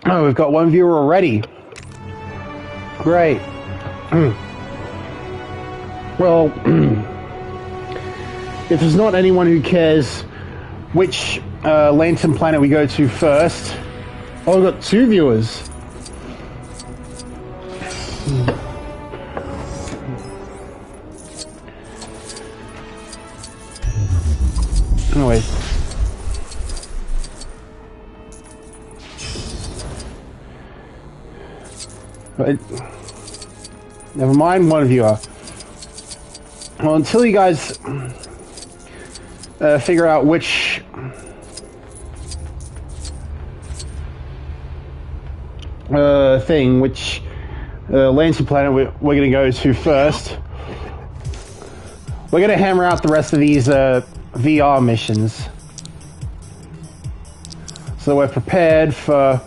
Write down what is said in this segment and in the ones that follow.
Oh, we've got one viewer already. Great. Well, if there's not anyone who cares which Lantern planet we go to first... Oh, we've got 2 viewers. Anyway. Never mind, one viewer. Well, until you guys figure out which which Lantern planet we're going to go to first, we're going to hammer out the rest of these VR missions. So we're prepared for...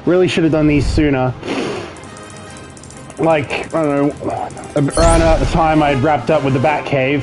Really should have done these sooner. Like, I don't know, around about the time I'd wrapped up with the Batcave.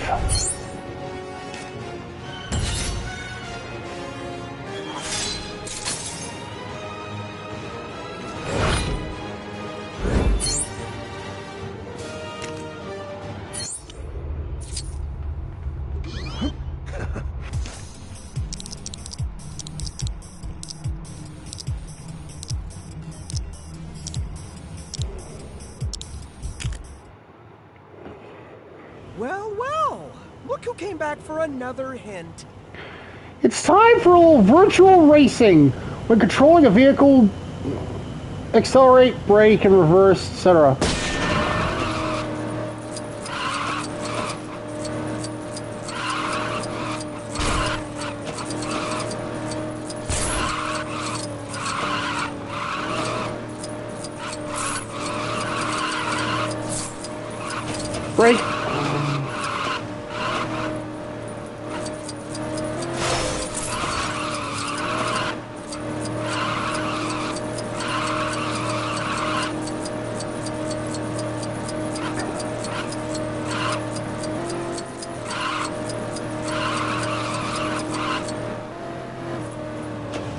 Well, well, look who came back for another hint. It's time for a little virtual racing. When controlling a vehicle, accelerate, brake, and reverse, etc. Brake.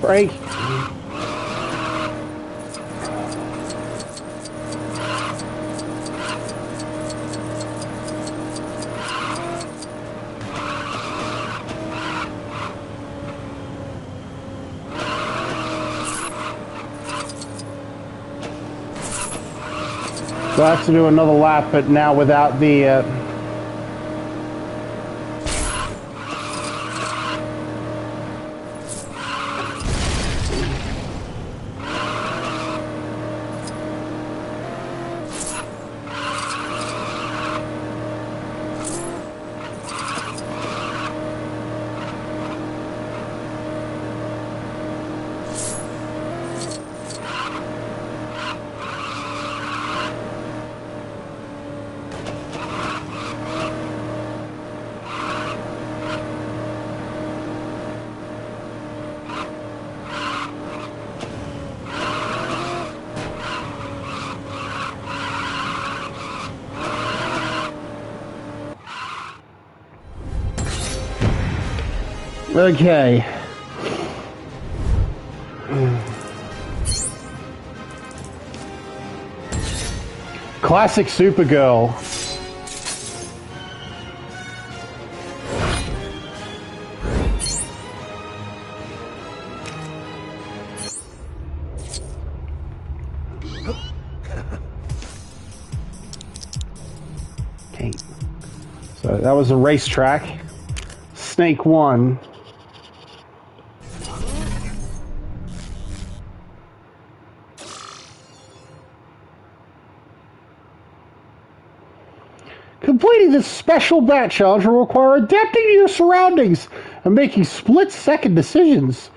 Brake. So I have to do another lap, but now without the... Okay. Classic Supergirl. 8. So that was a racetrack. Snake 1. Completing this special bat challenge will require adapting to your surroundings and making split-second decisions.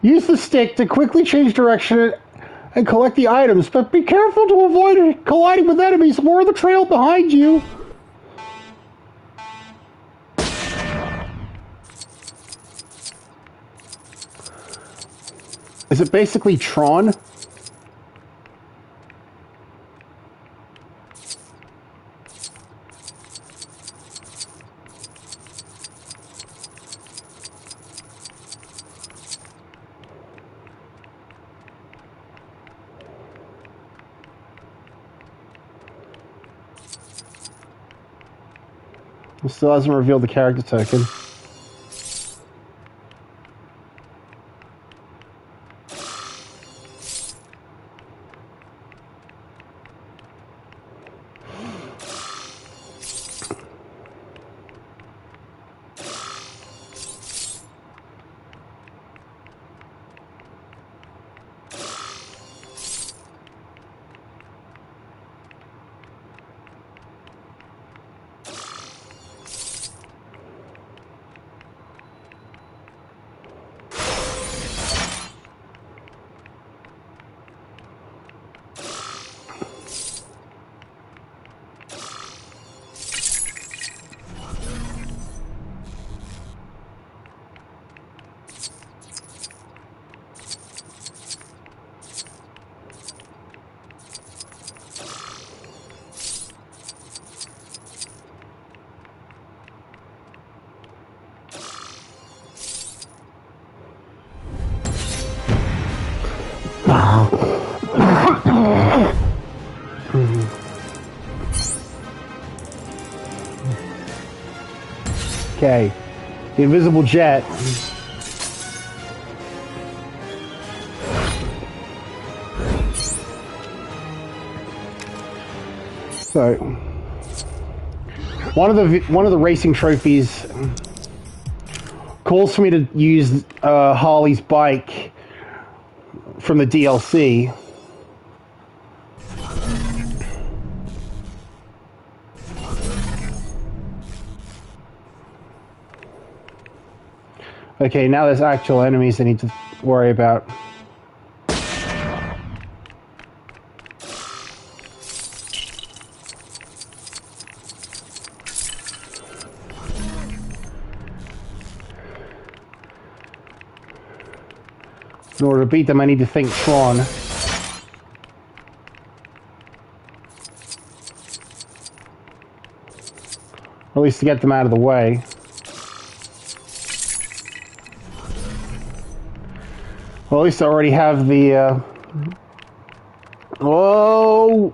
Use the stick to quickly change direction and collect the items, but be careful to avoid colliding with enemies or the trail behind you. Is it basically Tron? It still hasn't revealed the character token. Okay, the invisible jet. So, one of the racing trophies calls for me to use Harley's bike from the DLC. Okay, now there's actual enemies I need to worry about. In order to beat them, I need to think Tron. Or at least to get them out of the way. Well, at least I already have the, Whoa!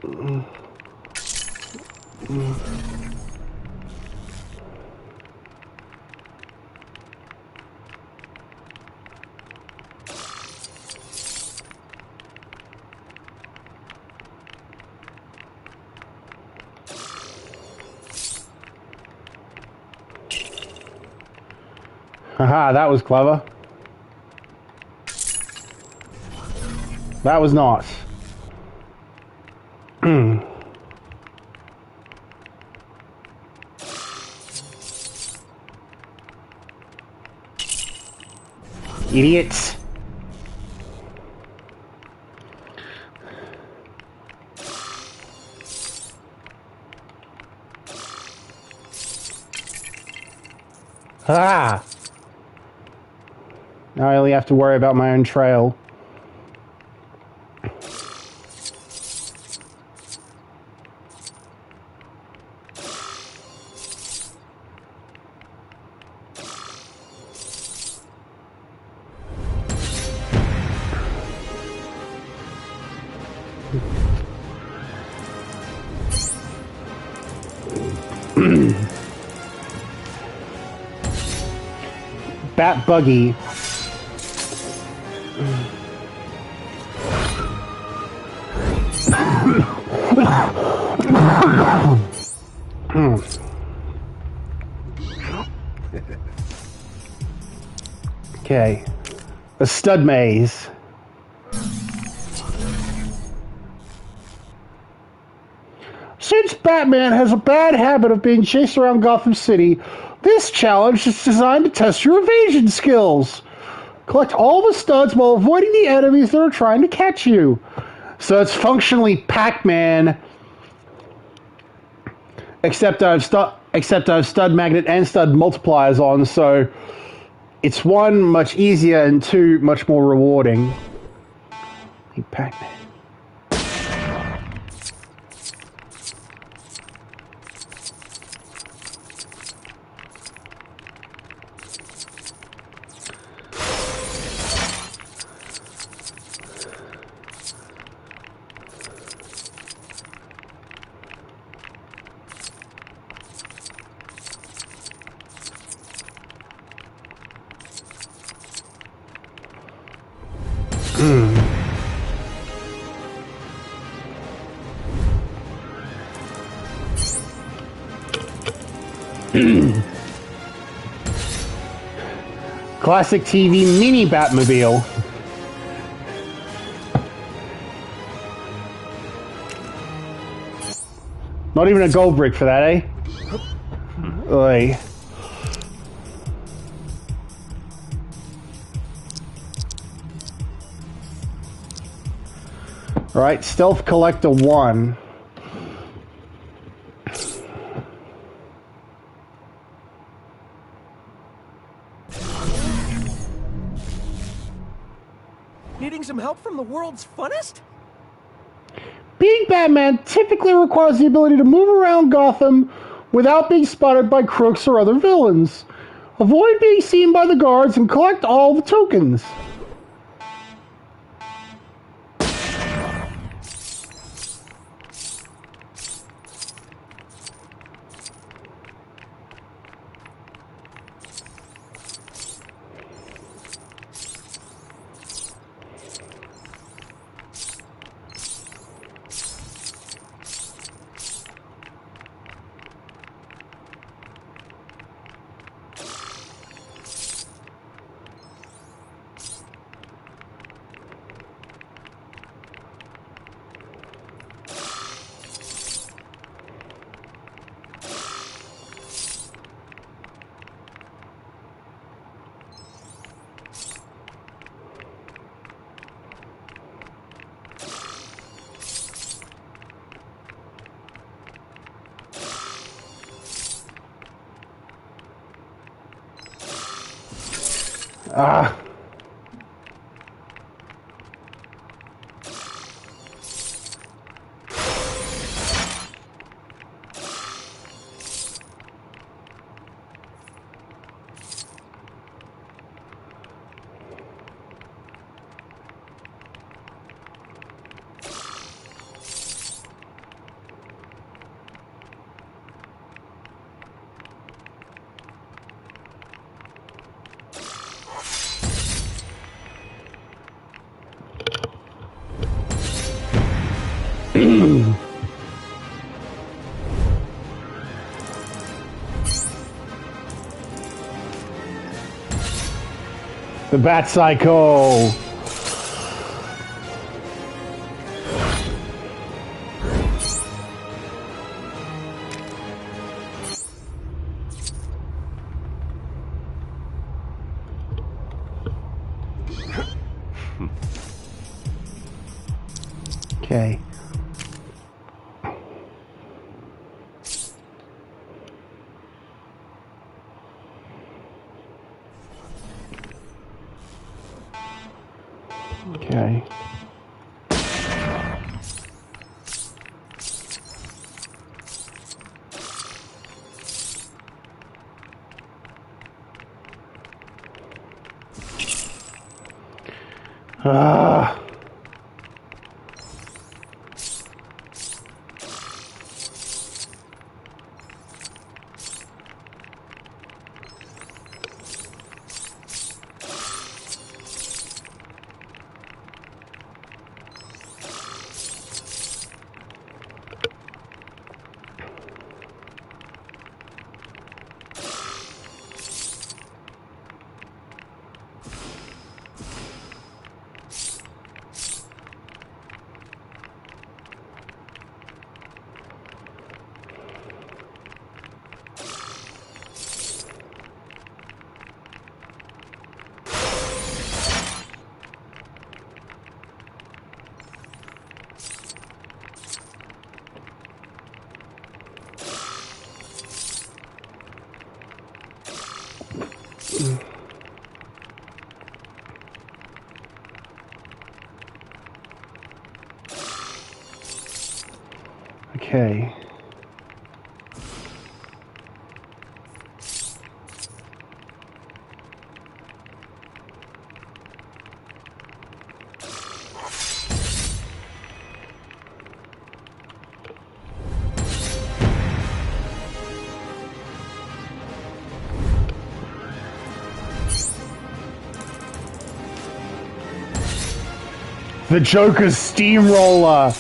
Haha, that was clever. That was not. Idiots. Ah! Now I only have to worry about my own trail. Bat buggy. Okay. A stud maze. Since Batman has a bad habit of being chased around Gotham City, this challenge is designed to test your evasion skills. Collect all the studs while avoiding the enemies that are trying to catch you. So it's functionally Pac-Man, except I have stud magnet and stud multipliers on, so it's one, much easier, and two, much more rewarding. Like Pac-Man. Classic TV mini Batmobile. Not even a gold brick for that, eh? Oi. Alright, Stealth Collector 1. Needing some help from the world's funnest? Being Batman typically requires the ability to move around Gotham without being spotted by crooks or other villains. Avoid being seen by the guards and collect all the tokens. Ah. The Bat Psycho. Okay. Okay. Ah. Okay. The Joker's steamroller.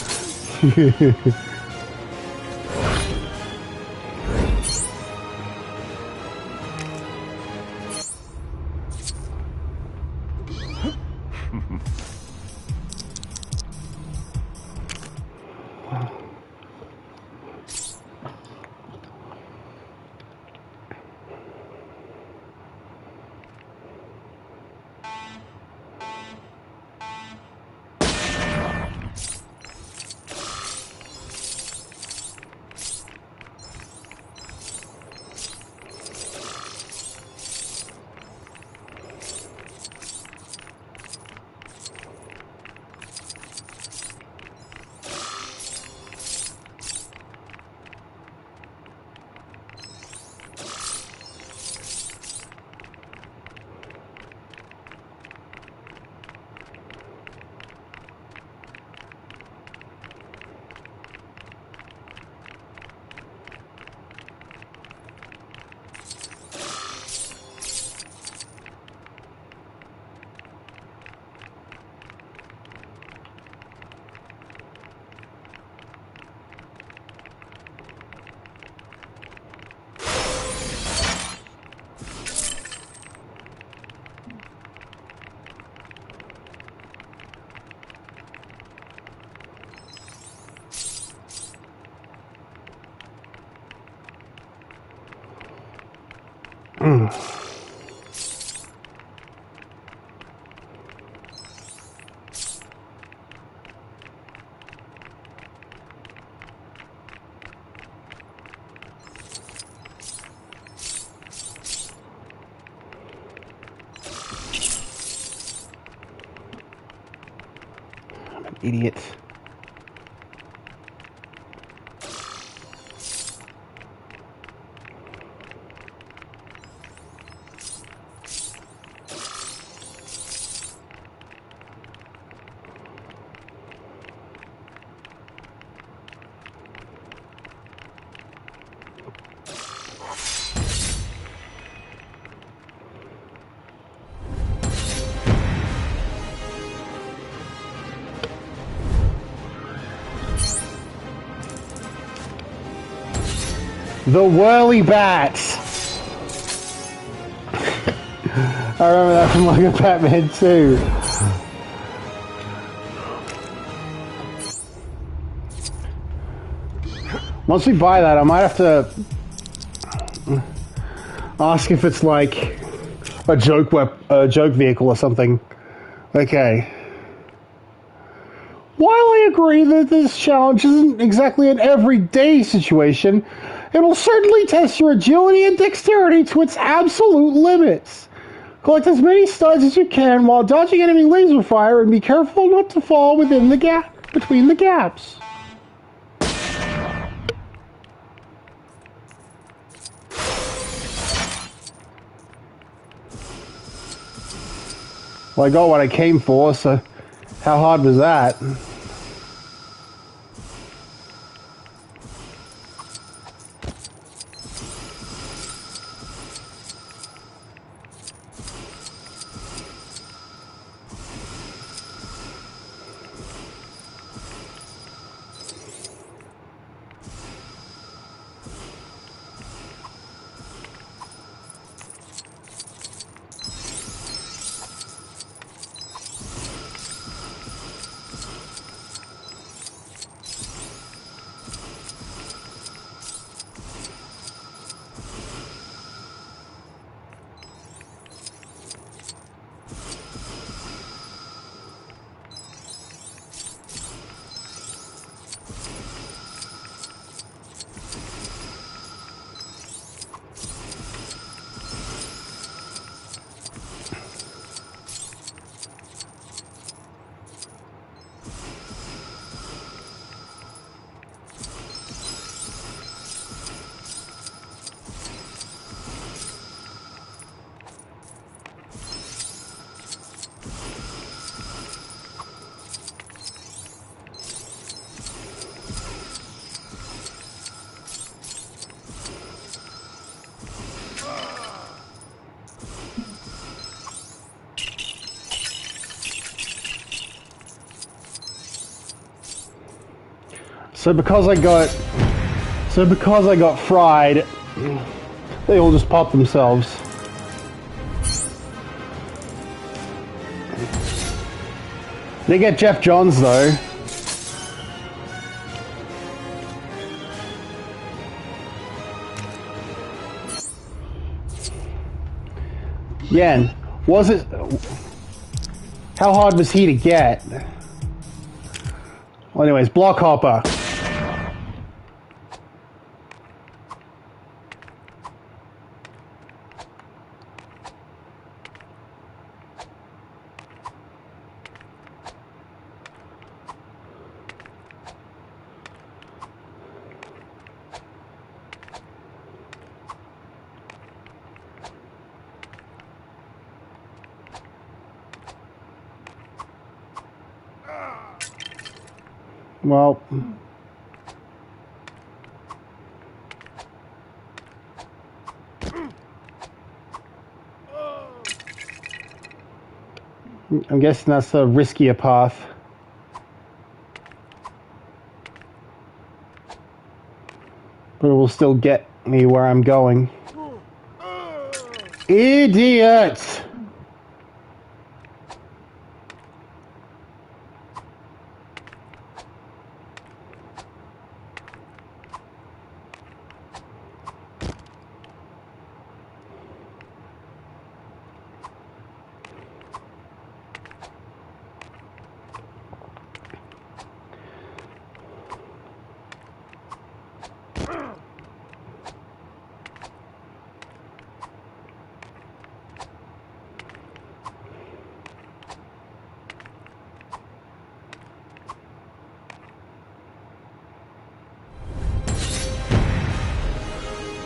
I'm an idiot. The whirly bats. I remember that from like a Batman 2. Once we buy that, I might have to ask if it's like a joke vehicle or something. Okay. While I agree that this challenge isn't exactly an everyday situation, it will certainly test your agility and dexterity to its absolute limits. Collect as many studs as you can while dodging enemy laser fire, and be careful not to fall within the gap between the gaps. Well, I got what I came for, so how hard was that? So because I got fried, they all just pop themselves. They get Jeff Johns though. Yan, was it? How hard was he to get? Well, anyways, Block Hopper. Well, I'm guessing that's a riskier path. But it will still get me where I'm going. Idiot!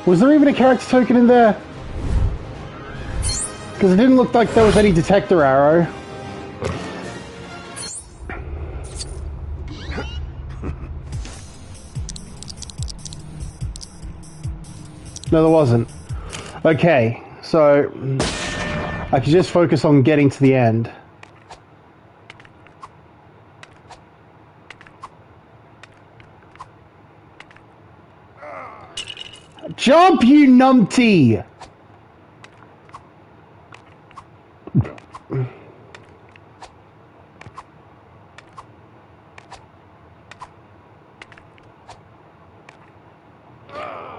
Was there even a character token in there? Because it didn't look like there was any detector arrow. No, there wasn't. Okay, so I could just focus on getting to the end. Jump, you numpty!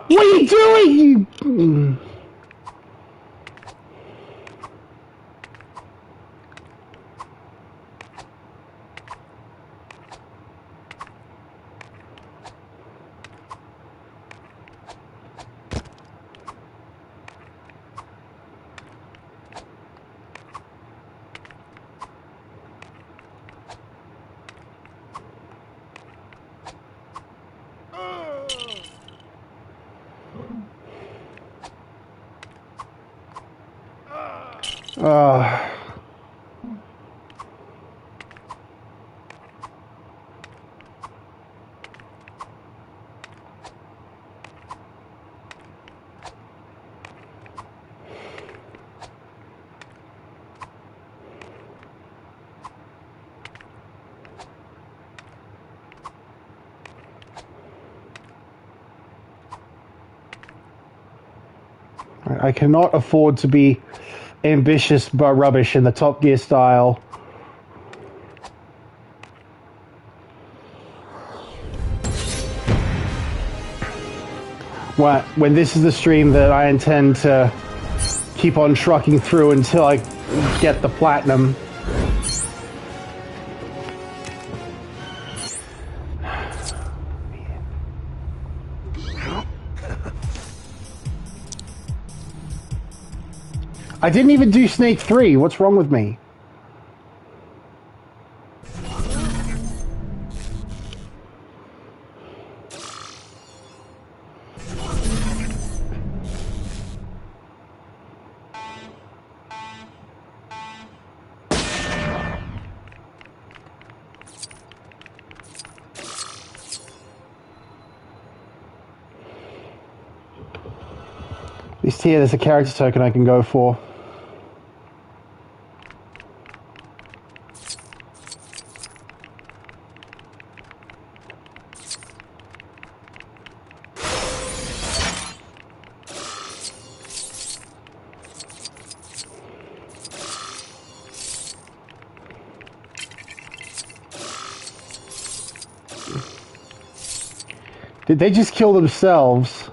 What are you doing, you... I cannot afford to be ambitious but rubbish in the Top Gear style. When this is the stream that I intend to keep on trucking through until I get the platinum. I didn't even do Snake 3. What's wrong with me? At least here there's a character token I can go for. Did they just kill themselves?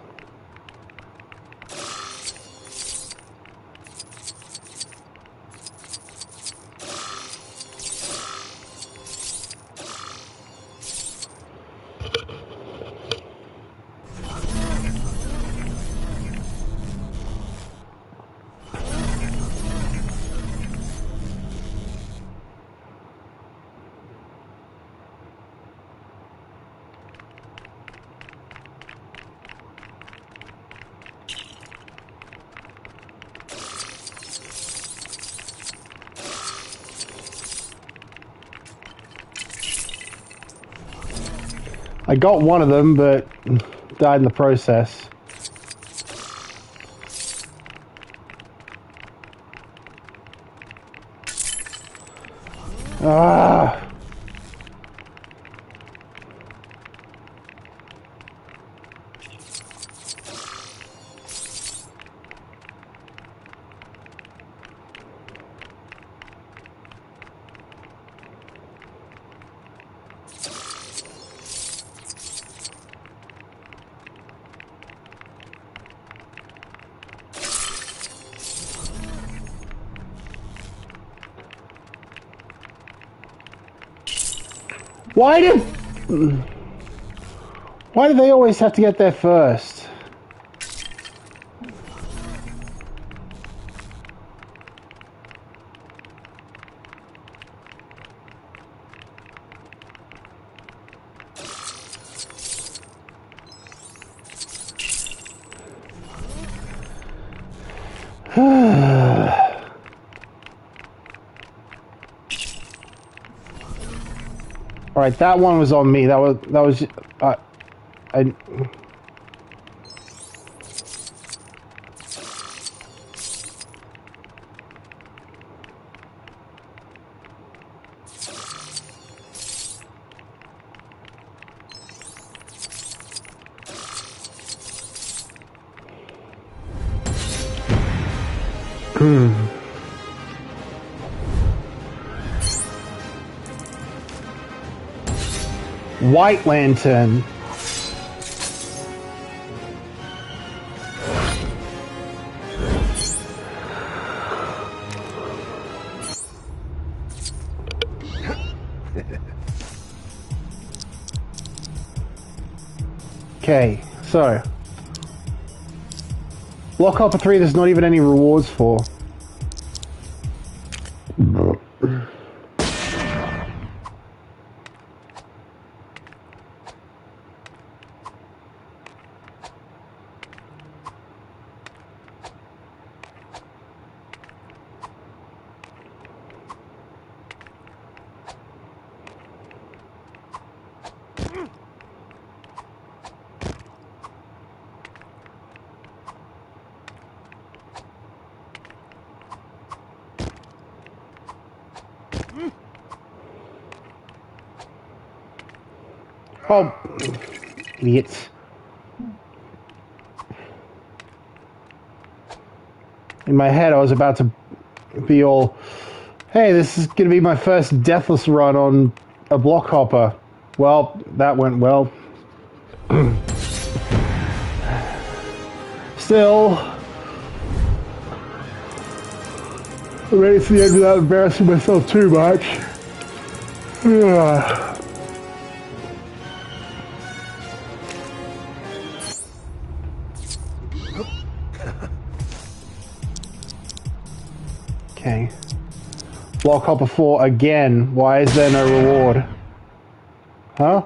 I got one of them, but died in the process. Ah! Why do they always have to get there first? All right, that one was on me. That was I. White Lantern. Okay, so Block Hopper 3 there's not even any rewards for. Oh, idiots. In my head, I was about to be all, hey, this is going to be my first deathless run on a block hopper. Well, that went well. Still, I made it to the end without embarrassing myself too much. Okay. Block Hopper 4 again. Why is there no reward? Huh?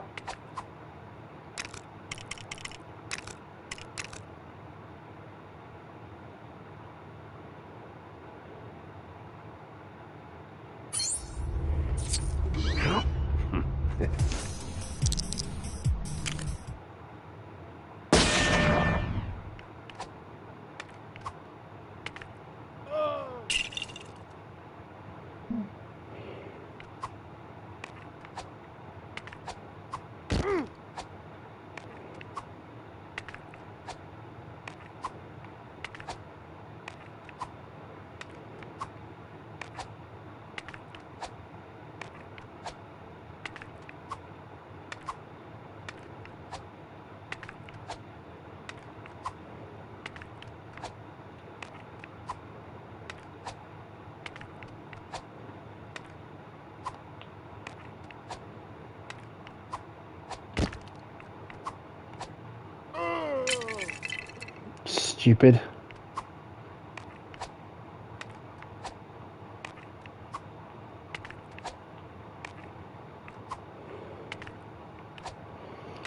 stupid.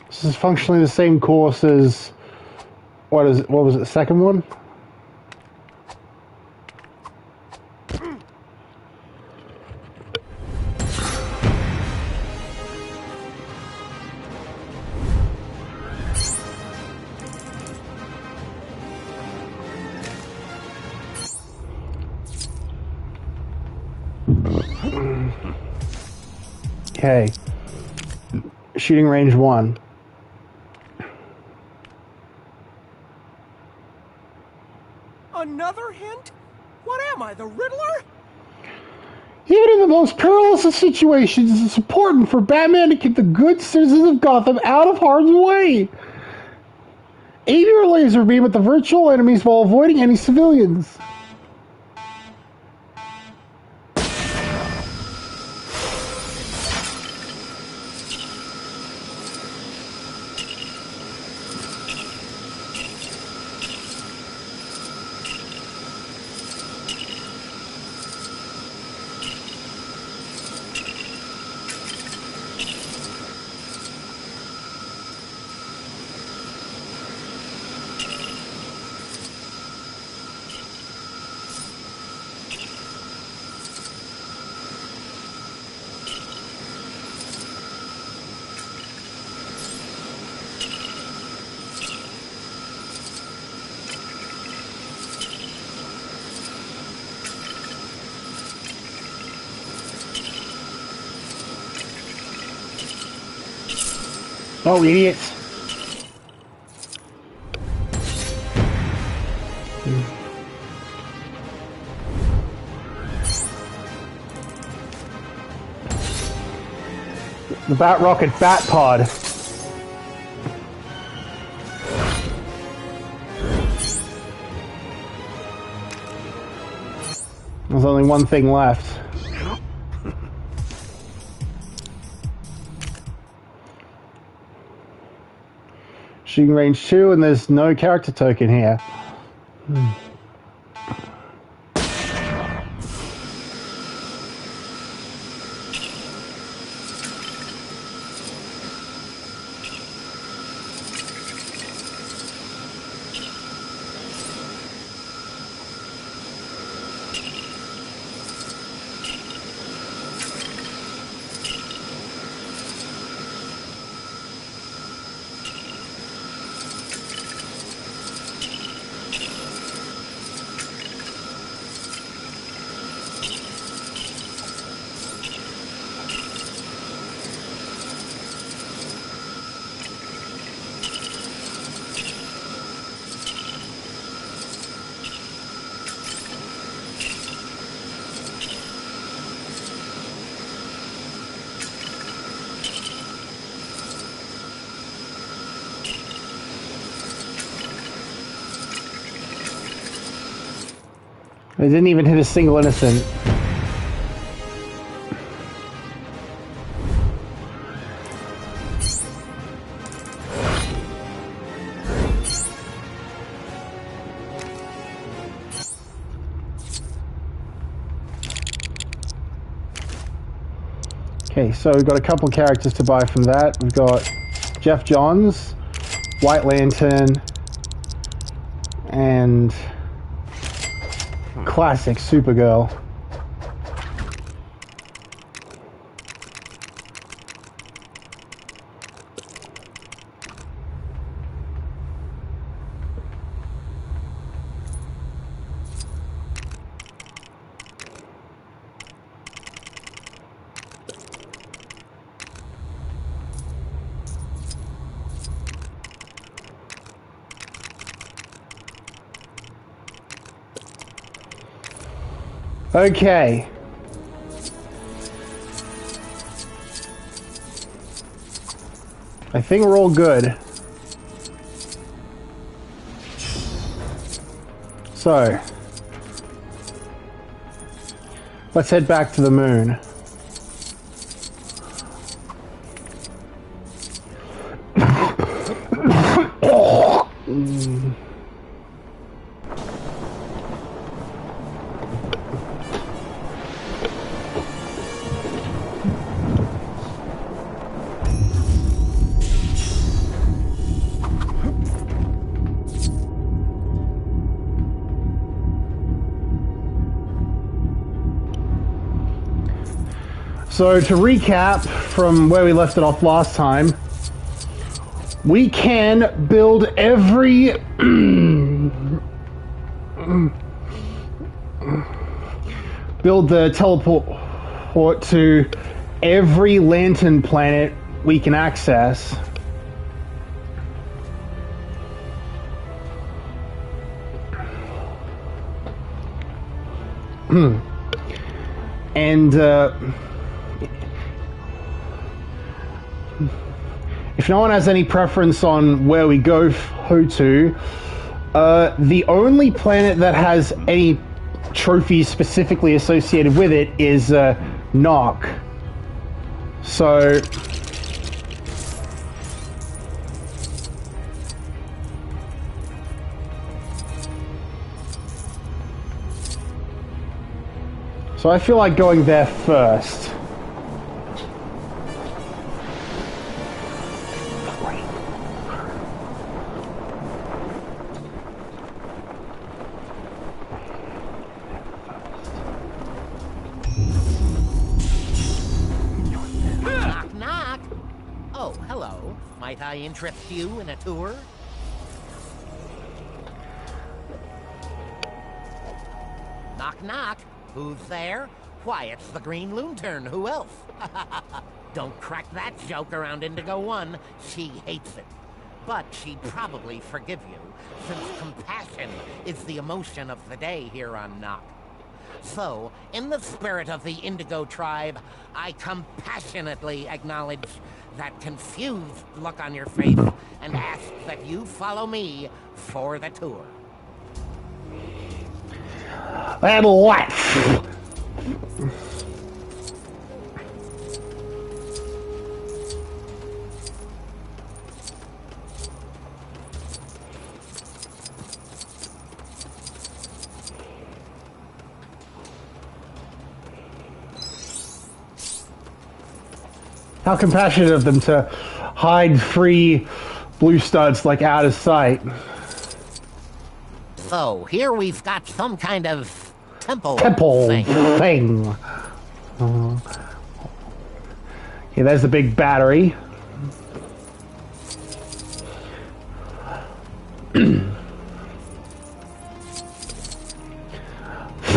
This is functionally the same course as what was it, the second one? Okay. Shooting range 1. Another hint? What am I, the Riddler? Even in the most perilous of situations, it's important for Batman to keep the good citizens of Gotham out of harm's way. Aim your laser beam at the virtual enemies while avoiding any civilians. Oh, idiots. The Bat Rocket Bat Pod. There's only one thing left. Shooting range 2, and there's no character token here. They didn't even hit a single innocent. Okay, so we've got a couple characters to buy from that. We've got Jeff Johns, White Lantern, and classic Supergirl. Okay. I think we're all good. So, let's head back to the moon. So to recap from where we left it off last time, we can build every build the teleport to every lantern planet we can access. And if no one has any preference on where we go to, the only planet that has any trophies specifically associated with it is Nock. So I feel like going there first. Knock, knock. Oh, hello. Might I interest you in a tour? Knock, knock. Who's there? Why, it's the Green Lantern. Who else? Don't crack that joke around Indigo One. She hates it. But she'd probably forgive you, since compassion is the emotion of the day here on Nock. So, in the spirit of the Indigo tribe, I compassionately acknowledge that confused look on your face and ask that you follow me for the tour. And what? How compassionate of them to hide free blue studs like out of sight. So, here we've got some kind of temple thing. Okay, there's the big battery.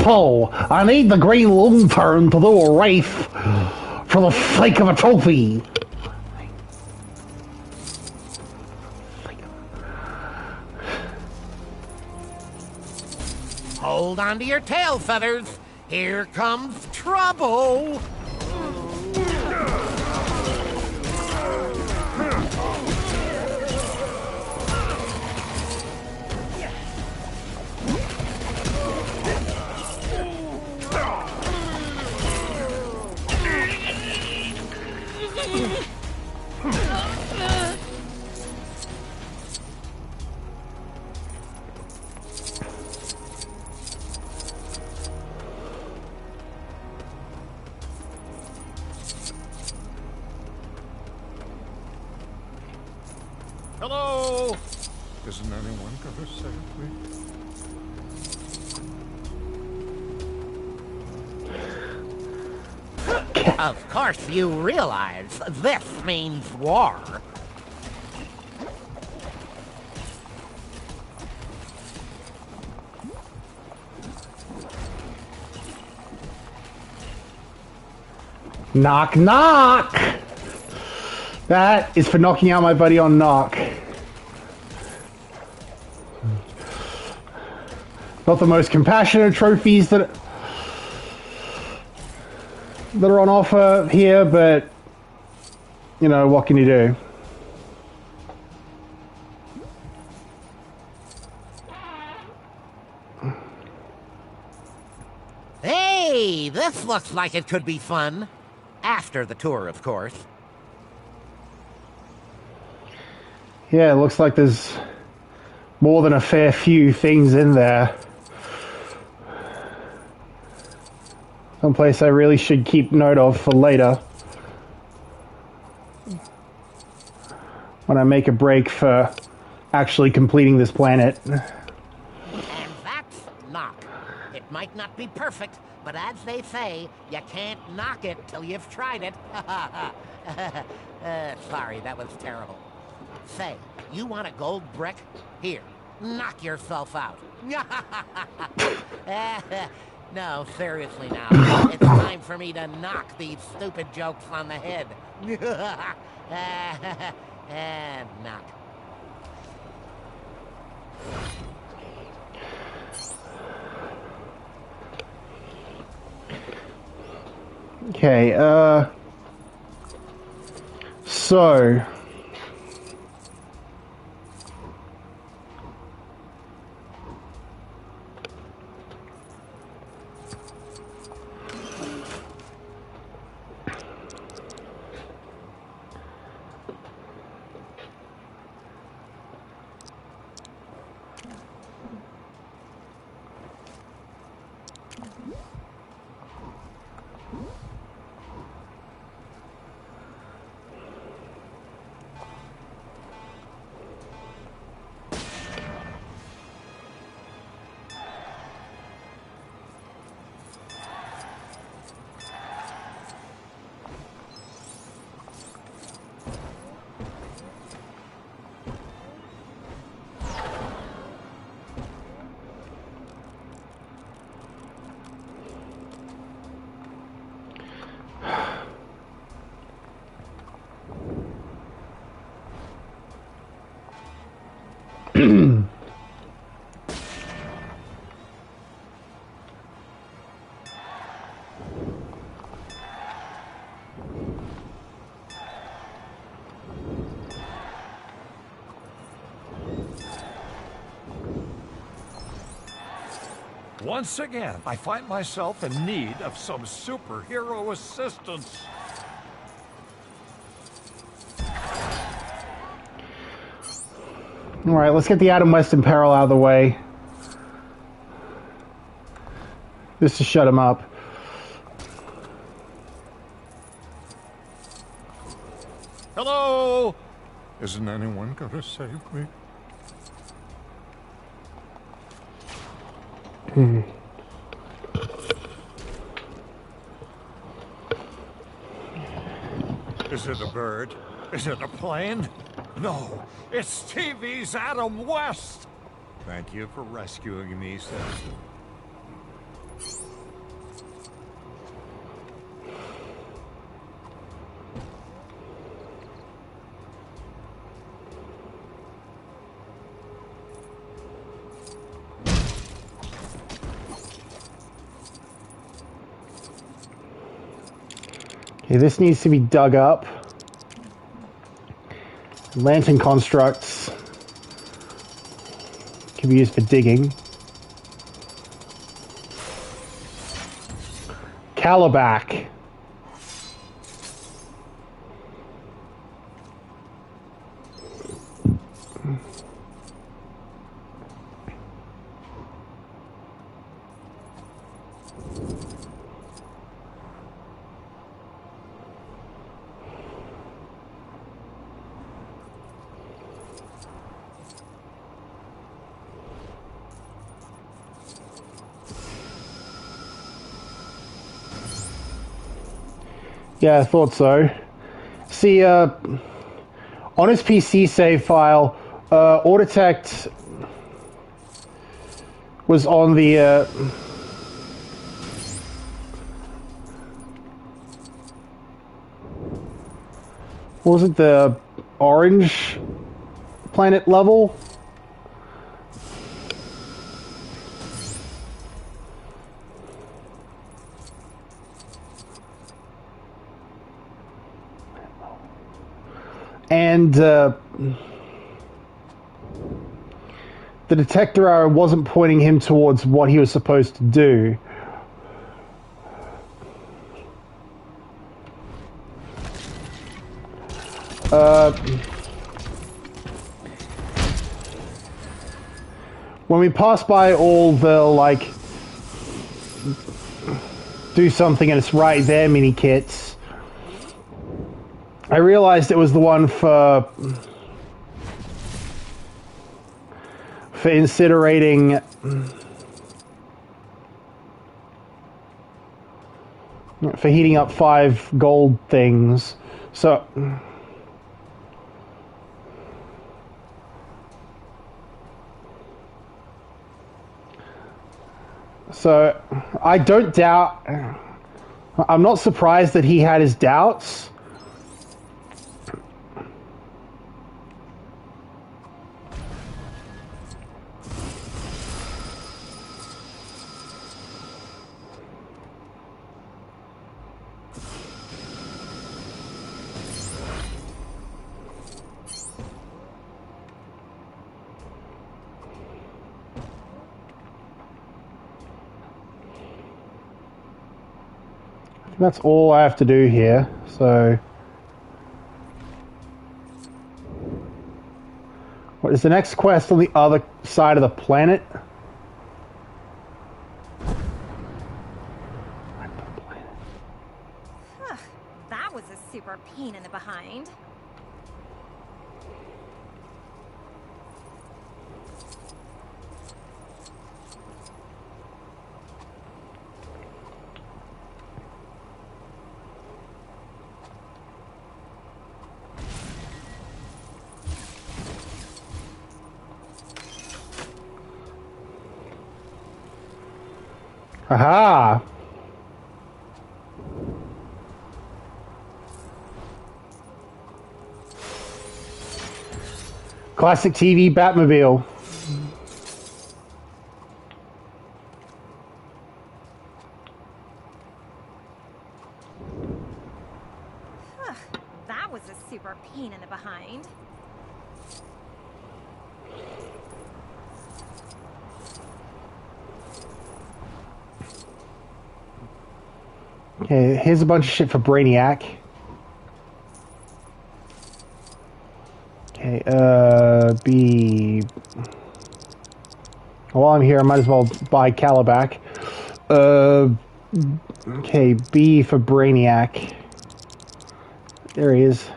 So, I need the Green Lantern to do a race for the sake of a trophy. Hold on to your tail feathers. Here comes trouble. Hello? Isn't anyone gonna save me? Of course you realize this means war. Knock, knock! That is for knocking out my buddy on Nock. Not the most compassionate trophies that are on offer here, but you know, what can you do? Hey, this looks like it could be fun. After the tour, of course. Yeah, it looks like there's more than a fair few things in there. Someplace I really should keep note of for later. When I make a break for actually completing this planet. And that's Nock. It might not be perfect, But as they say, you can't knock it till you've tried it. Sorry, that was terrible. Say, you want a gold brick? Here, knock yourself out. No, seriously now. It's time for me to knock these stupid jokes on the head. And knock. Okay, so... Once again, I find myself in need of some superhero assistance. Alright, let's get the Adam West Imperil out of the way. Just to shut him up. Hello? Isn't anyone gonna save me? Is it a bird? Is it a plane? No, it's TV's Adam West! Thank you for rescuing me, sir. Okay, this needs to be dug up. Lantern constructs can be used for digging. Calabac. Yeah, I thought so. See, on his PC save file, Autotect was on the, what was it, the orange planet level? And the detector arrow wasn't pointing him towards what he was supposed to do. When we pass by all the, like, do something and it's right there mini kits, I realized it was the one for incinerating For heating up 5 gold things. So I don't doubt. I'm not surprised that he had his doubts. That's all I have to do here, so... What is the next quest on the other side of the planet? That was a super pain in the behind. Aha! Classic TV Batmobile. That was a super pain in the behind. Okay, here's a bunch of shit for Brainiac. Okay, B. While I'm here, I might as well buy Calabac. Okay, B for Brainiac. There he is.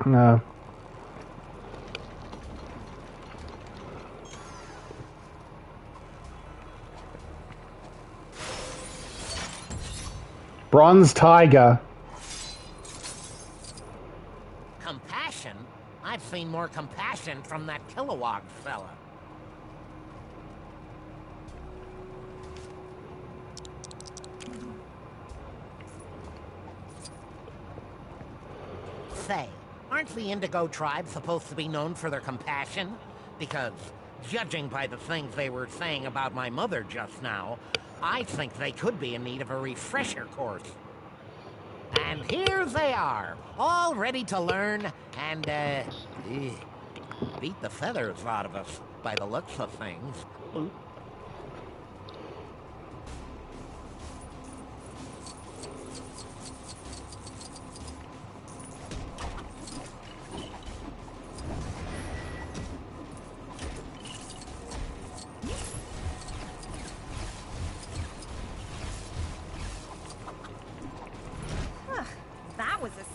No. Bronze Tiger. Compassion? I've seen more compassion from that Kilowog fella. Say, aren't the Indigo tribe supposed to be known for their compassion? Because, judging by the things they were saying about my mother just now, I think they could be in need of a refresher course. And here they are, all ready to learn and, beat the feathers out of us by the looks of things.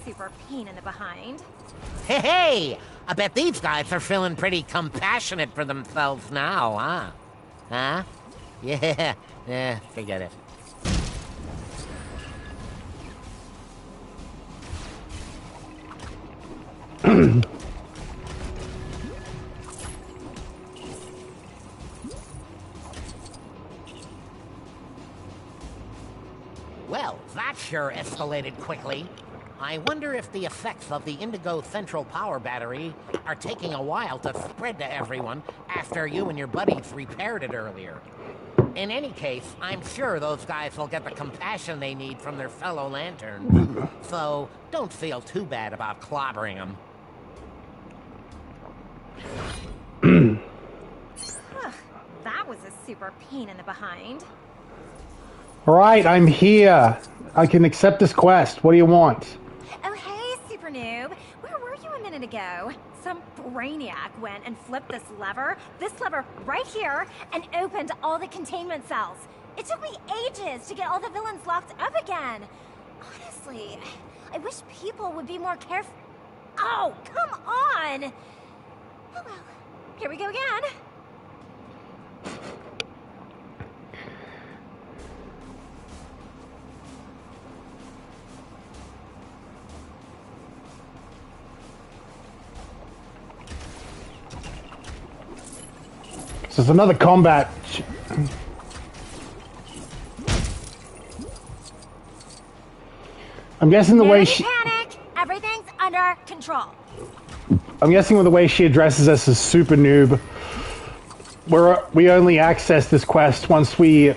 Super pain in the behind. Hey, I bet these guys are feeling pretty compassionate for themselves now, huh? Huh? Yeah, forget it. Well, that sure escalated quickly. I wonder if the effects of the Indigo Central Power Battery are taking a while to spread to everyone after you and your buddies repaired it earlier. In any case, I'm sure those guys will get the compassion they need from their fellow Lanterns. So, don't feel too bad about clobbering them. That that was a super pain in the behind. Alright, I'm here. I can accept this quest. What do you want? Oh, hey, super noob. Where were you a minute ago? Some brainiac went and flipped this lever right here, and opened all the containment cells. It took me ages to get all the villains locked up again. Honestly, I wish people would be more careful. Oh, come on! Oh well, here we go again. So it's another combat. I'm guessing the way she... panic! Everything's under control. I'm guessing with the way she addresses us as super noob, we only access this quest once we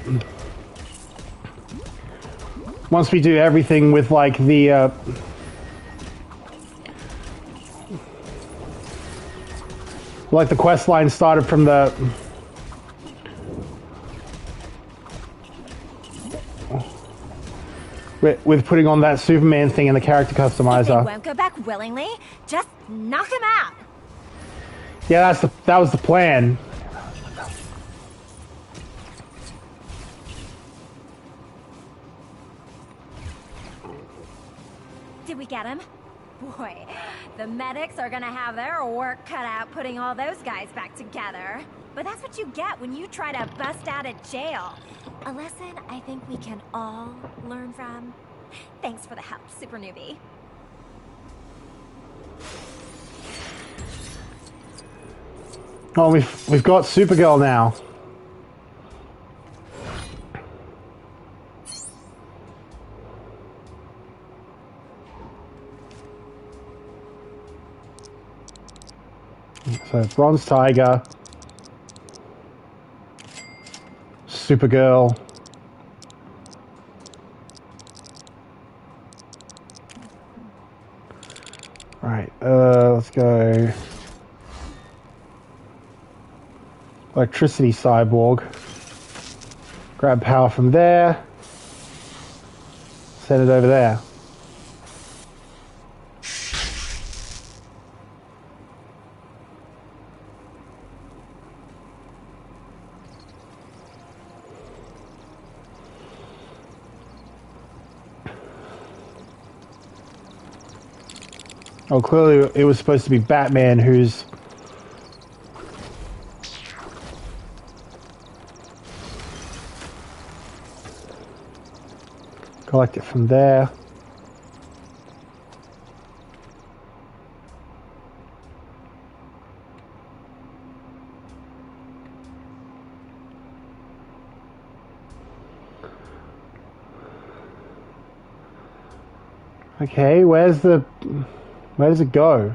do everything with like the quest line started from the with putting on that Superman thing in the character customizer. If they won't go back willingly, just knock them out. Yeah, that was the plan. Did we get him? Boy, the medics are gonna have their work cut out putting all those guys back together. But that's what you get when you try to bust out of jail. A lesson I think we can all learn from. Thanks for the help, Super Newbie. Oh, we've got Supergirl now. So Bronze Tiger, Supergirl. Right, let's go. Electricity Cyborg. Grab power from there. Send it over there. Oh, clearly it was supposed to be Batman who's... Collect it from there. Okay, where does it go?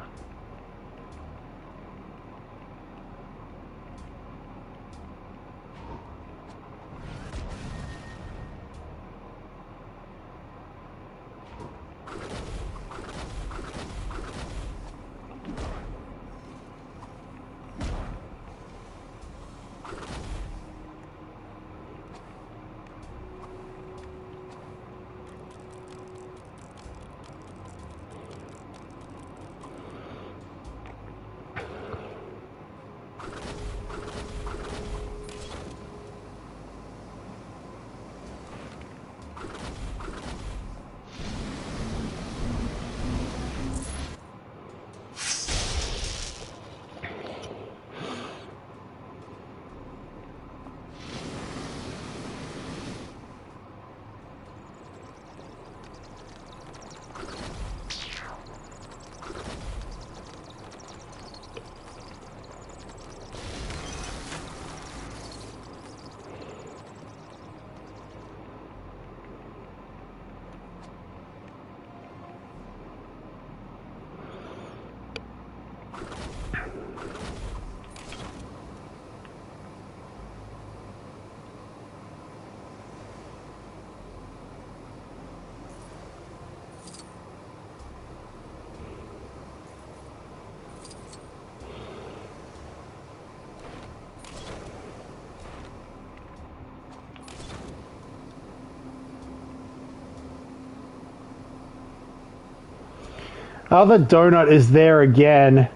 Other donut is there again.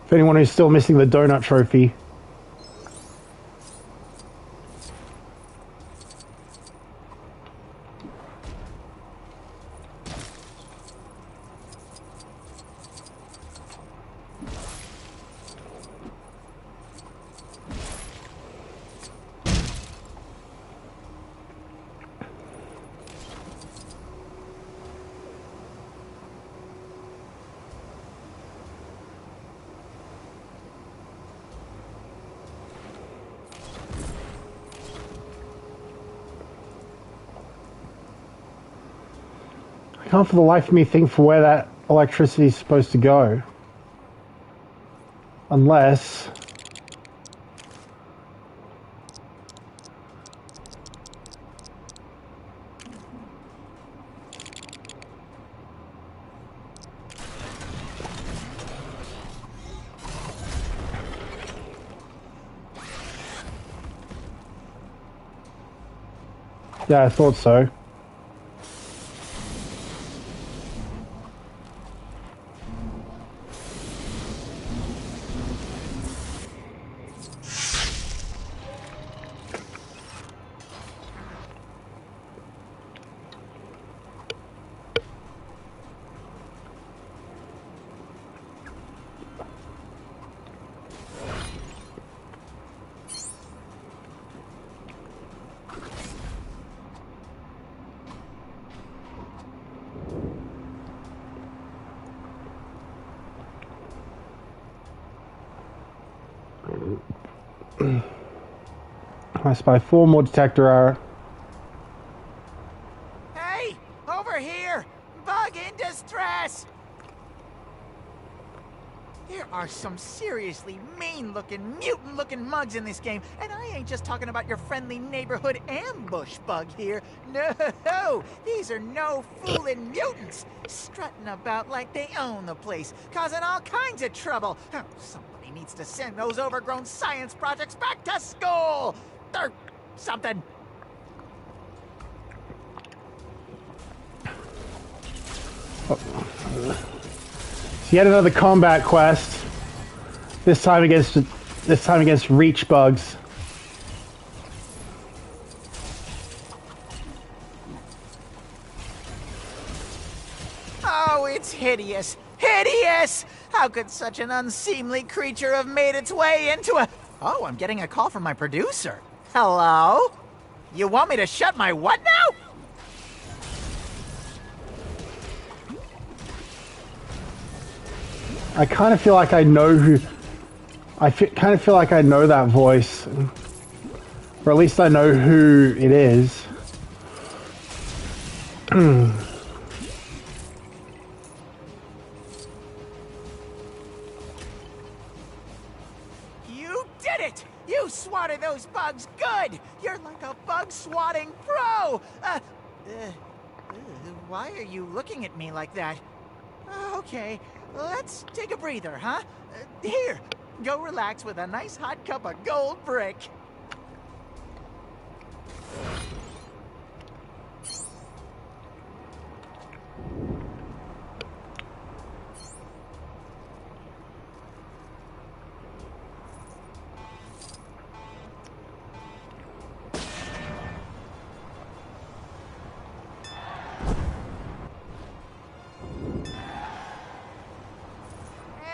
For anyone who's still missing the donut trophy. I can't for the life of me think for where that electricity is supposed to go. Unless... Yeah, I thought so. I spy 4 more detector arrow. Hey! Over here! Bug in distress! There are some seriously mean-looking, mutant-looking mugs in this game, and I ain't just talking about your friendly neighborhood ambush bug here. No! These are no fooling mutants, strutting about like they own the place, causing all kinds of trouble. Somebody needs to send those overgrown science projects back to school! Or something. It's yet another combat quest. This time against reach bugs. Oh, it's hideous! Hideous! How could such an unseemly creature have made its way into a... Oh, I'm getting a call from my producer. Hello? You want me to shut my what now? I kind of feel like I know who... kind of feel like I know that voice. Or at least I know who it is. You did it! You swatted those bugs good! You're like a bug swatting pro! Why are you looking at me like that? Okay, let's take a breather, huh? Here, go relax with a nice hot cup of gold brick.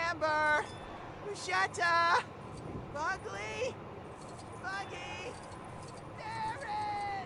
Amber! Bruschetta! Bugley! Buggy! Darren!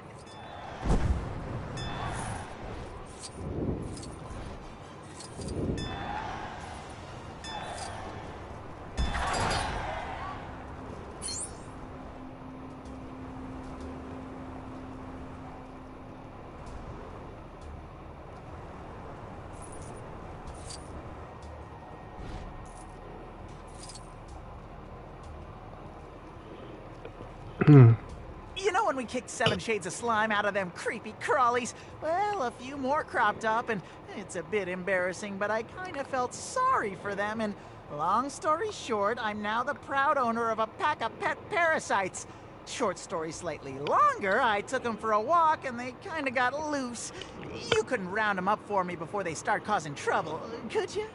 You know when we kicked 7 shades of slime out of them creepy crawlies? Well, a few more cropped up, and it's a bit embarrassing, but I kind of felt sorry for them, and long story short, I'm now the proud owner of a pack of pet parasites. Short story slightly longer, I took them for a walk, and they kind of got loose. You couldn't round them up for me before they start causing trouble, could you?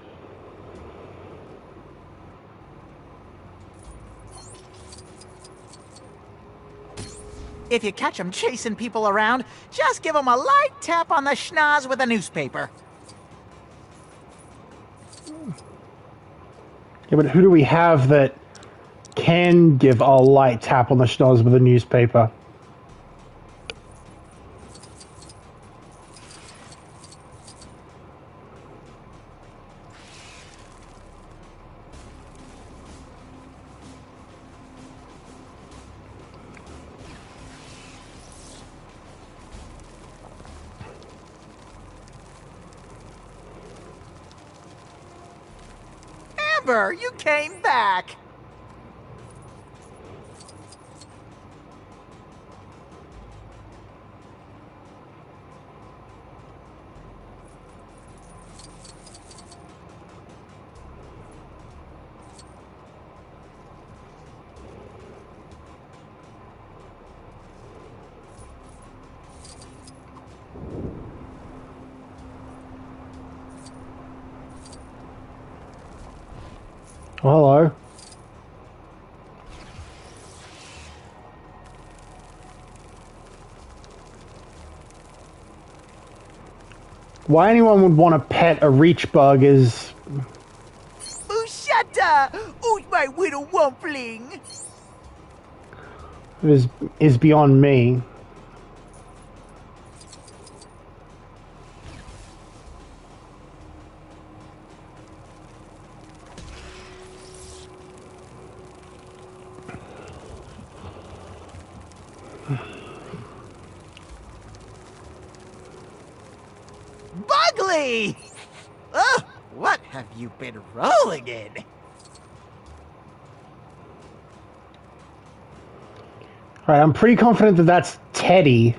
If you catch them chasing people around, just give them a light tap on the schnoz with a newspaper. Yeah, but who do we have that can give a light tap on the schnoz with a newspaper? Amber, you came back! Hello. Why anyone would want to pet a reach bug is... Ushata! Who's my little wumpling? is beyond me. Bugly! Oh, what have you been rolling in? Alright, I'm pretty confident that that's Teddy.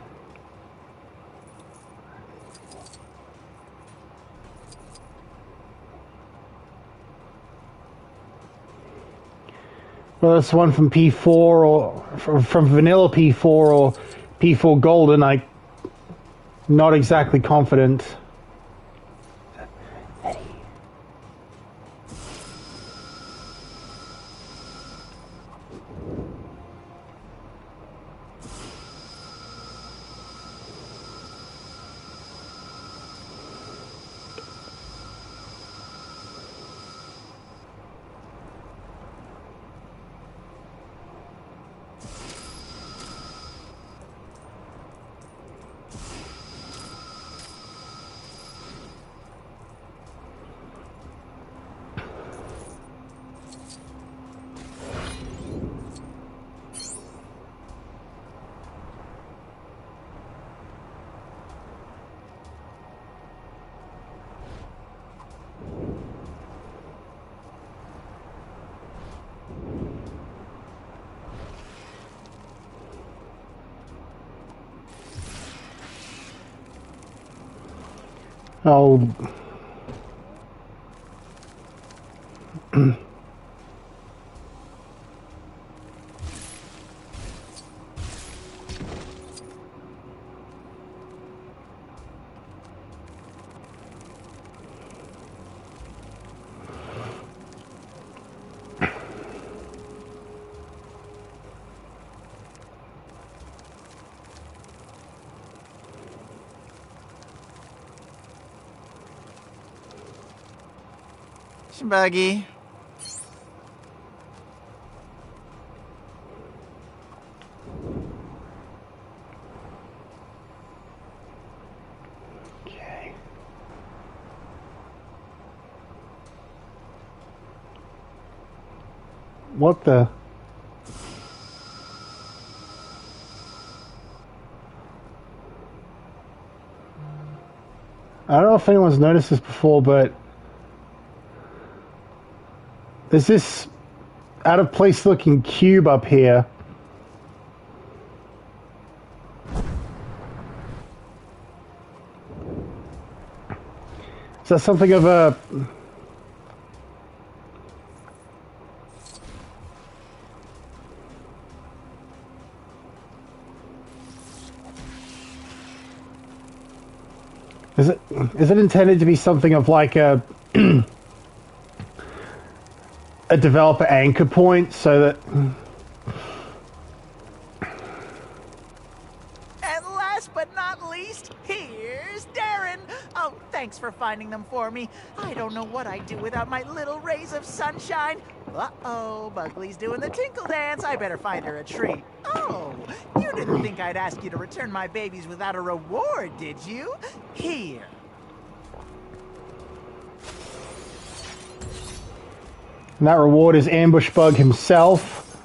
Well, it's one from P4 or from Vanilla P4 or P4 Golden. I'm not exactly confident. Oh. Buggy. Okay. What the? I don't know if anyone's noticed this before, but there's this out of place looking cube up here. Is that something of a... Is it intended to be something of like a a developer anchor point so that... And last but not least, here's Darren. Oh, thanks for finding them for me. I don't know what I'd do without my little rays of sunshine. Uh-oh, Bugley's doing the tinkle dance. I better find her a treat. Oh, you didn't think I'd ask you to return my babies without a reward, did you? Here. And that reward is Ambush Bug himself.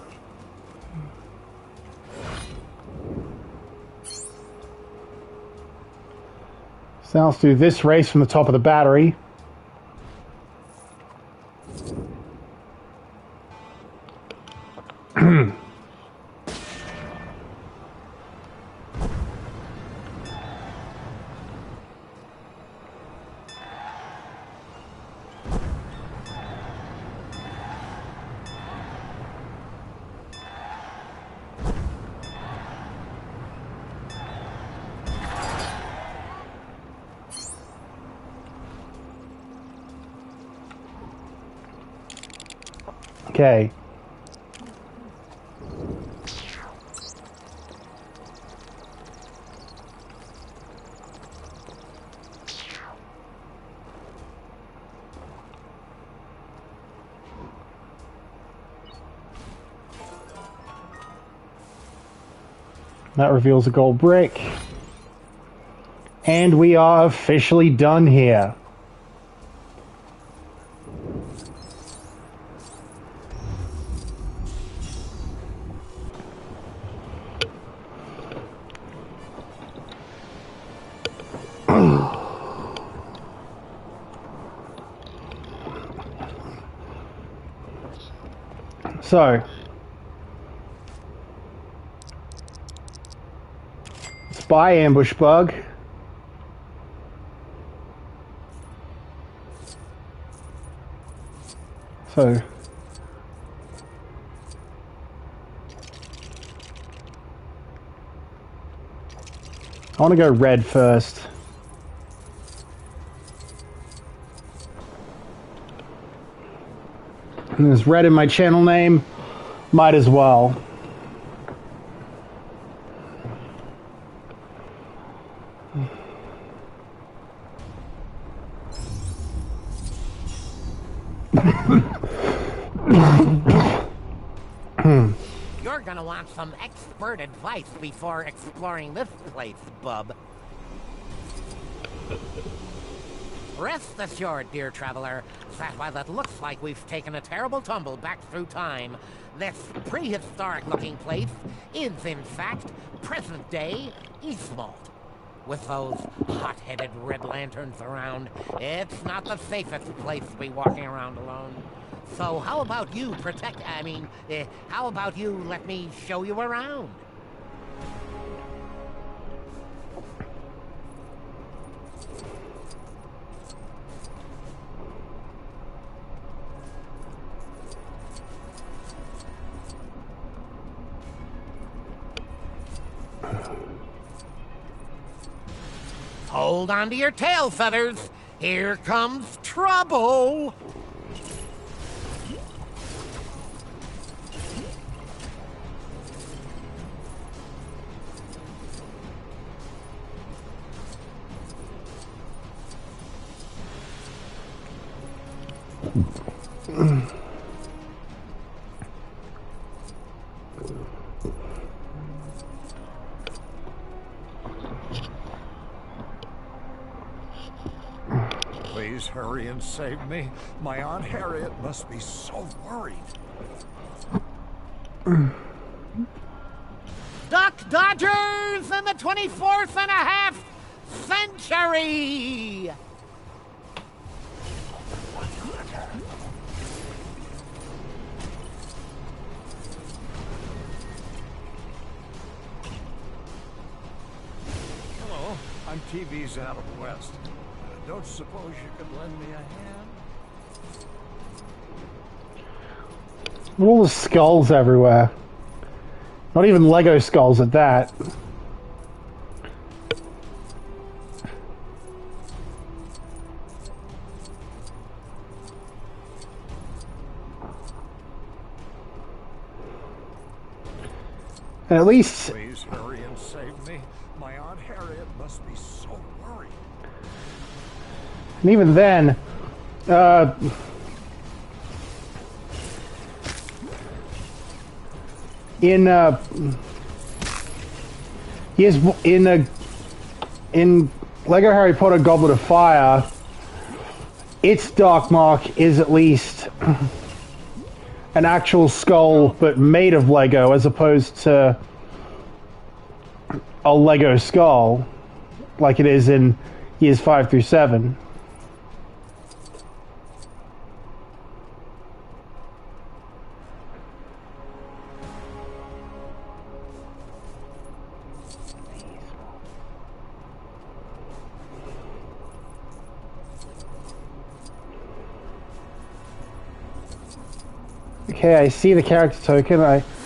So now let's do this race from the top of the battery. Okay. That reveals a gold brick. And we are officially done here. So, let's buy Ambush Bug. So, I want to go red first. And there's red in my channel name. Might as well. You're gonna want some expert advice before exploring this place, bub. Rest assured, dear traveler, that while it looks like we've taken a terrible tumble back through time, this prehistoric-looking place is, in fact, present-day Eastmalt. With those hot-headed red lanterns around, it's not the safest place to be walking around alone. So how about you how about you let me show you around? Hold on to your tail feathers. Here comes trouble. Please hurry and save me. My Aunt Harriet must be so worried. Duck Dodgers in the 24th and a half century! Hello, I'm TV's Adam West. Don't suppose you could lend me a hand? All the skulls everywhere. Not even Lego skulls at that. And at least, Please hurry and save me. My Aunt Harriet must be so worried. and even then, in Lego Harry Potter Goblet of Fire, its Dark Mark is at least an actual skull, but made of Lego, as opposed to a Lego skull, like it is in years 5 through 7. Okay, I see the character token.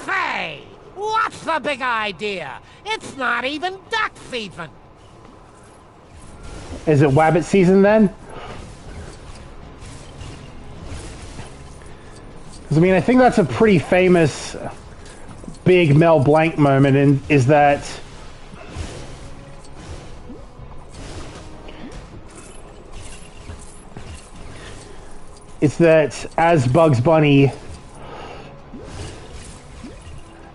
Hey! What's the big idea? It's not even duck season! Is it Wabbit season then? Because I mean, I think that's a pretty famous big Mel Blanc moment, and is that it's that as Bugs Bunny,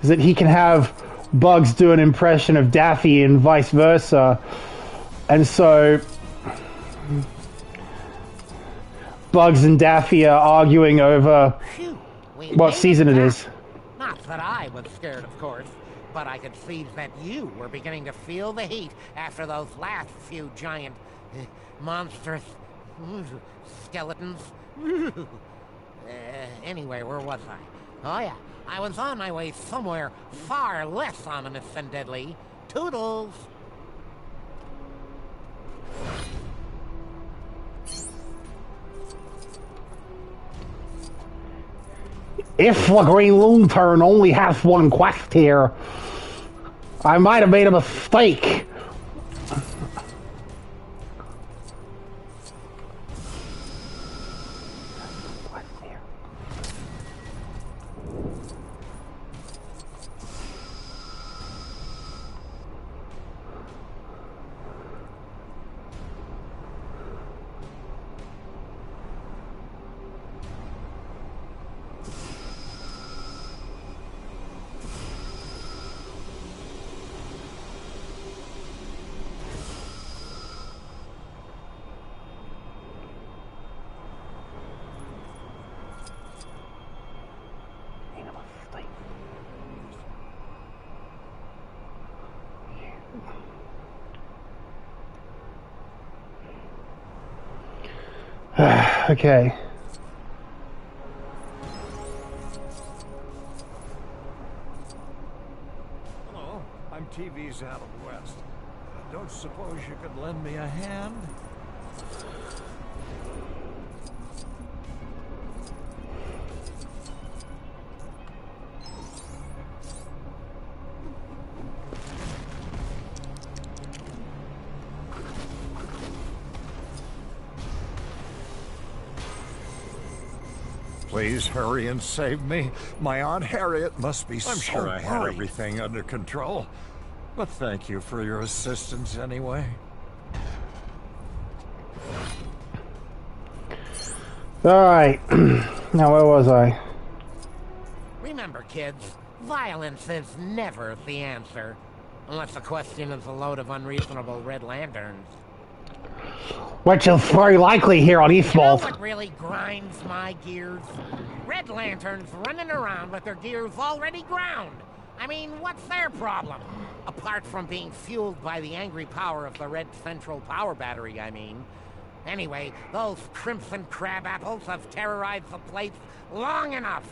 is that he can have Bugs do an impression of Daffy and vice versa, and so Bugs and Daffy are arguing over Phew, we what made season it back. is. Not that I was scared, of course, but I could see that you were beginning to feel the heat after those last few giant, monstrous skeletons. Anyway, where was I? Oh yeah, I was on my way somewhere far less ominous than deadly. Toodles! If the Green Lantern only has one quest here, I might have made a mistake. Okay. Hello, I'm TV's Adam West. Don't suppose you could lend me a hand? Please hurry and save me. My Aunt Harriet must be I'm sure I had worried. everything under control. But thank you for your assistance anyway. Alright. Now, where was I? Remember, kids, violence is never the answer. Unless the question is a load of unreasonable red lanterns. Which is very likely here on You know Eastwall. what really grinds my gears? Red lanterns running around with their gears already ground. I mean, what's their problem? Apart from being fueled by the angry power of the red central power battery, I mean. Anyway, those crimson crab apples have terrorized the place long enough.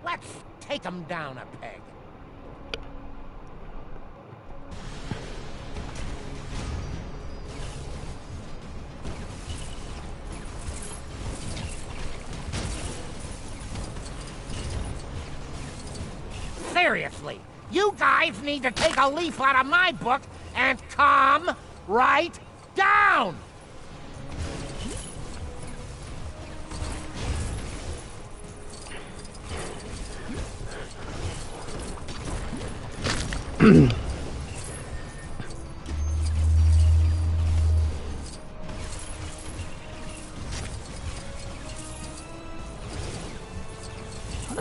Let's take them down a peg. Seriously, you guys need to take a leaf out of my book and calm right down! Come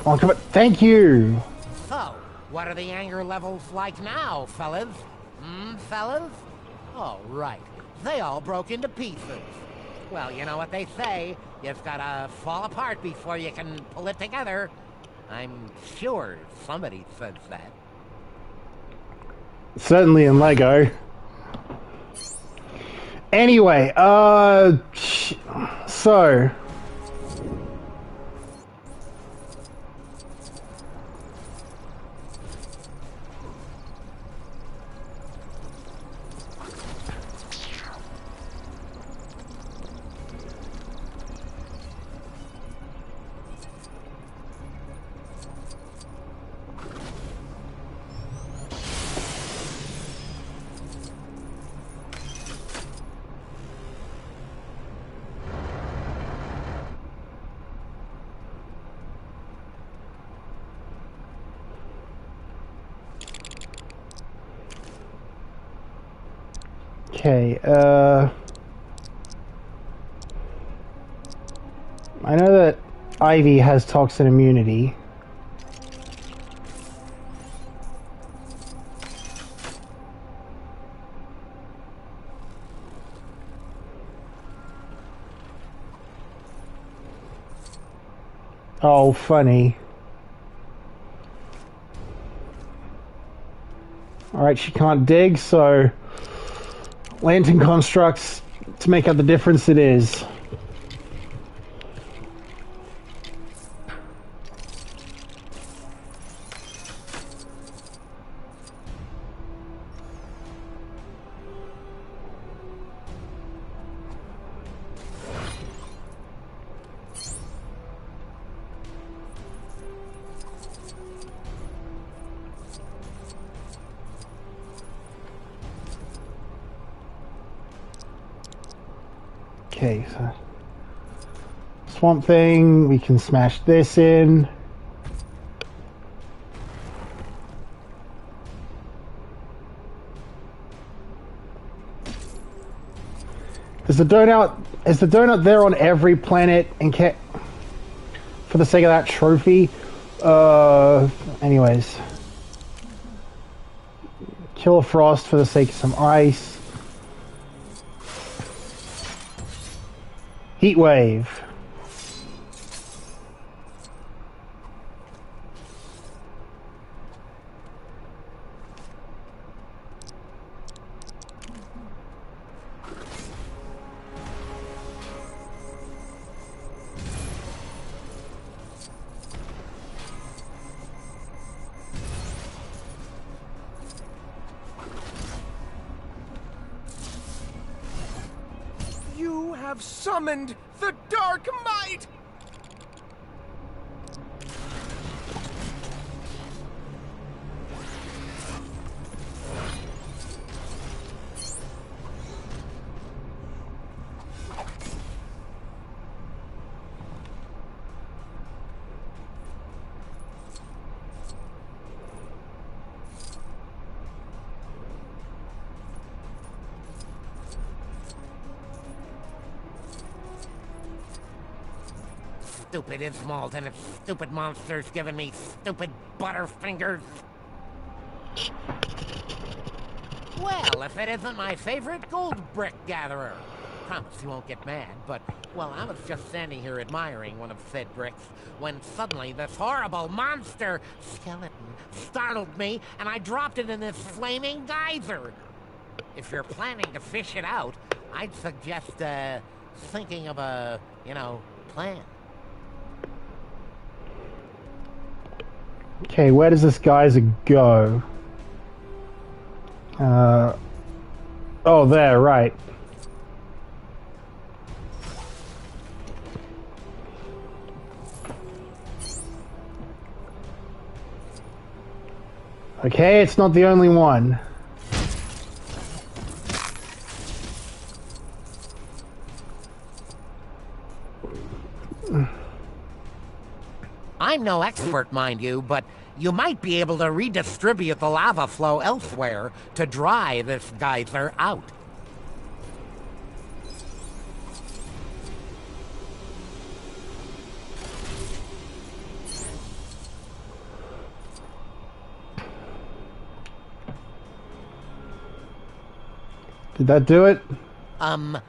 on, come on. Thank you. So, what are the anger levels like now, fellas? Fellas? Oh, right. They all broke into pieces. Well, you know what they say. You've gotta fall apart before you can pull it together. I'm sure somebody says that. Certainly in Lego. Anyway, so... Okay, I know that Ivy has toxin immunity. Oh, funny. Alright, she can't dig, so... Lantern constructs to make up the difference it is. Okay, so Swamp Thing, we can smash this in. Is the donut there on every planet in for the sake of that trophy? Anyways. Killer Frost for the sake of some ice. Heat Wave. You have summoned the Dark Might! Stupid Ismalt and its stupid monsters giving me stupid butterfingers. Well, if it isn't my favorite gold brick gatherer. Promise you won't get mad, but, well, I was just standing here admiring one of said bricks when suddenly this horrible monster skeleton startled me and I dropped it in this flaming geyser. If you're planning to fish it out, I'd suggest, thinking of a, plan. Okay, where does this geyser go? Oh, there, right. Okay, it's not the only one. I'm no expert, mind you, but you might be able to redistribute the lava flow elsewhere to dry this geyser out. Did that do it?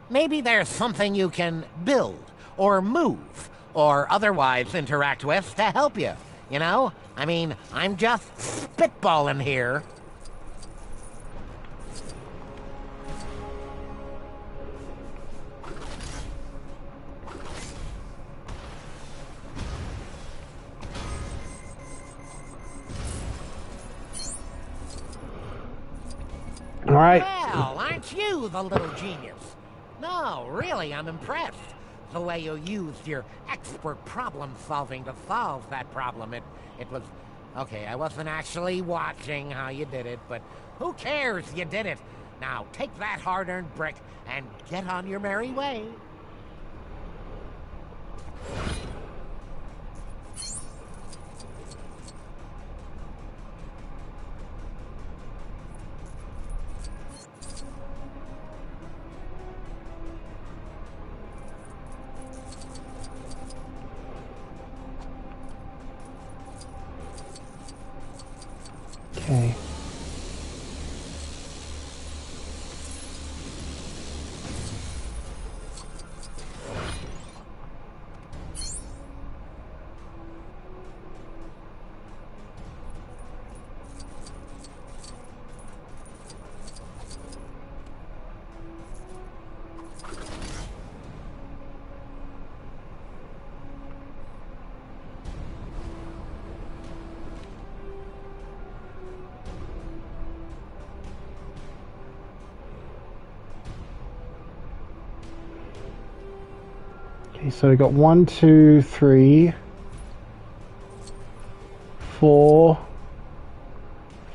Maybe there's something you can build, or move, or otherwise interact with to help you. You know? I mean, I'm just spitballing here. All right. Well, aren't you the little genius? No, really, I'm impressed. The way you used your expert problem solving to solve that problem. It was... Okay, I wasn't actually watching how you did it, but who cares? You did it. Now, take that hard-earned brick and get on your merry way. Okay. Okay, so we got 1, 2, 3, 4,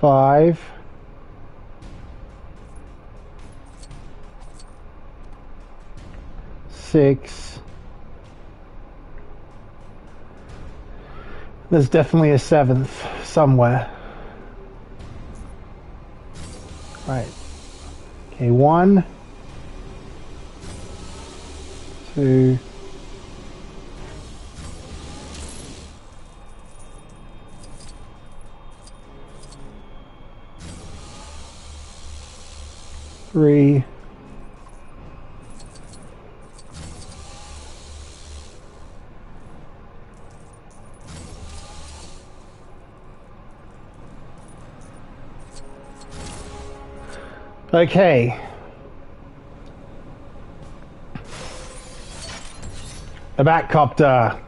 5, 6. There's definitely a 7th somewhere. Right. Okay, 1, 2. 3. Okay. A Batcopter.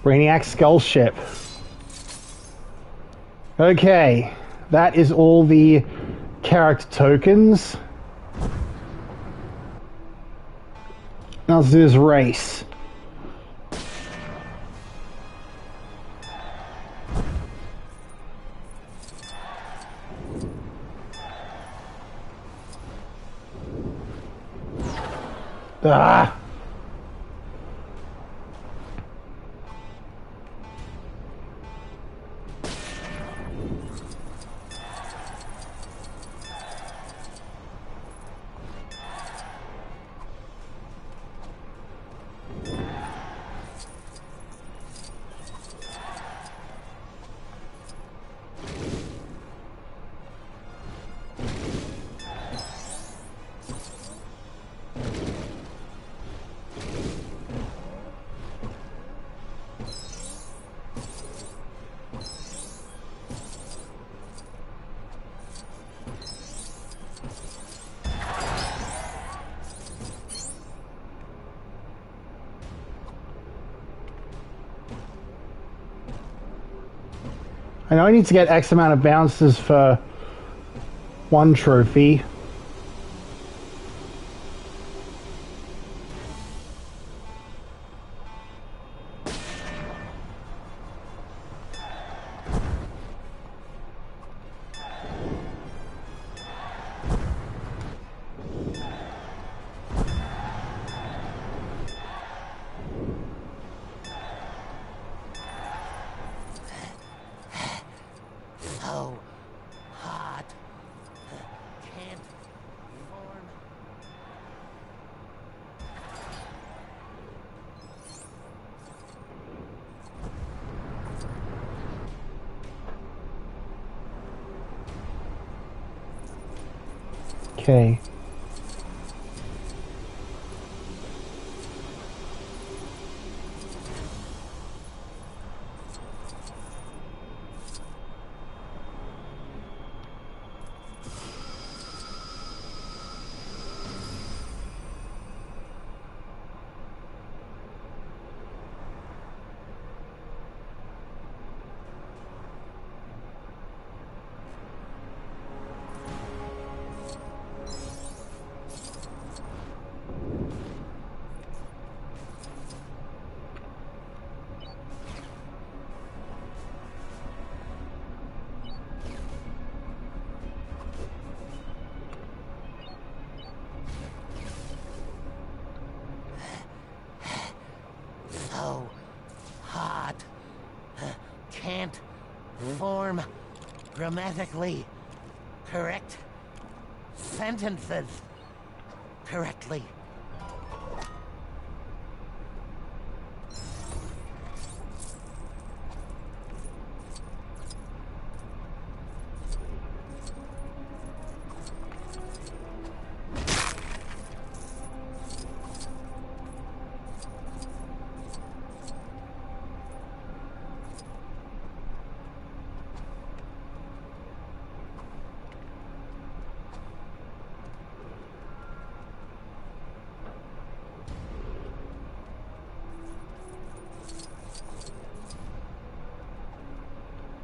Brainiac Skull Ship. Okay, that is all the character tokens. Now let's do this race. Ah! I know I need to get X amount of bounces for one trophy. So hot. Can't form. Okay. So hot. Can't form grammatically correct sentences correctly.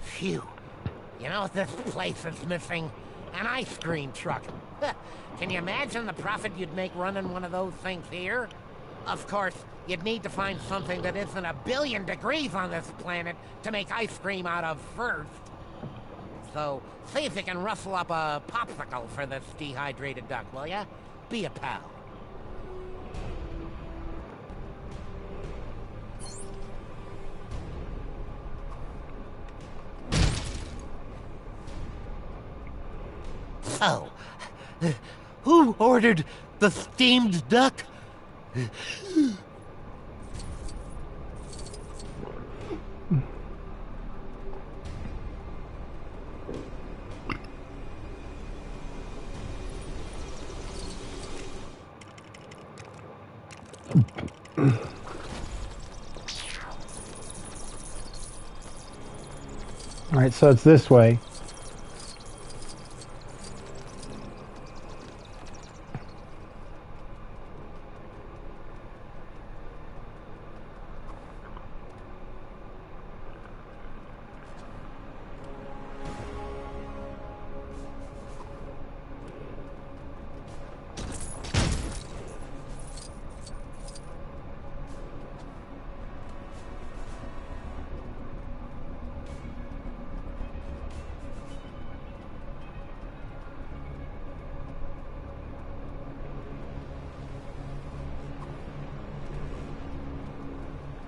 Phew. You know what this place is missing? An ice cream truck. Can you imagine the profit you'd make running one of those things here? Of course, you'd need to find something that isn't 1 billion degrees on this planet to make ice cream out of first. So, see if you can rustle up a popsicle for this dehydrated duck, will ya? Be a pal. So, who ordered the steamed duck? Alright, so it's this way.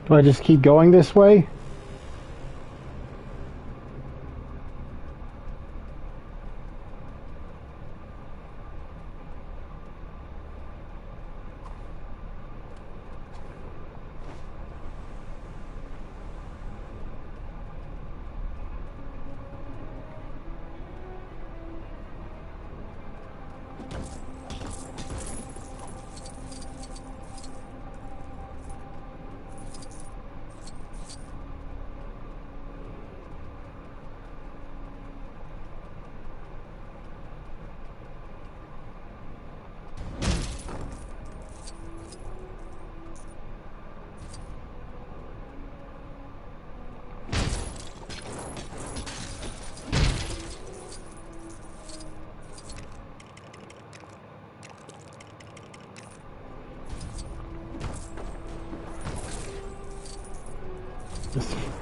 Do I just keep going this way?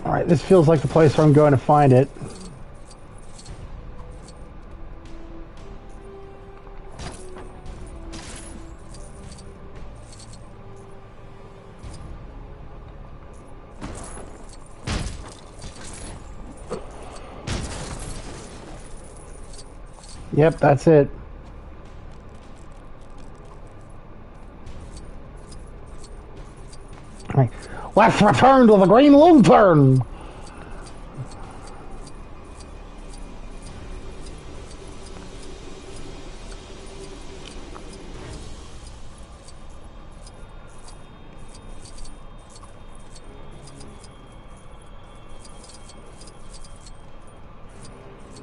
Alright, this feels like the place where I'm going to find it. Yep, that's it. Right. Let's return to the Green Lantern!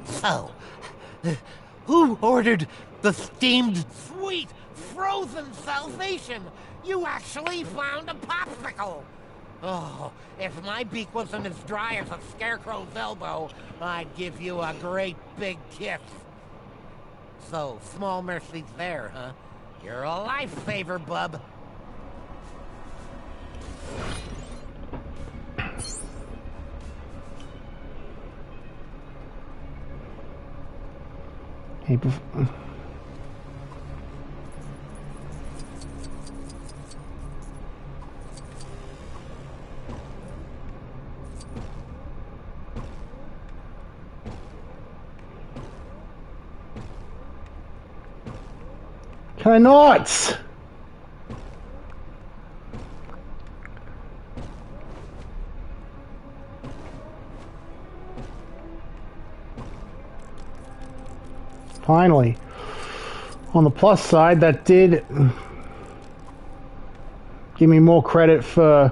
So, who ordered the steamed, sweet, frozen salvation? You actually found a popsicle! Oh, if my beak wasn't as dry as a scarecrow's elbow, I'd give you a great big kiss. So, small mercies there, huh? You're a lifesaver, bub. Hey, can I not? Finally. On the plus side, that did give me more credit for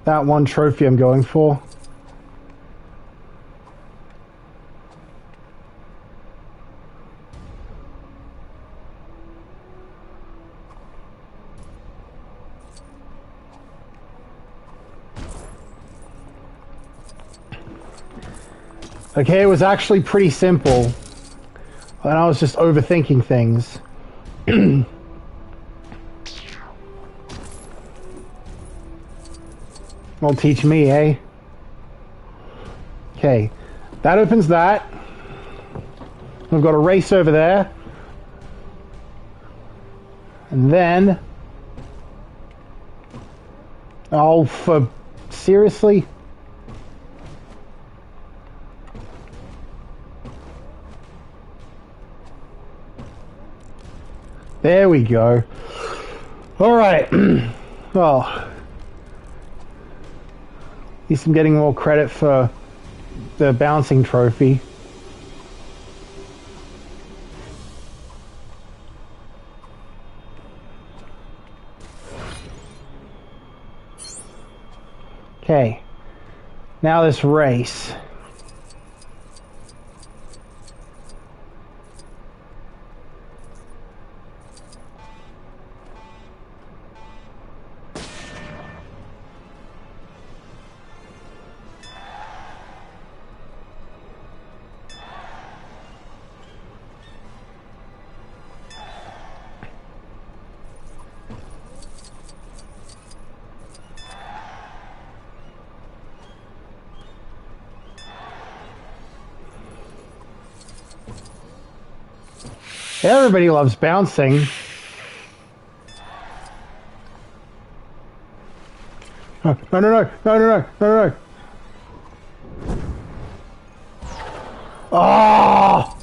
that one trophy I'm going for. Okay, it was actually pretty simple. And I was just overthinking things. Won't teach me, eh? Okay, that opens that. We've got a race over there. And then... Oh, for... Seriously? There we go. Alright. Well, at least I'm getting more credit for the bouncing trophy. Okay. Now this race. Everybody loves bouncing. No, no, no, no, no, no, no, no. Oh!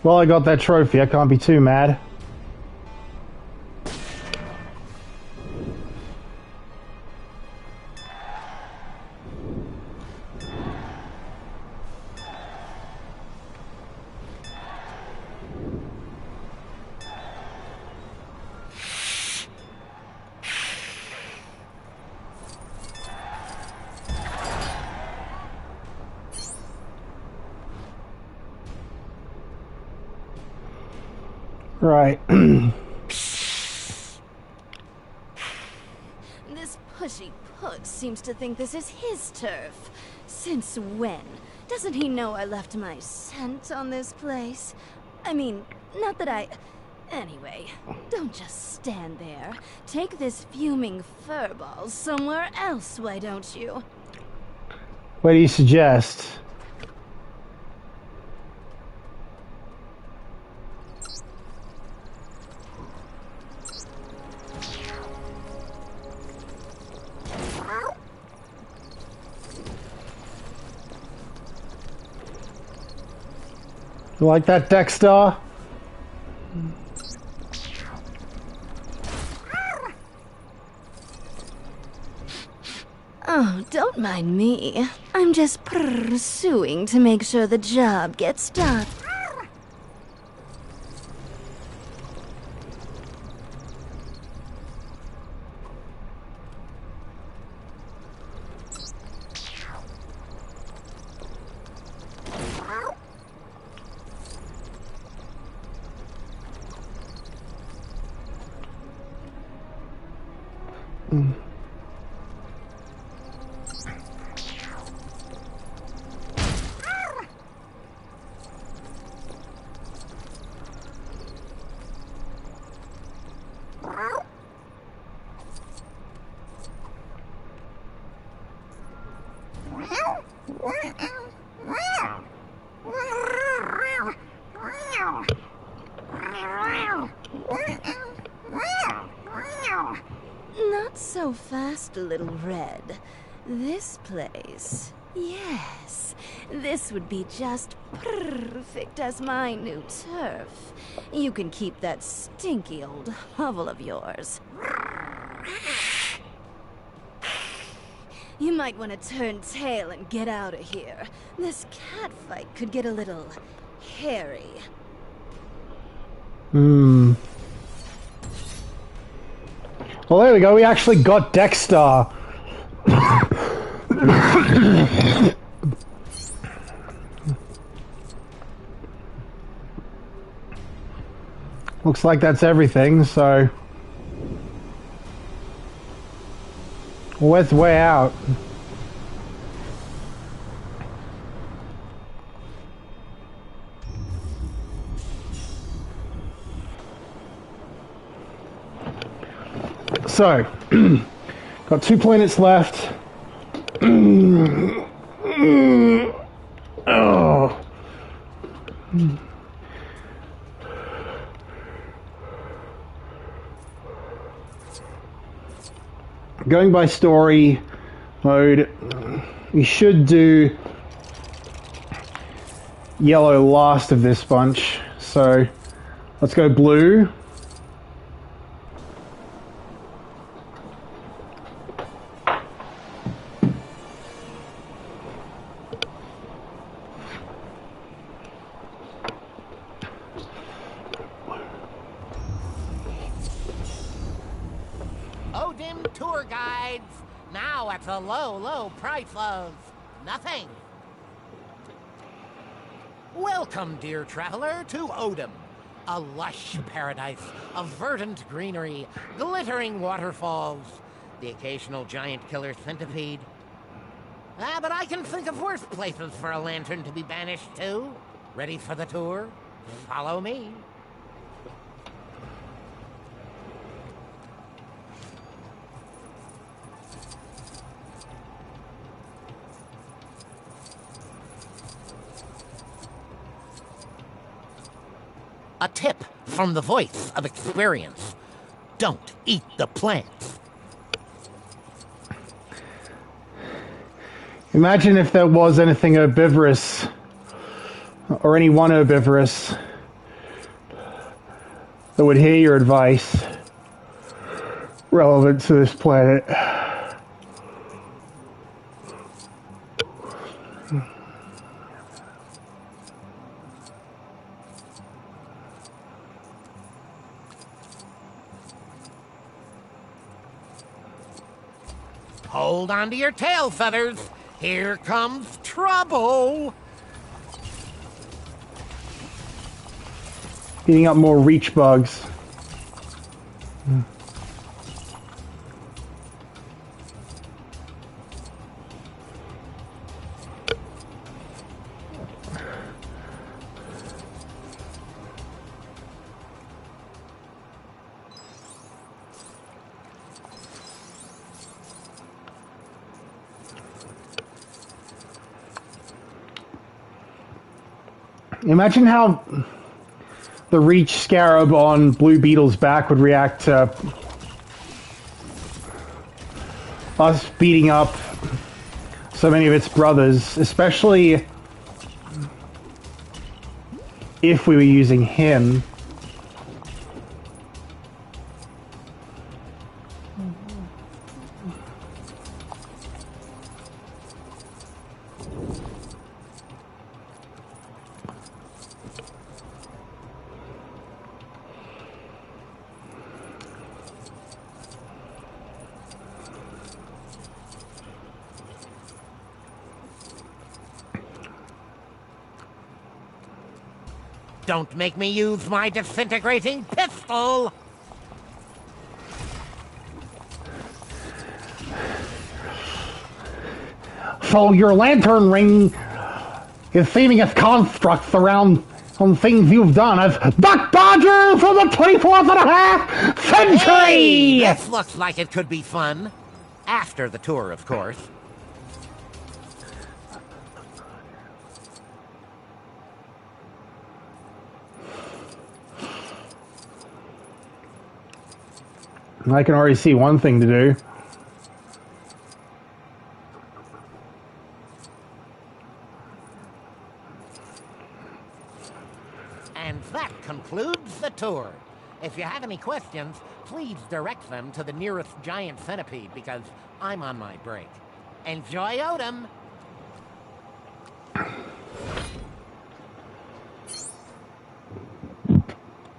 Well, I got that trophy. I can't be too mad. Right. This pushy pug seems to think this is his turf. Since when? Doesn't he know I left my scent on this place? I mean, not that I... Anyway, don't just stand there. Take this fuming furball somewhere else, why don't you? What do you suggest? You like that, Dexter? Oh, don't mind me. I'm just pursuing to make sure the job gets done. Not so fast, Little Red. This place. Yes, this would be just perfect as my new turf. You can keep that stinky old hovel of yours. You might want to turn tail and get out of here. This cat fight could get a little hairy. Well, there we go. We actually got Dexter. Looks like that's everything, so... Well, where's the way out? So, got 2 planets left. Oh. Going by story mode, we should do yellow last of this bunch. So, let's go blue. Odin Tour Guides, now at the low, low price of nothing. Welcome, dear traveler, to Odin, a lush paradise of verdant greenery, glittering waterfalls, the occasional giant killer centipede. But I can think of worse places for a lantern to be banished to. Ready for the tour? Follow me. A tip from the voice of experience. Don't eat the plants. Imagine if there was anything herbivorous, or anyone herbivorous, that would hear your advice relevant to this planet. Hold on to your tail feathers. Here comes trouble. Eating up more reach bugs. Imagine how the Reach Scarab on Blue Beetle's back would react to us beating up so many of its brothers, especially if we were using him. Don't make me use my disintegrating pistol! So your lantern ring is seeming its constructs around on things you've done as Duck Dodger for the 24th and a half century! Hey, this looks like it could be fun. After the tour, of course. I can already see one thing to do. And that concludes the tour. If you have any questions, please direct them to the nearest giant centipede because I'm on my break. Enjoy Odom!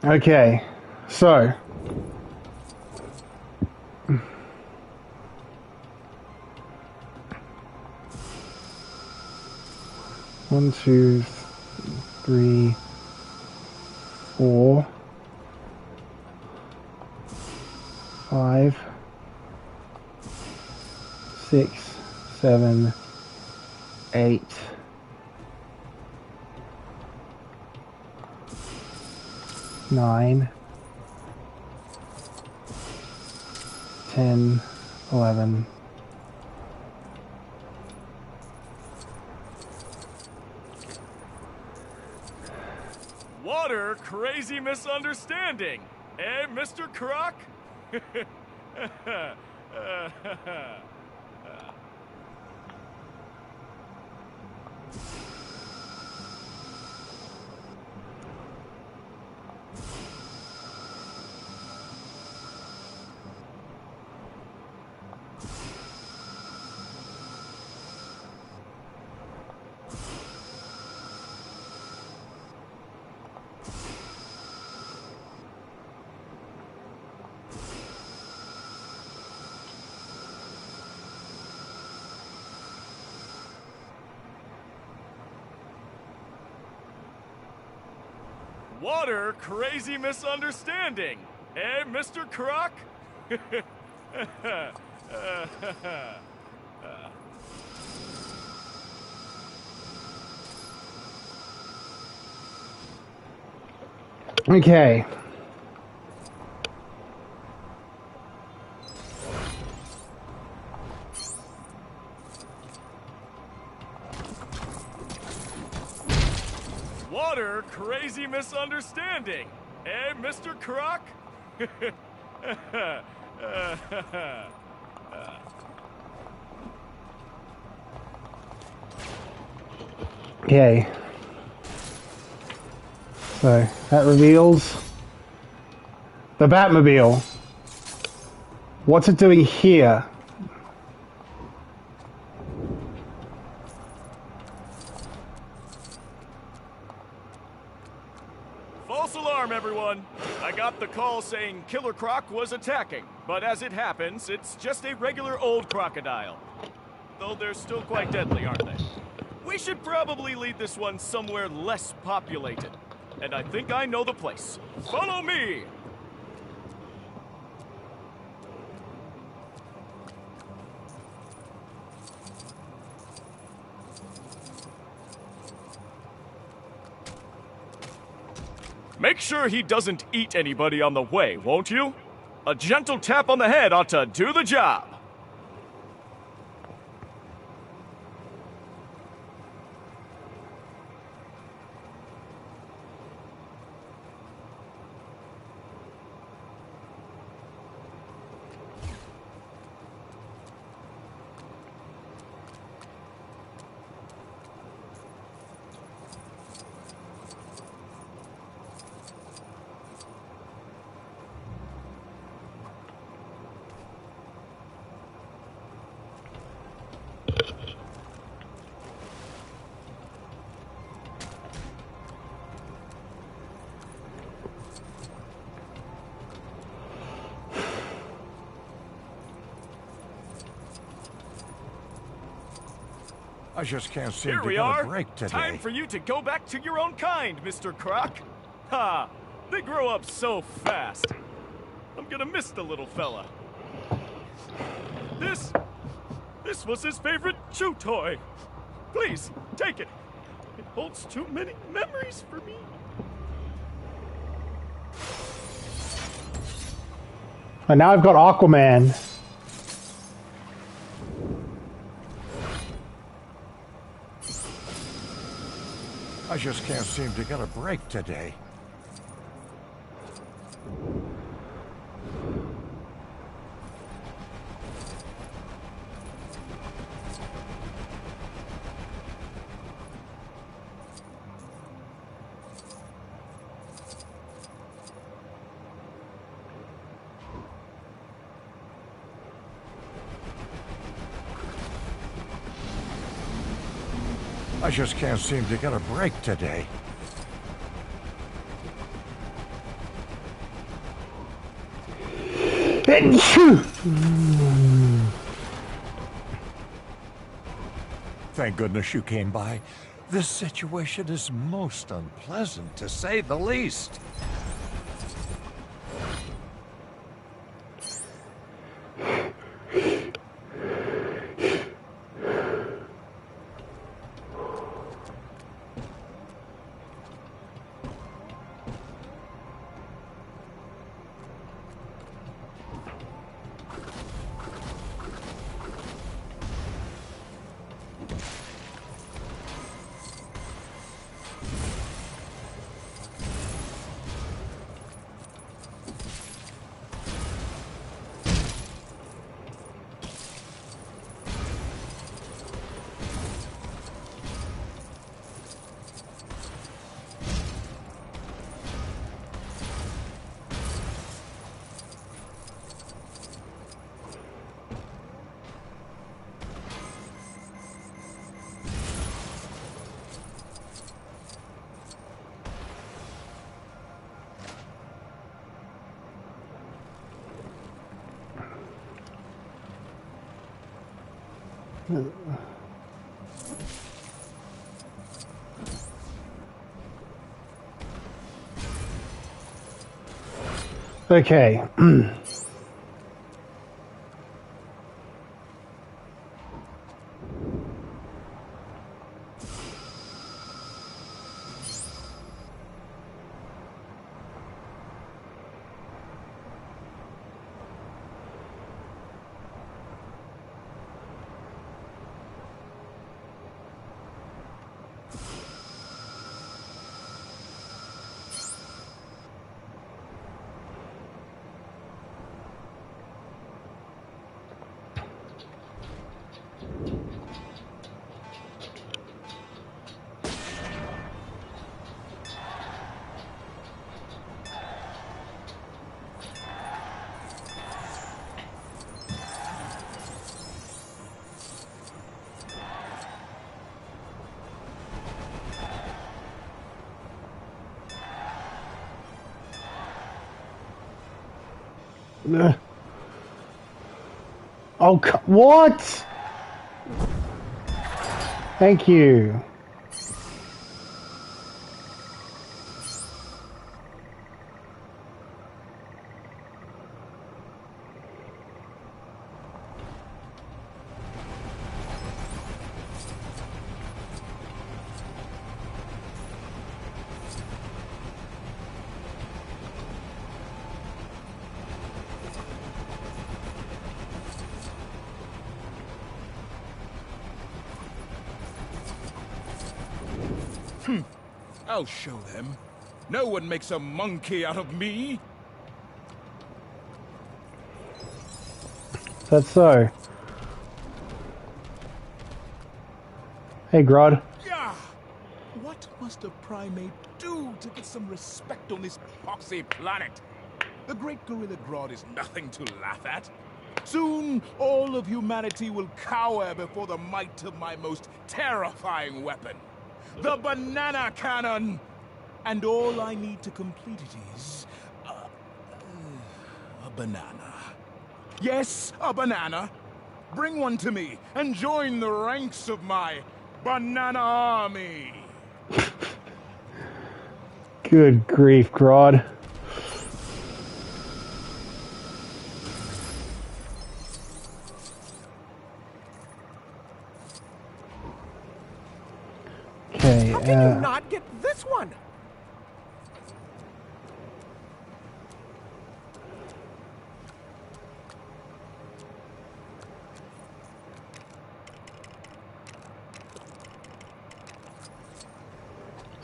Okay, so... One, two, three, 4, 5, 6, 7, 8, 9, 10, 11. Water crazy misunderstanding, eh, Mr. Croc? Water crazy misunderstanding, eh, Mr. Croc? Okay. Water crazy misunderstanding, eh, Mr. Croc? Okay. So, that reveals the Batmobile. What's it doing here? False alarm, everyone. I got the call saying Killer Croc was attacking, but as it happens, it's just a regular old crocodile. Though they're still quite deadly, aren't they? We should probably lead this one somewhere less populated. And I think I know the place. Follow me! Make sure he doesn't eat anybody on the way, won't you? A gentle tap on the head ought to do the job. I just can't seem Here to we get are. a break today. Time for you to go back to your own kind, Mr. Croc. Ha! They grow up so fast. I'm gonna miss the little fella. This was his favorite chew toy. Please, take it. It holds too many memories for me. And now I've got Aquaman. I just can't seem to get a break today. I just can't seem to get a break today. Thank goodness you came by. This situation is most unpleasant, to say the least. Okay. Oh, what? Thank you. I'll show them. No one makes a monkey out of me. That's so. Hey, Grodd. Yeah. What must a primate do to get some respect on this poxy planet? The great gorilla Grodd is nothing to laugh at. Soon, all of humanity will cower before the might of my most terrifying weapon, the banana cannon! And all I need to complete it is a banana. Yes, a banana. Bring one to me and join the ranks of my banana army. Good grief, Grodd. Okay, How can you not get this one?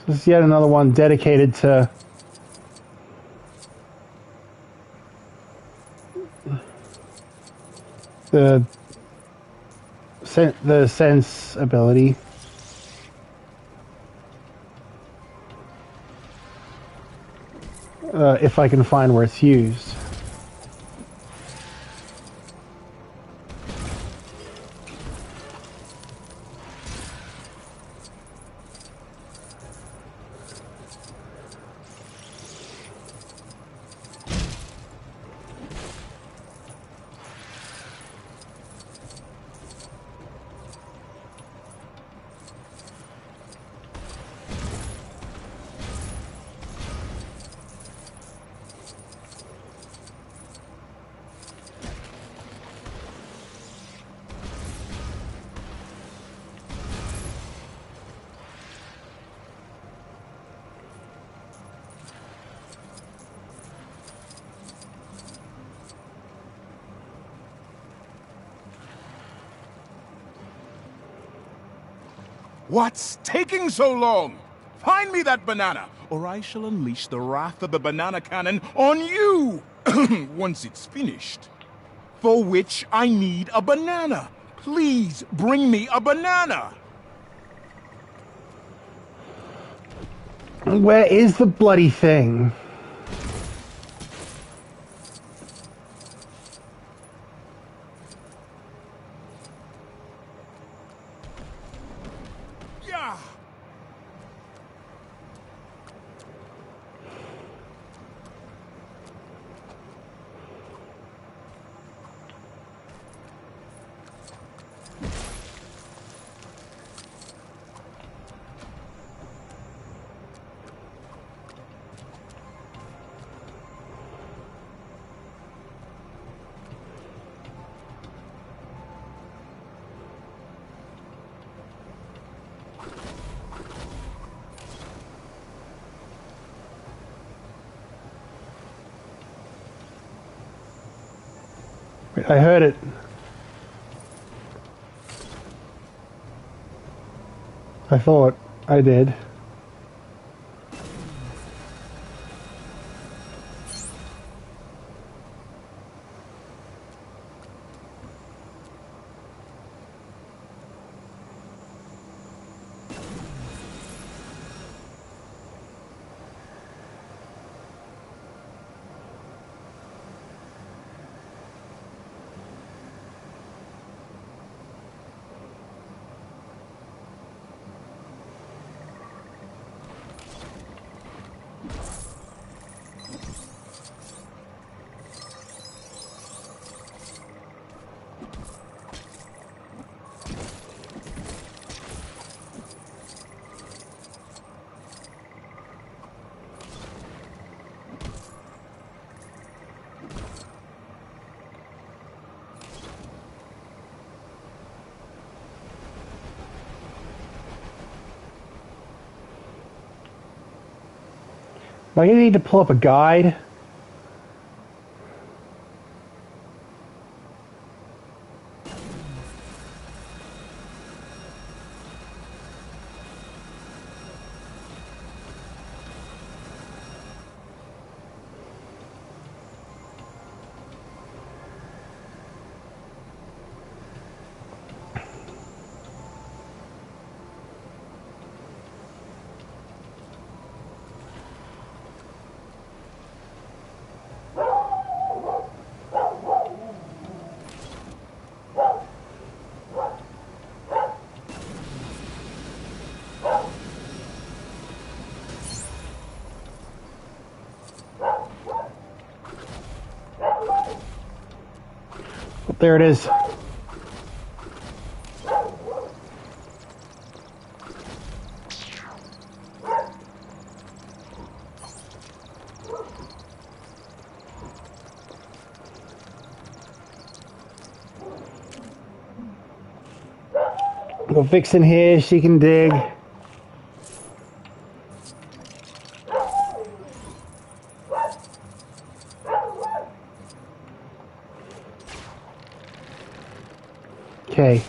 this is yet another one dedicated to the sense ability. If I can find where it's used. What's taking so long? Find me that banana, or I shall unleash the wrath of the banana cannon on you once it's finished. For which I need a banana. Please bring me a banana. Where is the bloody thing? Yeah. I heard it. I thought I did. Am I going to need to pull up a guide? There it is. Got Vixen here, she can dig. Okay.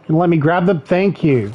Let me grab them. Thank you.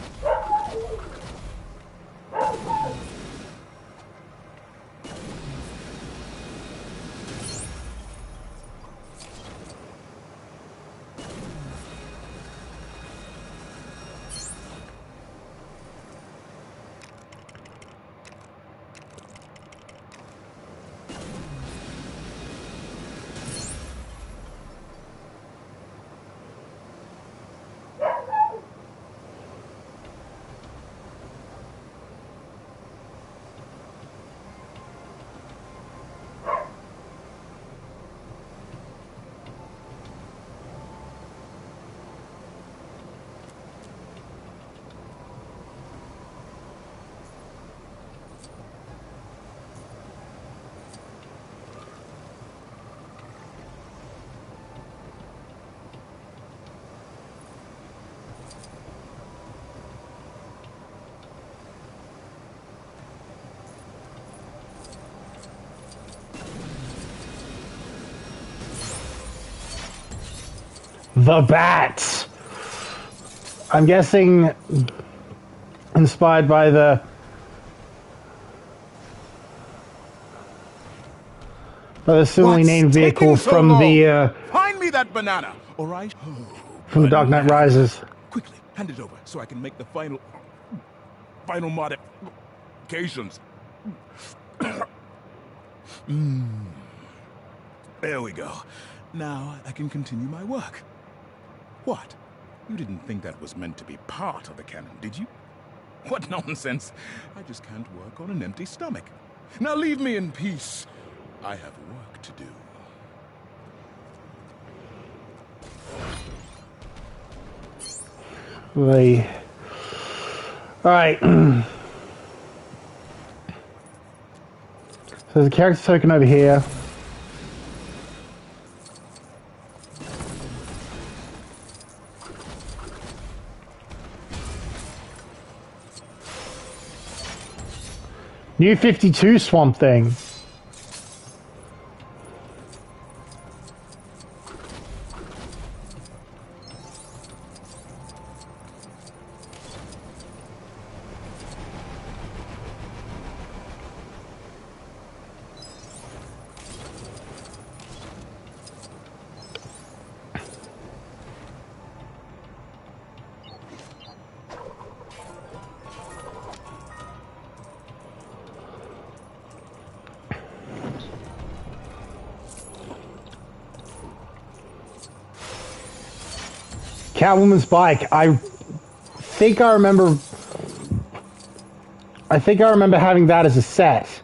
The Bats. I'm guessing inspired by the similarly named vehicle from the Find me that banana, all right? from the Dark Knight Rises. Quickly, hand it over so I can make the final modifications. There we go. Now I can continue my work. What? You didn't think that was meant to be part of the canon, did you? What nonsense. I just can't work on an empty stomach. Now leave me in peace. I have work to do. Alright. So there's a character token over here. New 52 Swamp Thing. Catwoman's bike. I think I remember having that as a set.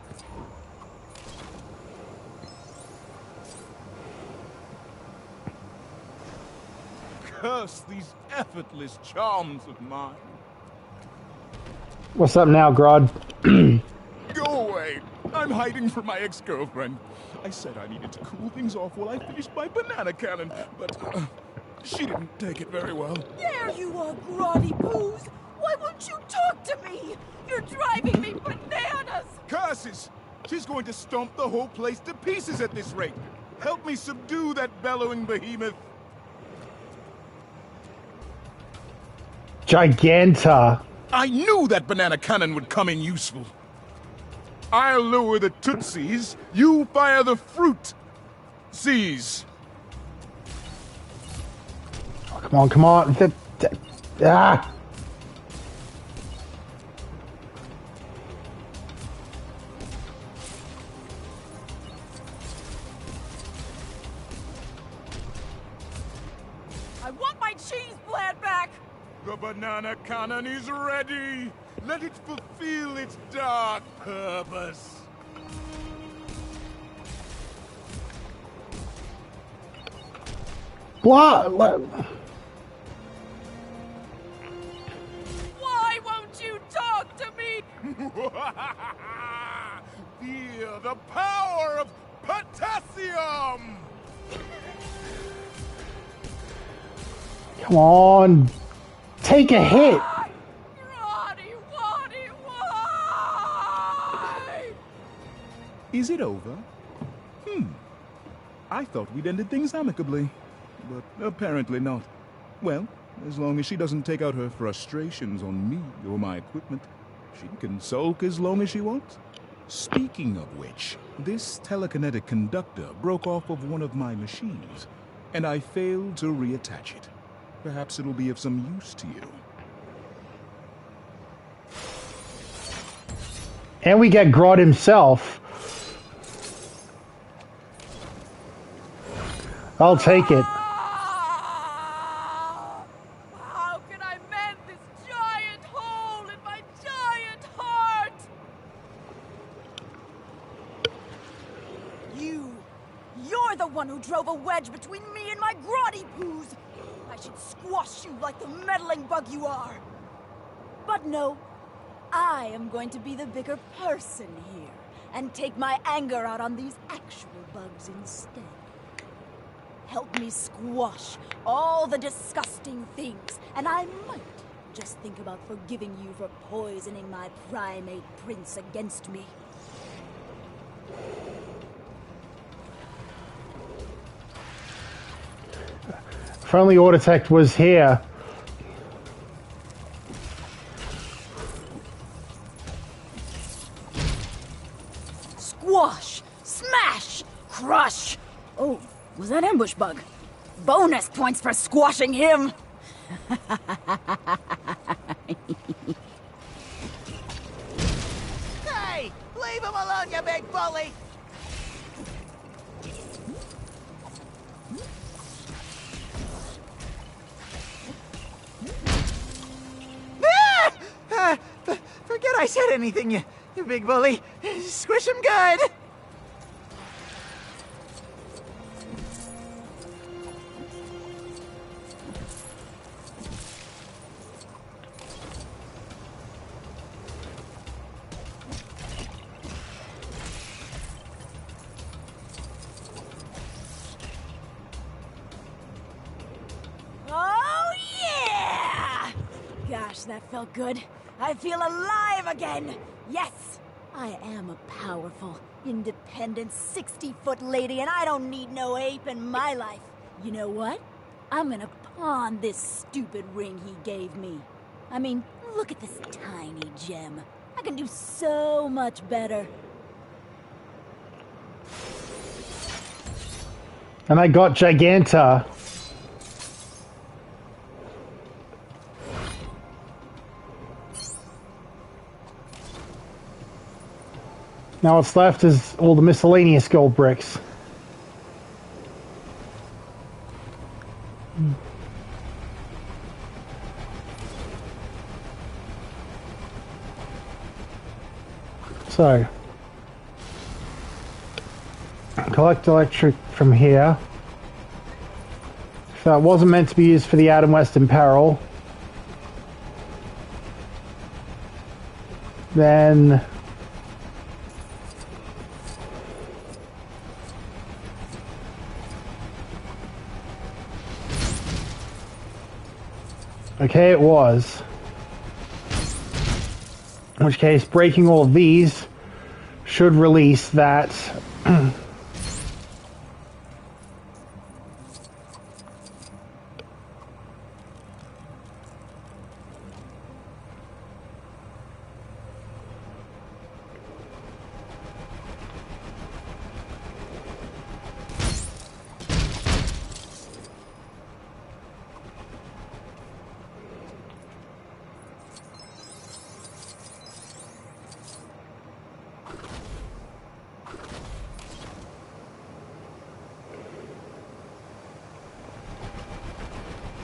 Curse these effortless charms of mine. What's up now, Grodd? Go away. I'm hiding from my ex-girlfriend. I said I needed to cool things off while I finished my banana cannon, but she didn't take it very well. There you are, Grotty Poos! Why won't you talk to me? You're driving me bananas! Curses! She's going to stomp the whole place to pieces at this rate. Help me subdue that bellowing behemoth. Giganta. I knew that banana cannon would come in useful. I'll lure the Tootsies, you fire the fruit. Seize. Oh, come on, come on. Ah! I want my cheese plant back! The banana cannon is ready. Let it fulfill its dark purpose. Blah. Why won't you talk to me? Feel the power of potassium! Come on. Take a hit. Roddy, why? Is it over? I thought we'd ended things amicably, but apparently not. Well, as long as she doesn't take out her frustrations on me or my equipment, she can sulk as long as she wants. Speaking of which, this telekinetic conductor broke off of one of my machines, and I failed to reattach it. Perhaps it'll be of some use to you. And we get Grodd himself. I'll take it. How can I mend this giant hole in my giant heart? You're the one who drove a wedge between me and my grotty poos. I should squash you like the meddling bug you are. But no, I am going to be the bigger person here and take my anger out on these actual bugs instead. Help me squash all the disgusting things, and I might just think about forgiving you for poisoning my primate prince against me. If only Autotech was here. Squash! Smash! Crush! Oh, was that ambush bug? Bonus points for squashing him! Hey! Leave him alone, you big bully! Forget I said anything, you big bully. Squish him good! Oh, yeah! Gosh, that felt good. I feel alive again! Yes! I am a powerful, independent, 60-foot lady, and I don't need no ape in my life. You know what? I'm gonna pawn this stupid ring he gave me. I mean, look at this tiny gem. I can do so much better. And I got Giganta. Now what's left is all the miscellaneous gold bricks. So, collect electric from here. So it wasn't meant to be used for the Adam West Imperil. Then okay, it was. In which case, breaking all of these should release that.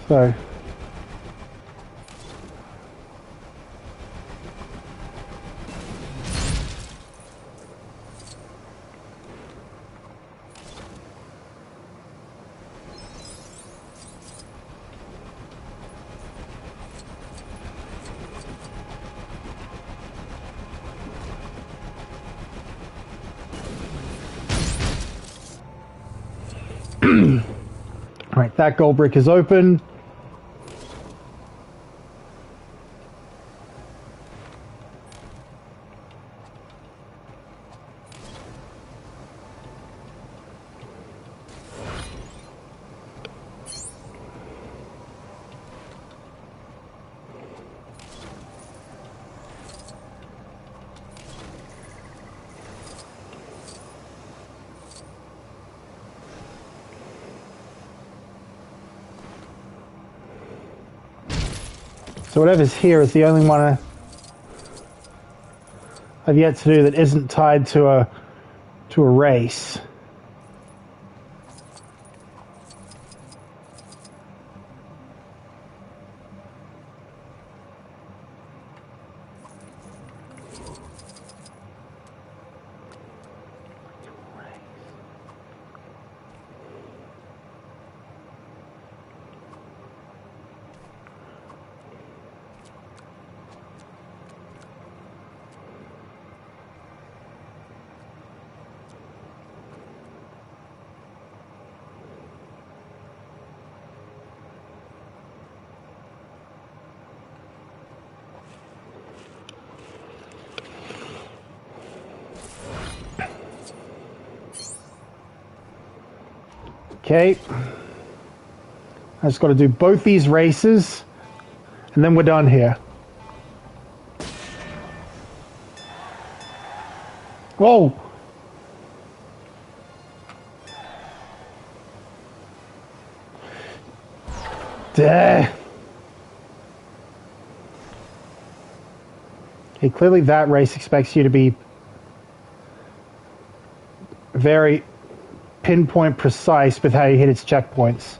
So, Alright, that gold brick is open. So whatever's here is the only one I've yet to do that isn't tied to a race. Okay, I just got to do both these races, and then we're done here. Whoa! Duh. Okay, clearly that race expects you to be very pinpoint precise with how you hit its checkpoints.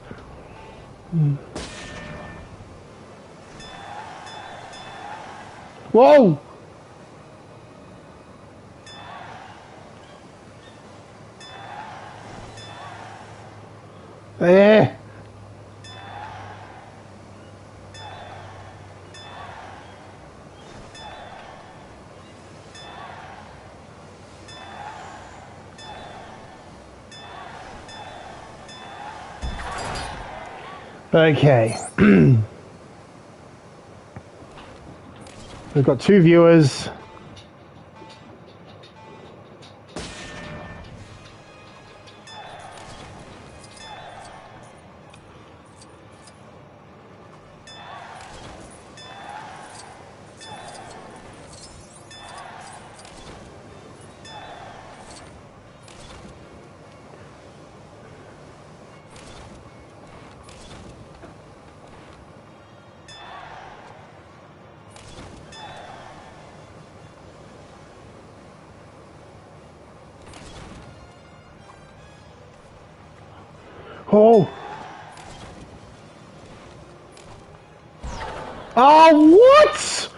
Whoa! Eh. Okay. We've got 2 viewers. Oh! Oh, what?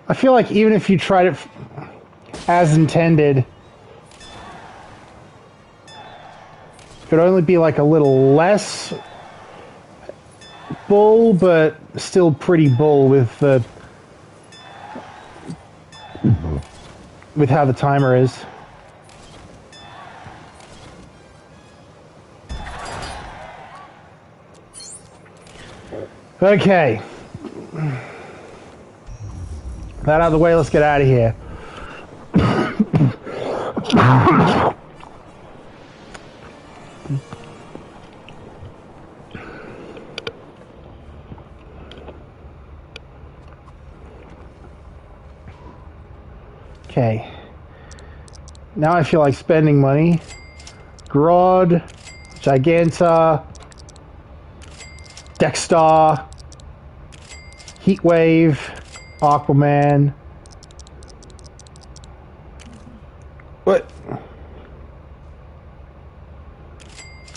I feel like even if you tried it as intended, it could only be like a little less bull, but still pretty bull with the how the timer is. Okay. That out of the way, let's get out of here. Okay. Now I feel like spending money. Grodd, Giganta, Dexstar, Heatwave, Aquaman. What?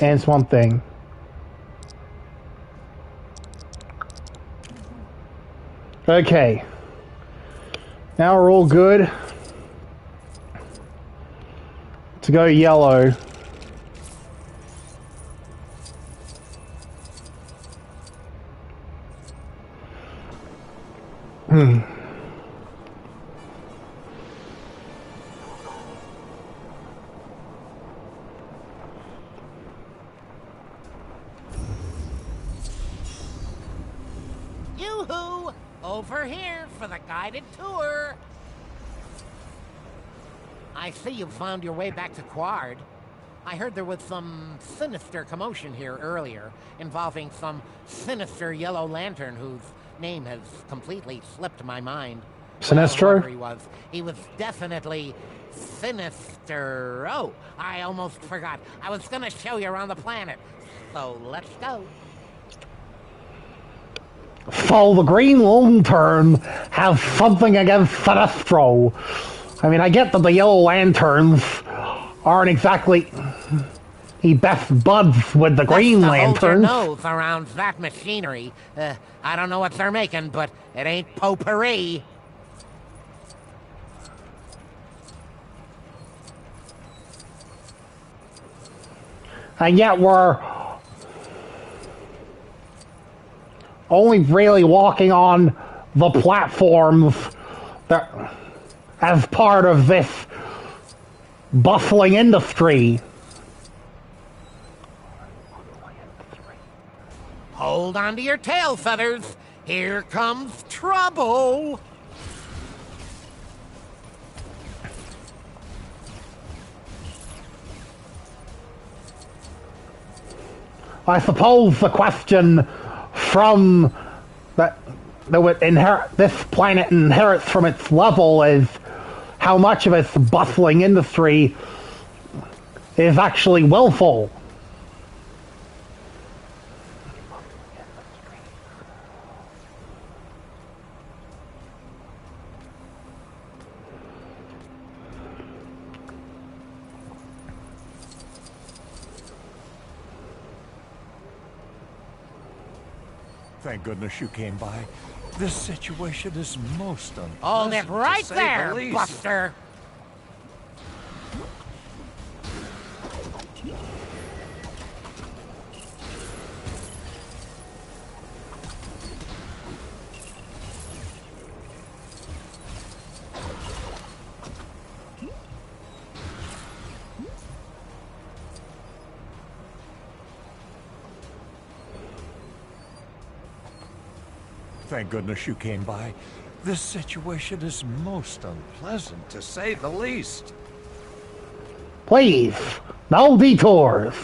And Swamp Thing. Okay. Now we're all good to go yellow. Yoo-hoo! Over here for the guided tour. I see you found your way back to Quard. I heard there was some sinister commotion here earlier, involving some sinister yellow lantern whose name has completely slipped my mind. Sinestro? Whoever he was definitely sinister. Oh, I almost forgot. I was gonna show you around the planet. So let's go. So the Green Lantern has something against Sinestro. I mean, I get that the Yellow Lanterns aren't exactly the best buds with the Green Lanterns. Hold your nose around that machinery. I don't know what they're making, but it ain't potpourri. And yet we're only really walking on the platforms that, as part of this bustling industry. Hold on to your tail feathers. Here comes trouble. I suppose the question from that would inherit this planet inherits from its level is how much of its bustling industry is actually willful. Thank goodness you came by. This situation is most unpleasant. Hold it right to say there, the least. Buster. Thank goodness you came by. This situation is most unpleasant, to say the least. Please, no detours.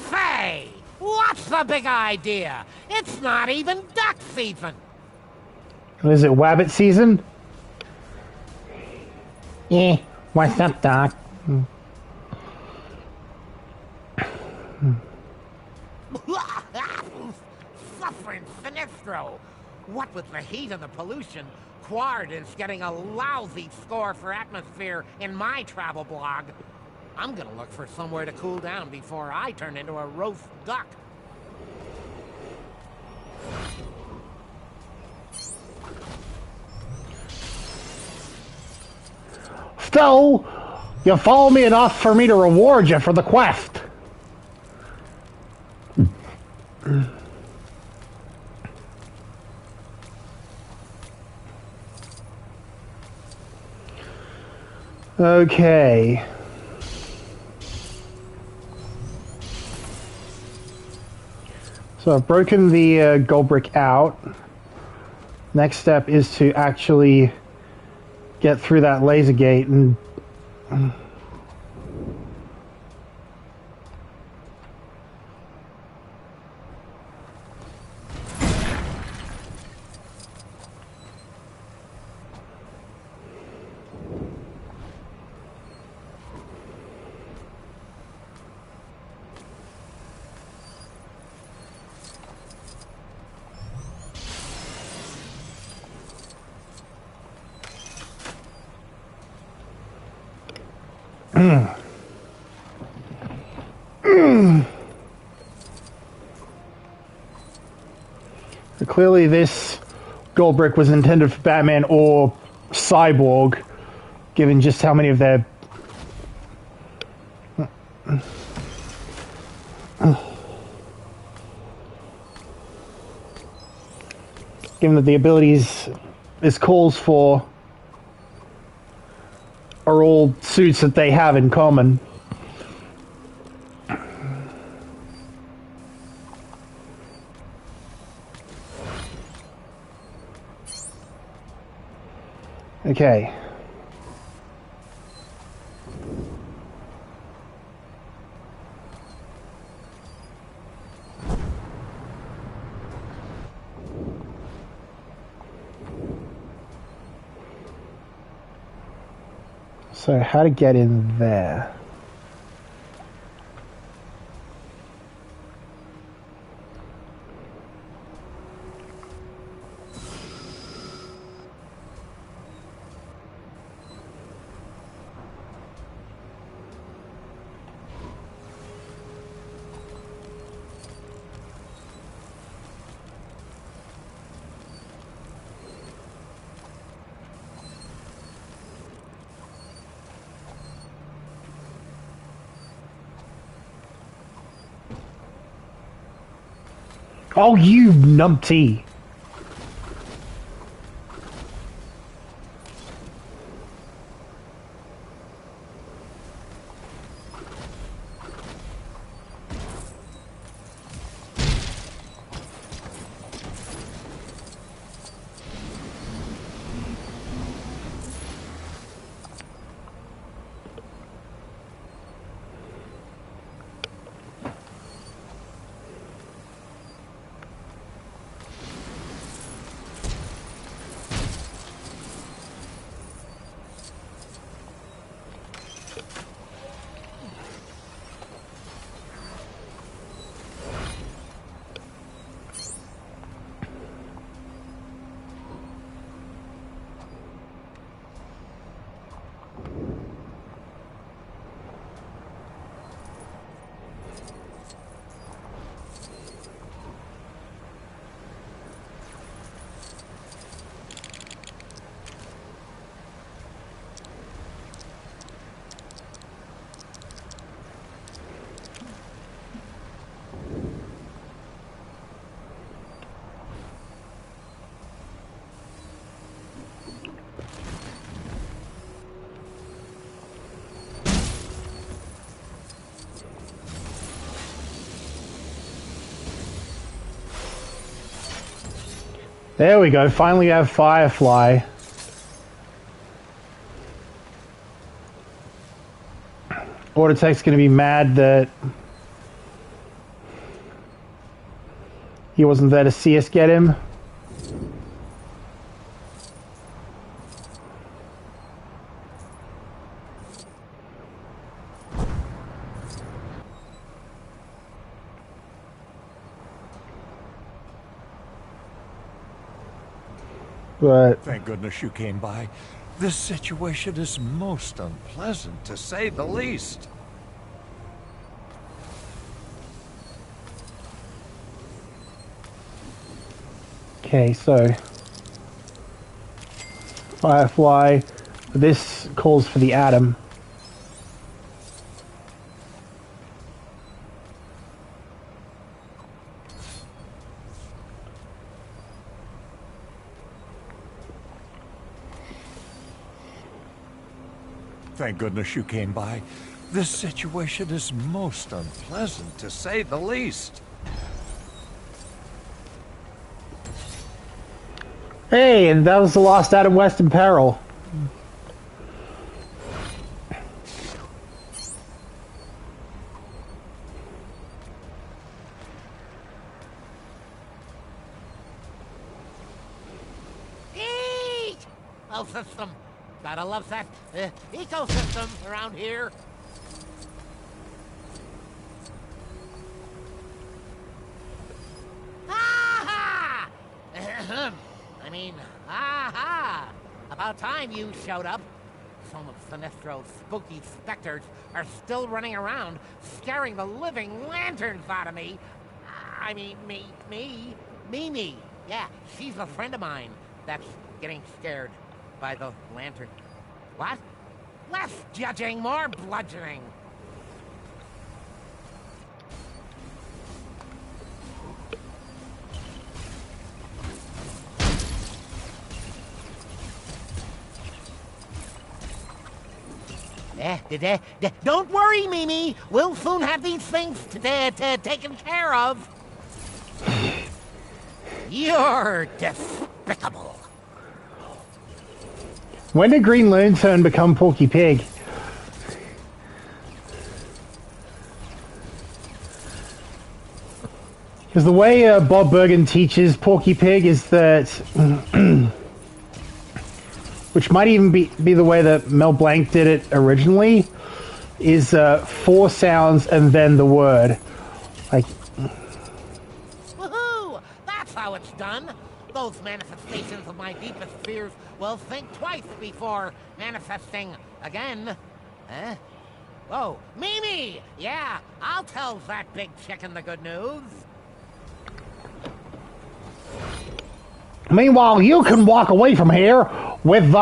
Hey, what's the big idea? It's not even duck season. Is it Wabbit season? What's up, Doc? Suffering Sinestro. What with the heat and the pollution, Quard is getting a lousy score for atmosphere in my travel blog. I'm gonna look for somewhere to cool down before I turn into a roast duck. Still, you follow me enough for me to reward you for the quest. Okay. So I've broken the gold brick out. Next step is to actually get through that laser gate and Clearly this gold brick was intended for Batman or Cyborg, given just how many of their... Given that the abilities this calls for are all suits that they have in common. Okay. So how to get in there? Oh, you numpty. There we go, finally have Firefly. Autotech's gonna be mad that he wasn't there to see us get him. But Thank goodness you came by. This situation is most unpleasant, to say the least. okay, so Firefly, this calls for the Atom. Thank goodness you came by. This situation is most unpleasant, to say the least. Hey, and that was the last Adam West in peril. Eek! Oh, system. Gotta love that ecosystem around here. Ha ha! I mean, aha! About time you showed up. Some of Sinestro's spooky specters are still running around, scaring the living lanterns out of me. I mean, me. Yeah, she's a friend of mine that's getting scared by the lantern. What? Less judging, more bludgeoning. Don't worry, Mimi. We'll soon have these things taken care of. You're despicable. When did Green Lantern become Porky Pig? Because the way Bob Bergen teaches Porky Pig is that, which might even be the way that Mel Blanc did it originally, is 4 sounds and then the word. Like, Woohoo! That's how it's done. Those manifestations of my deepest fears will think twice before manifesting again. Huh? Whoa, Mimi! Yeah, I'll tell that big chicken the good news. meanwhile, you can walk away from here with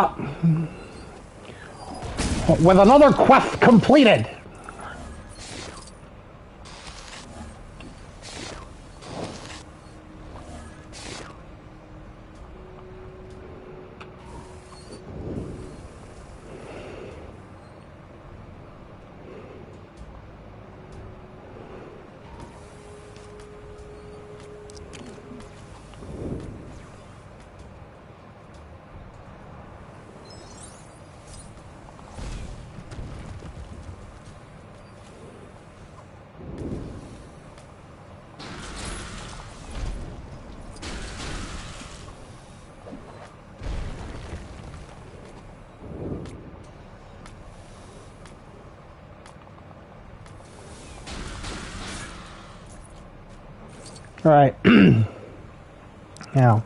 another quest completed. All right. Now.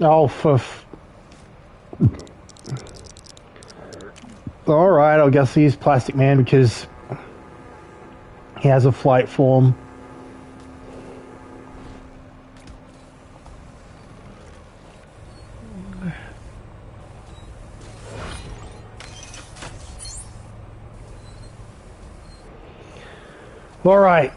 Oh, alright, I guess he's Plastic Man because he has a flight form. Alright.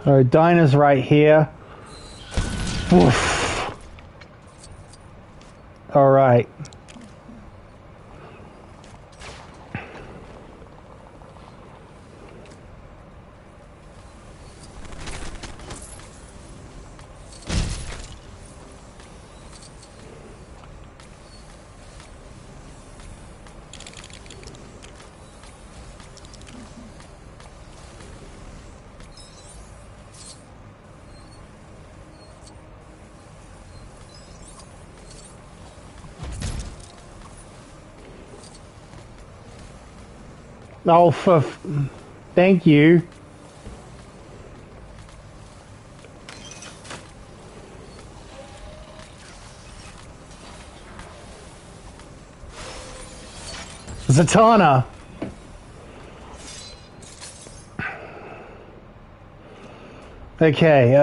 Alright, Dinah's right here. Woof. Alright. Oh, thank you. Zatanna. Okay,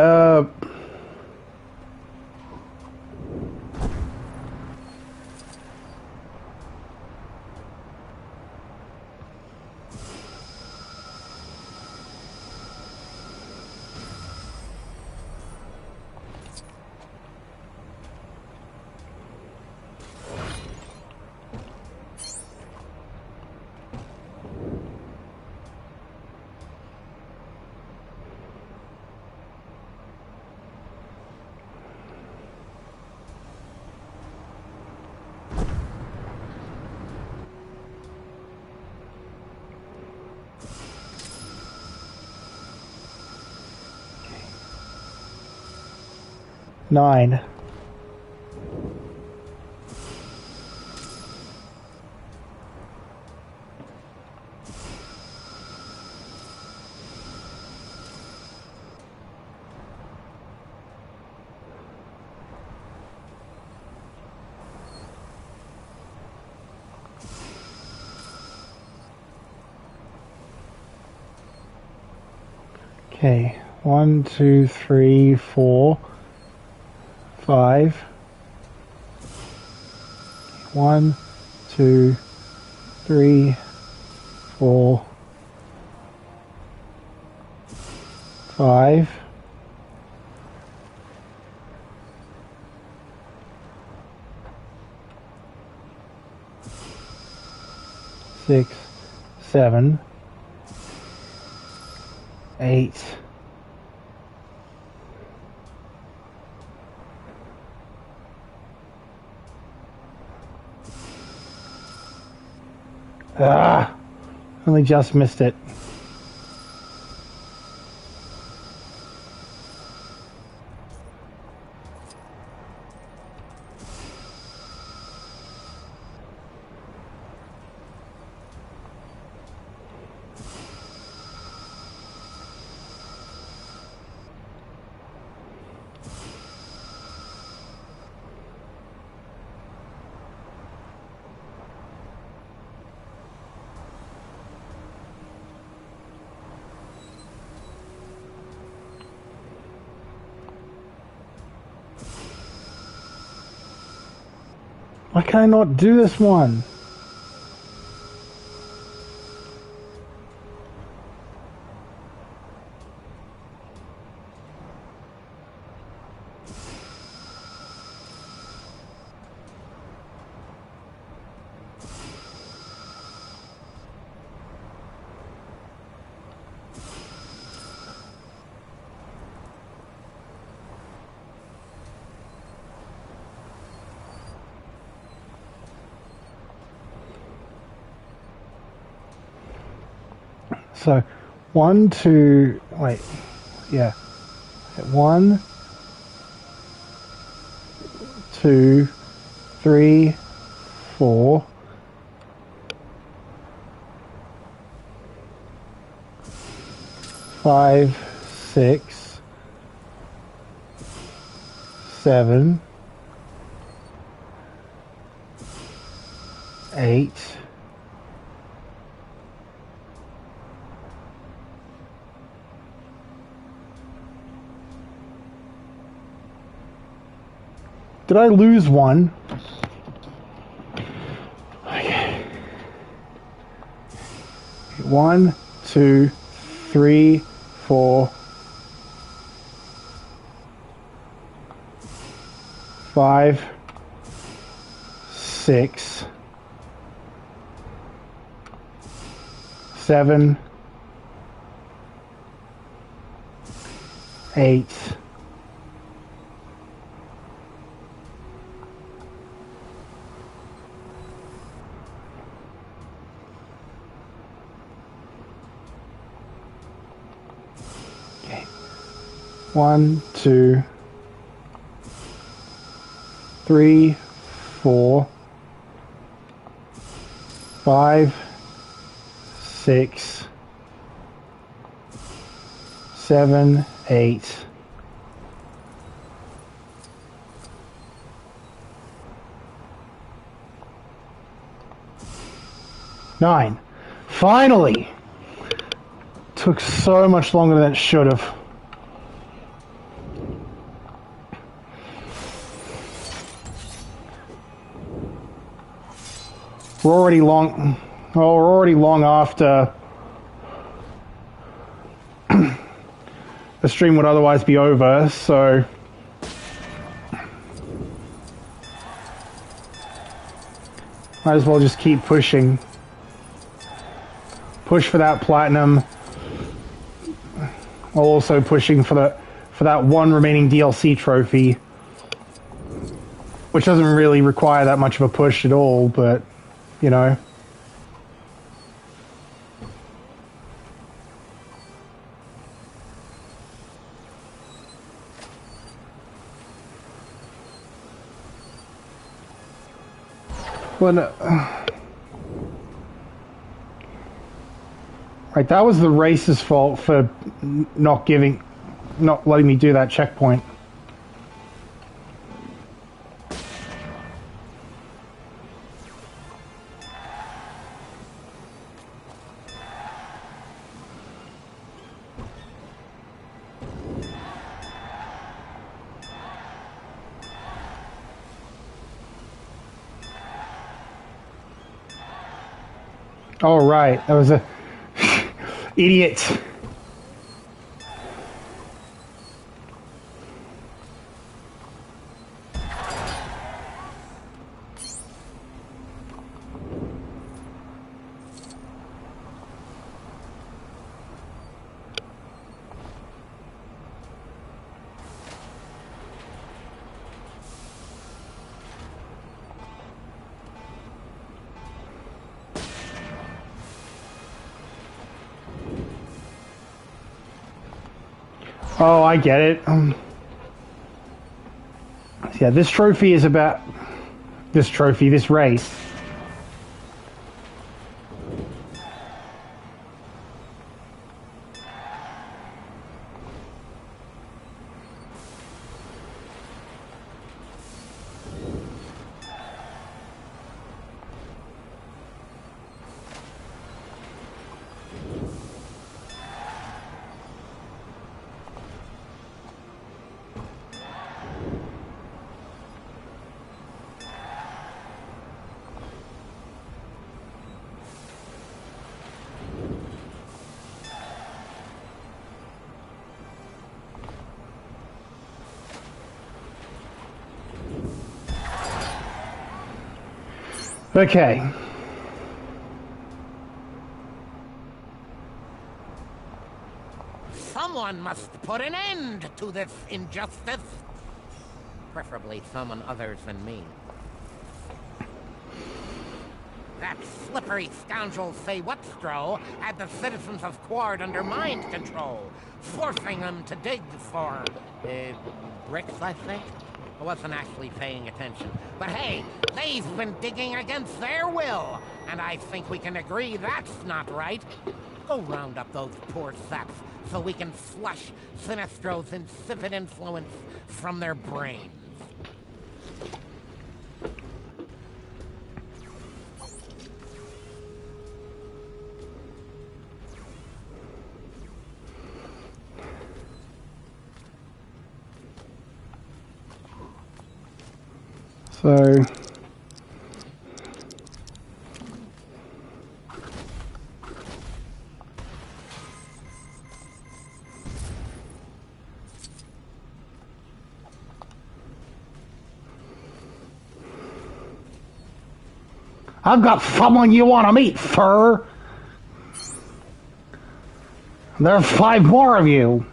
9. Okay, 1, 2, 3, 4, 5. 1, 2, 3, 4, 5. 6, 7, 8. Ah, only just missed it. Why can I not do this one? So, 1, 2, wait, yeah. 1, 2, 3, 4. 5, 6, 7, 8. Did I lose one? Okay. 1, 2, 3, 4, 5, 6, 7, 8. Okay. 1, 2, 3, 4, 5, 6, 7, 8. 9. Finally! Took so much longer than it should have. We're already long. Well, we're already long after the stream would otherwise be over, so might as well just keep pushing. Push for that platinum, while also pushing for that one remaining DLC trophy, which doesn't really require that much of a push at all, but you know. Well, no. Right, that was the race's fault for not letting me do that checkpoint. Oh, right, that was a idiot. Oh, I get it. Yeah, this trophy is about this race. Okay. Someone must put an end to this injustice. Preferably someone other than me. That slippery scoundrel Say-What-Stro had the citizens of Quard under mind control, forcing them to dig for, bricks, I think? I wasn't actually paying attention. But hey, they've been digging against their will, and I think we can agree that's not right. Go round up those poor saps so we can flush Sinestro's insipid influence from their brains. So I've got someone you want to meet, Fur. There are 5 more of you.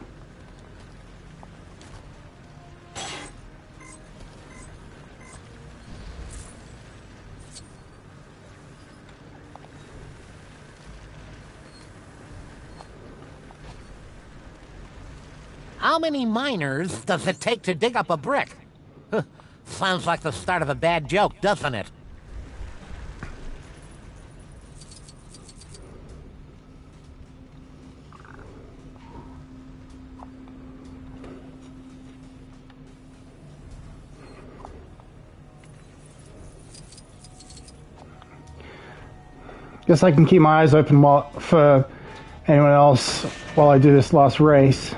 How many miners does it take to dig up a brick? Sounds like the start of a bad joke, doesn't it? Guess I can keep my eyes open for anyone else while I do this last race.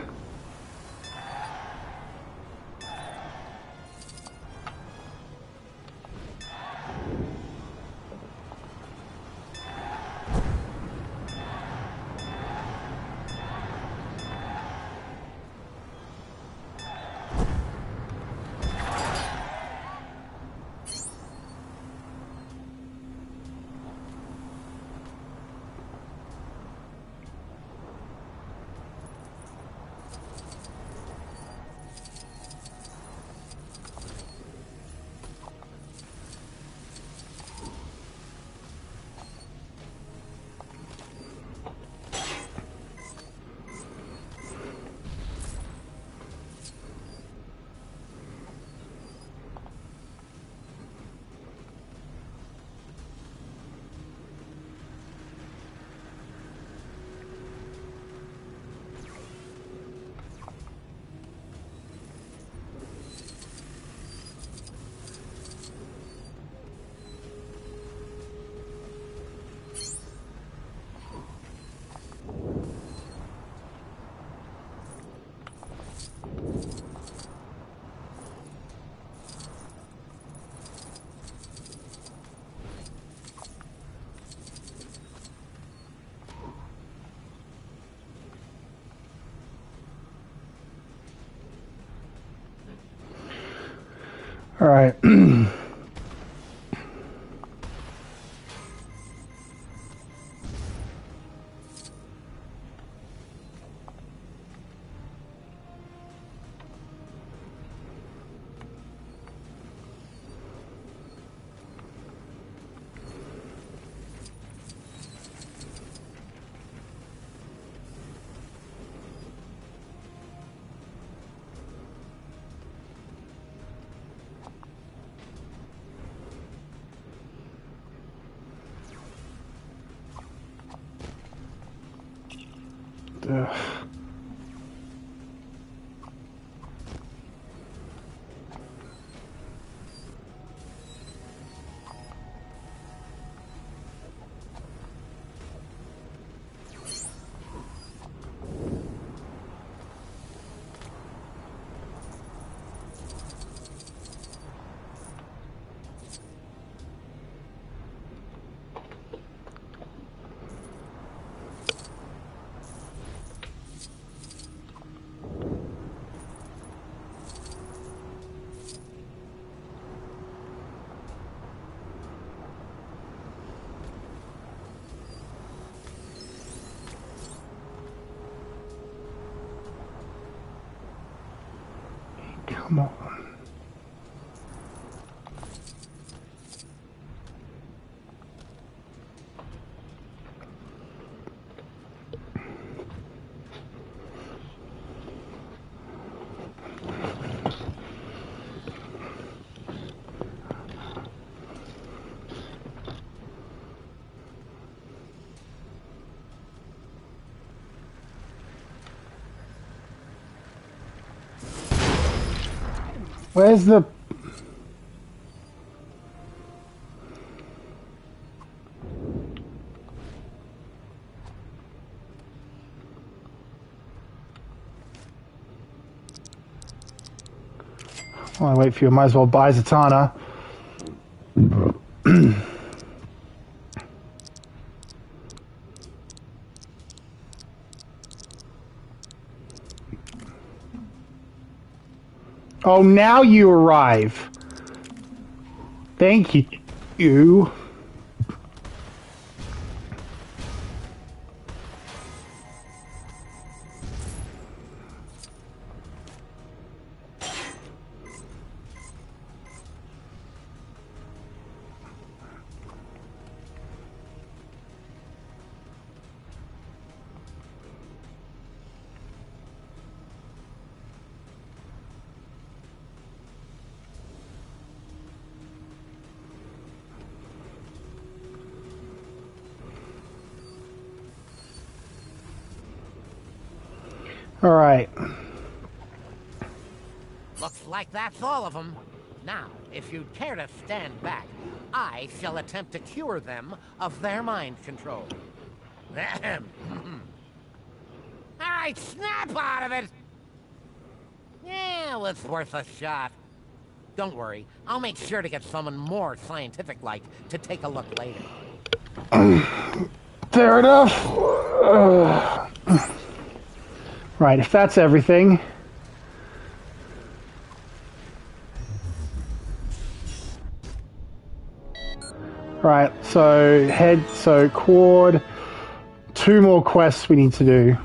All right. Ugh. Come on. Where's the... While I wait for you, I might as well buy Zatanna. Oh, now you arrive. Thank you. All right. Looks like that's all of them. Now, if you'd care to stand back, I shall attempt to cure them of their mind control. Ahem. All right, snap out of it! Yeah, it's worth a shot. Don't worry, I'll make sure to get someone more scientific-like to take a look later. Fair enough. Right, if that's everything. Right, so Cord, 2 more quests we need to do.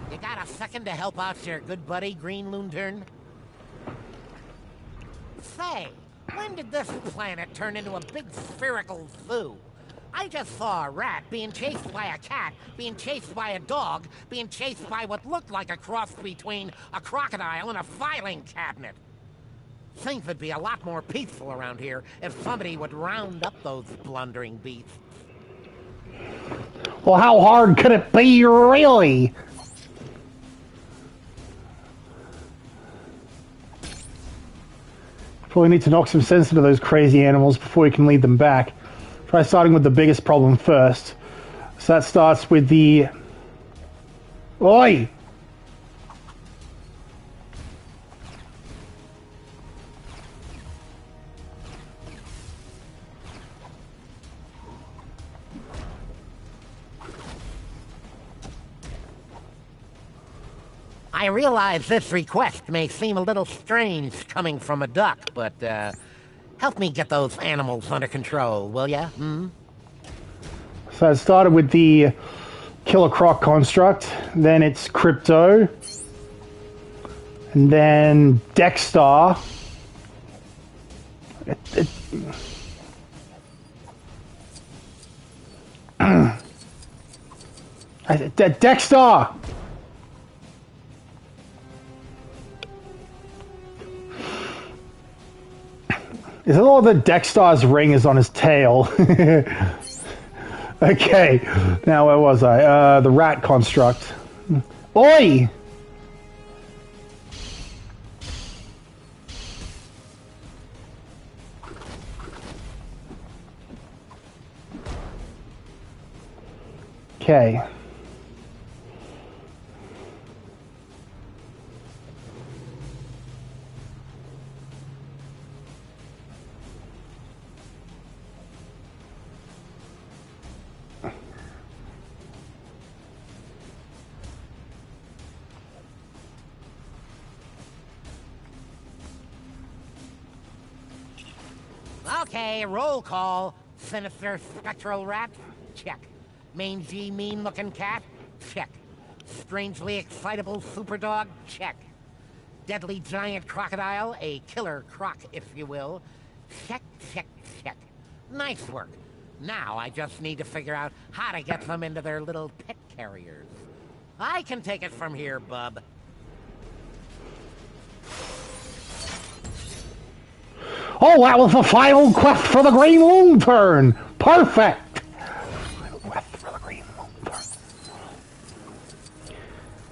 You got a second to help out your good buddy, Green Lantern? Say, when did this planet turn into a big spherical zoo? I just saw a rat being chased by a cat, being chased by a dog, being chased by what looked like a cross between a crocodile and a filing cabinet. Things would be a lot more peaceful around here if somebody would round up those blundering beasts. Well, how hard could it be, really? Probably need to knock some sense into those crazy animals before we can lead them back. Try starting with the biggest problem first. So that starts with the... Oi! I realize this request may seem a little strange coming from a duck, but, help me get those animals under control, will ya? So it started with the Killer Croc construct, then it's Crypto, and then Dexter. Dexter! Is it all that Dexter's ring is on his tail? Okay, now where was I? The rat construct. Oi! Okay. Okay, roll call. Sinister spectral rat? Check. Mangy, mean-looking cat? Check. Strangely excitable superdog? Check. Deadly giant crocodile? A killer croc, if you will? Check, check, check. Nice work. Now I just need to figure out how to get them into their little pet carriers. I can take it from here, bub. Oh, that was the final quest for the Green Lantern! Perfect! Final quest for the Green Lantern.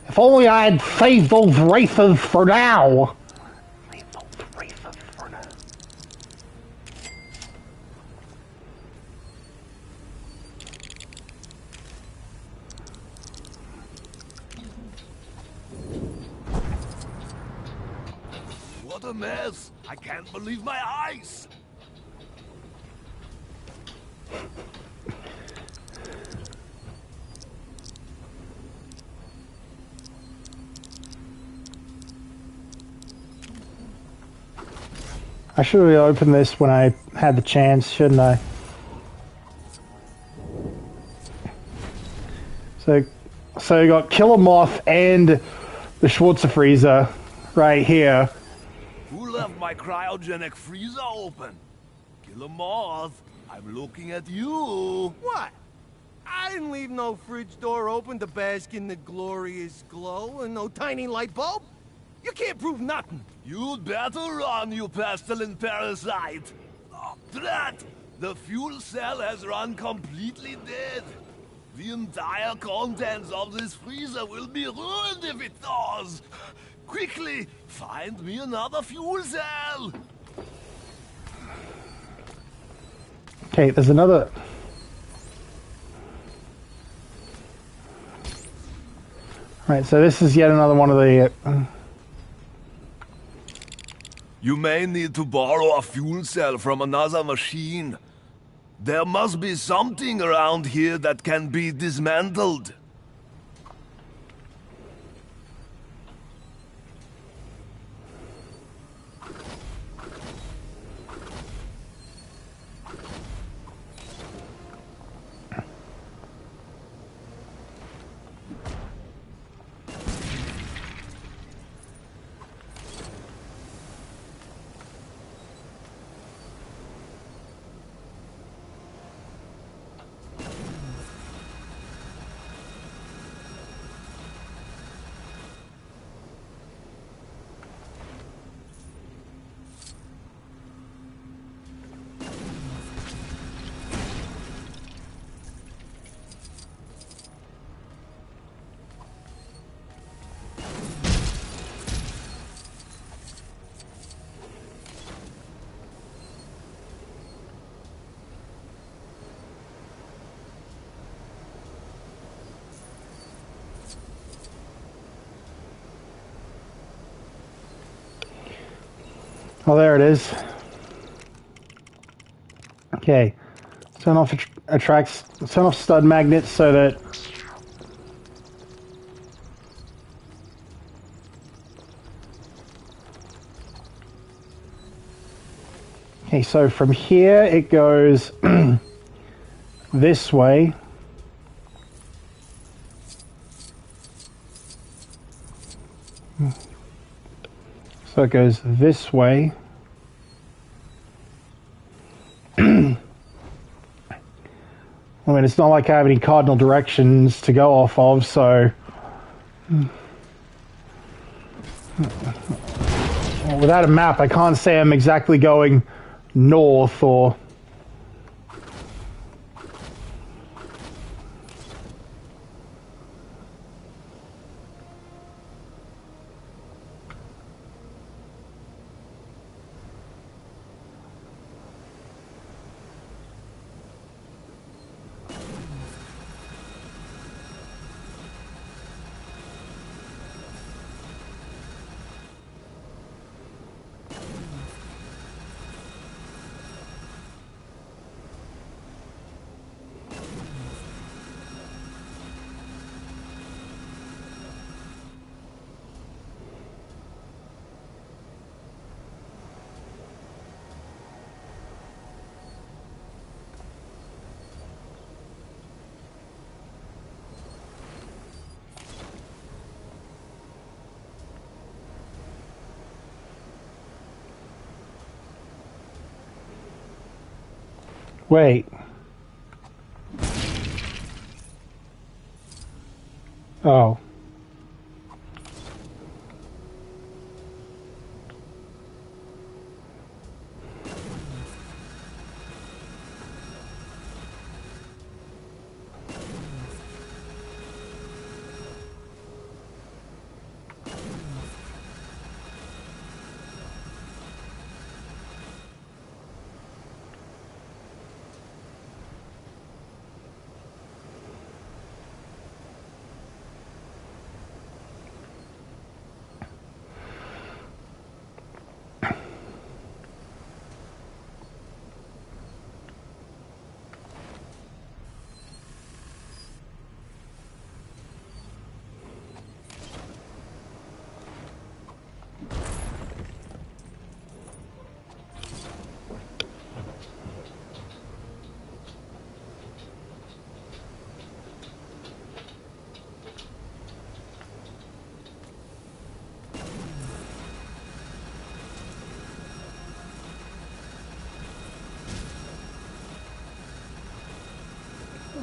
If only I had saved those races for now. Save those races for now. What a mess! I can't believe my eyes! I should have opened this when I had the chance, shouldn't I? So you got Killer Moth and the Schwarzer Freezer right here. Who left my cryogenic freezer open? Killer Moth, I'm looking at you. What? I didn't leave no fridge door open to bask in the glorious glow and no tiny light bulb. You can't prove nothing. You'd better run, you pestilent parasite. Drat! The fuel cell has run completely dead. The entire contents of this freezer will be ruined if it thaws. Quickly, find me another fuel cell. Okay, there's another. Right, so this is yet another one of the. You may need to borrow a fuel cell from another machine. There must be something around here that can be dismantled. Oh, there it is. Okay, turn off turn off stud magnets so that Okay, so from here it goes this way. So it goes this way. I mean, it's not like I have any cardinal directions to go off of, so... Well, without a map, I can't say I'm exactly going north or... Wait. Oh.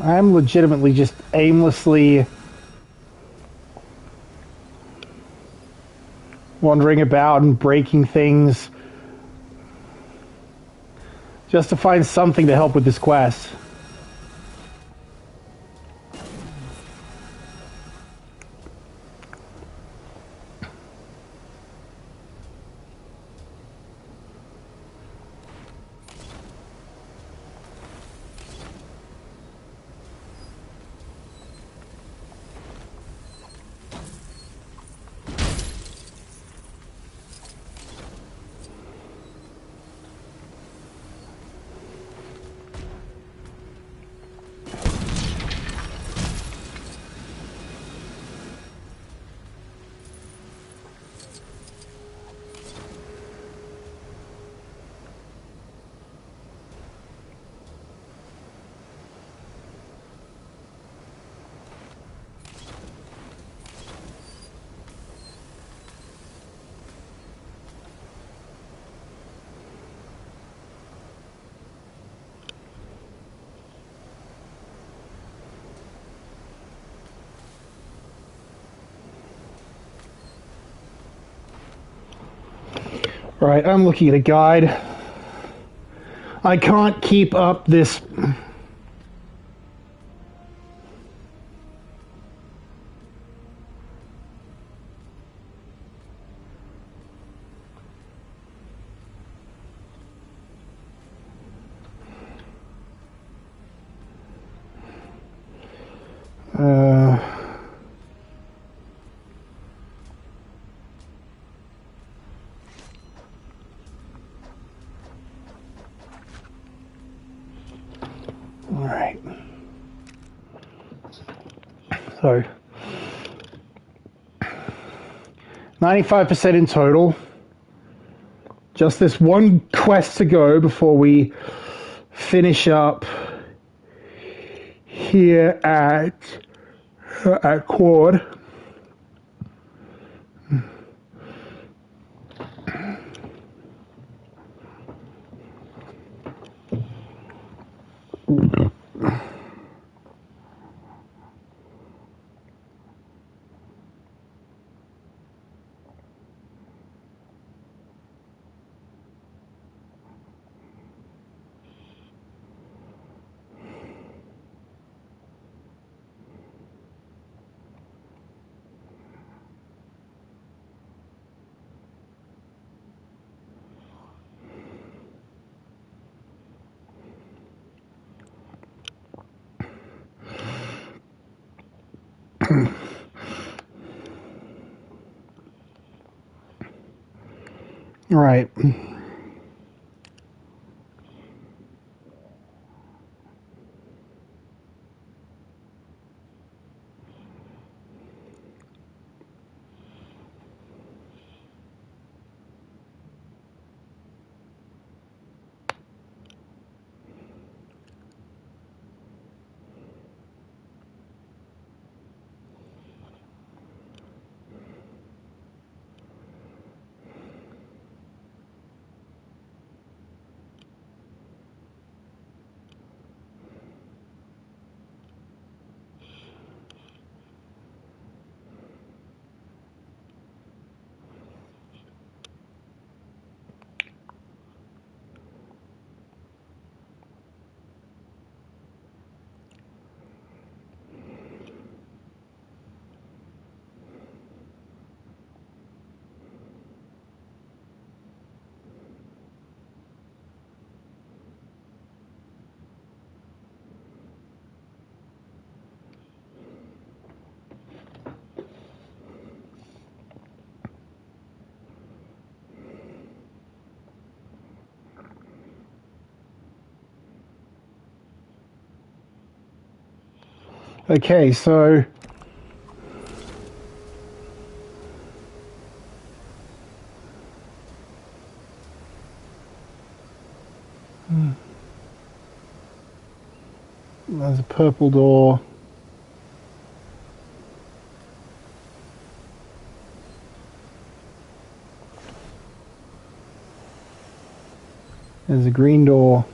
I'm legitimately just aimlessly wandering about and breaking things just to find something to help with this quest. Right, I'm looking at a guide. I can't keep up this... Alright. So, 95% in total. Just this one quest to go before we finish up here at Quad. All right. Okay, so there's a purple door. There's a green door.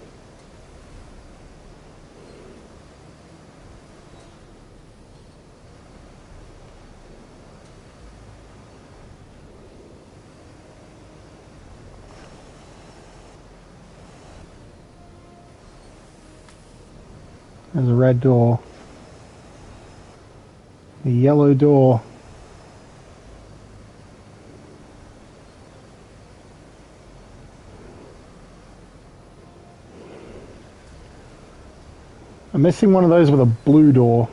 There's a red door. A yellow door. I'm missing one of those with a blue door.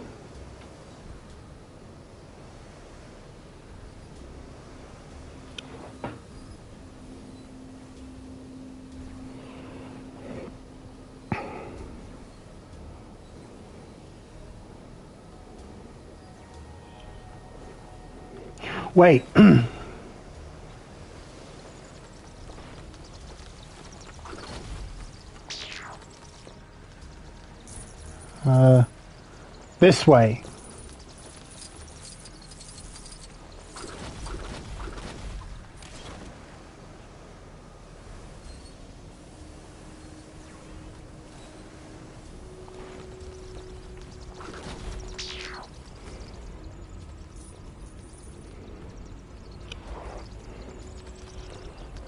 Wait. This way.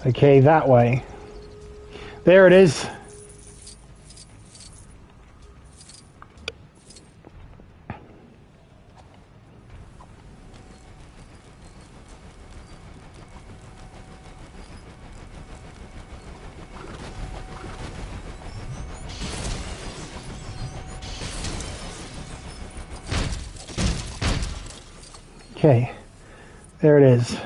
Okay, that way. There it is. Okay, there it is.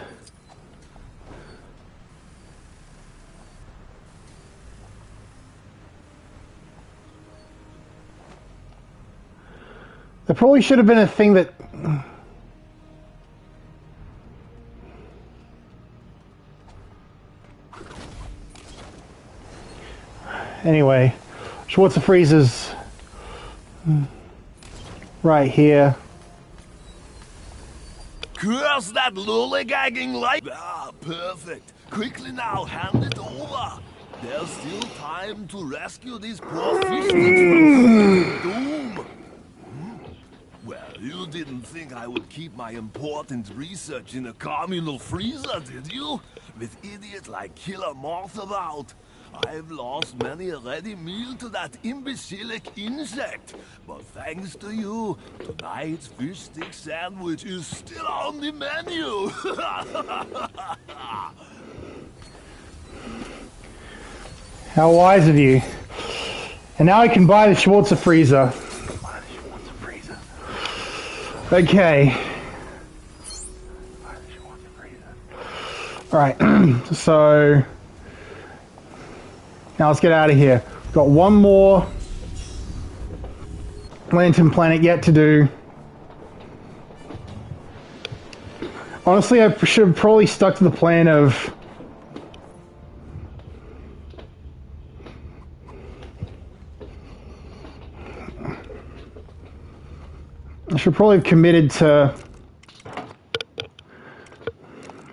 There probably should have been a thing that... Anyway, Schwarzer Freezer's right here. Curse that lollygagging light! Ah, perfect. Quickly now, hand it over. There's still time to rescue these poor fish from doom. Well, you didn't think I would keep my important research in a communal freezer, did you? With idiots like Killer Moth about. I've lost many a ready meal to that imbecilic insect. But thanks to you, tonight's fish stick sandwich is still on the menu. How wise of you. And now I can buy the Schwarzer Freezer. Okay. Alright, so now let's get out of here. Got one more Lantern Planet yet to do. Honestly, I should have probably stuck to the plan of I should probably have committed to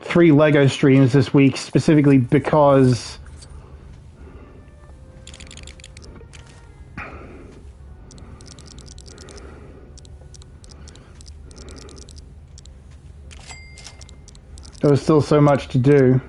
3 LEGO streams this week, specifically because there was still so much to do.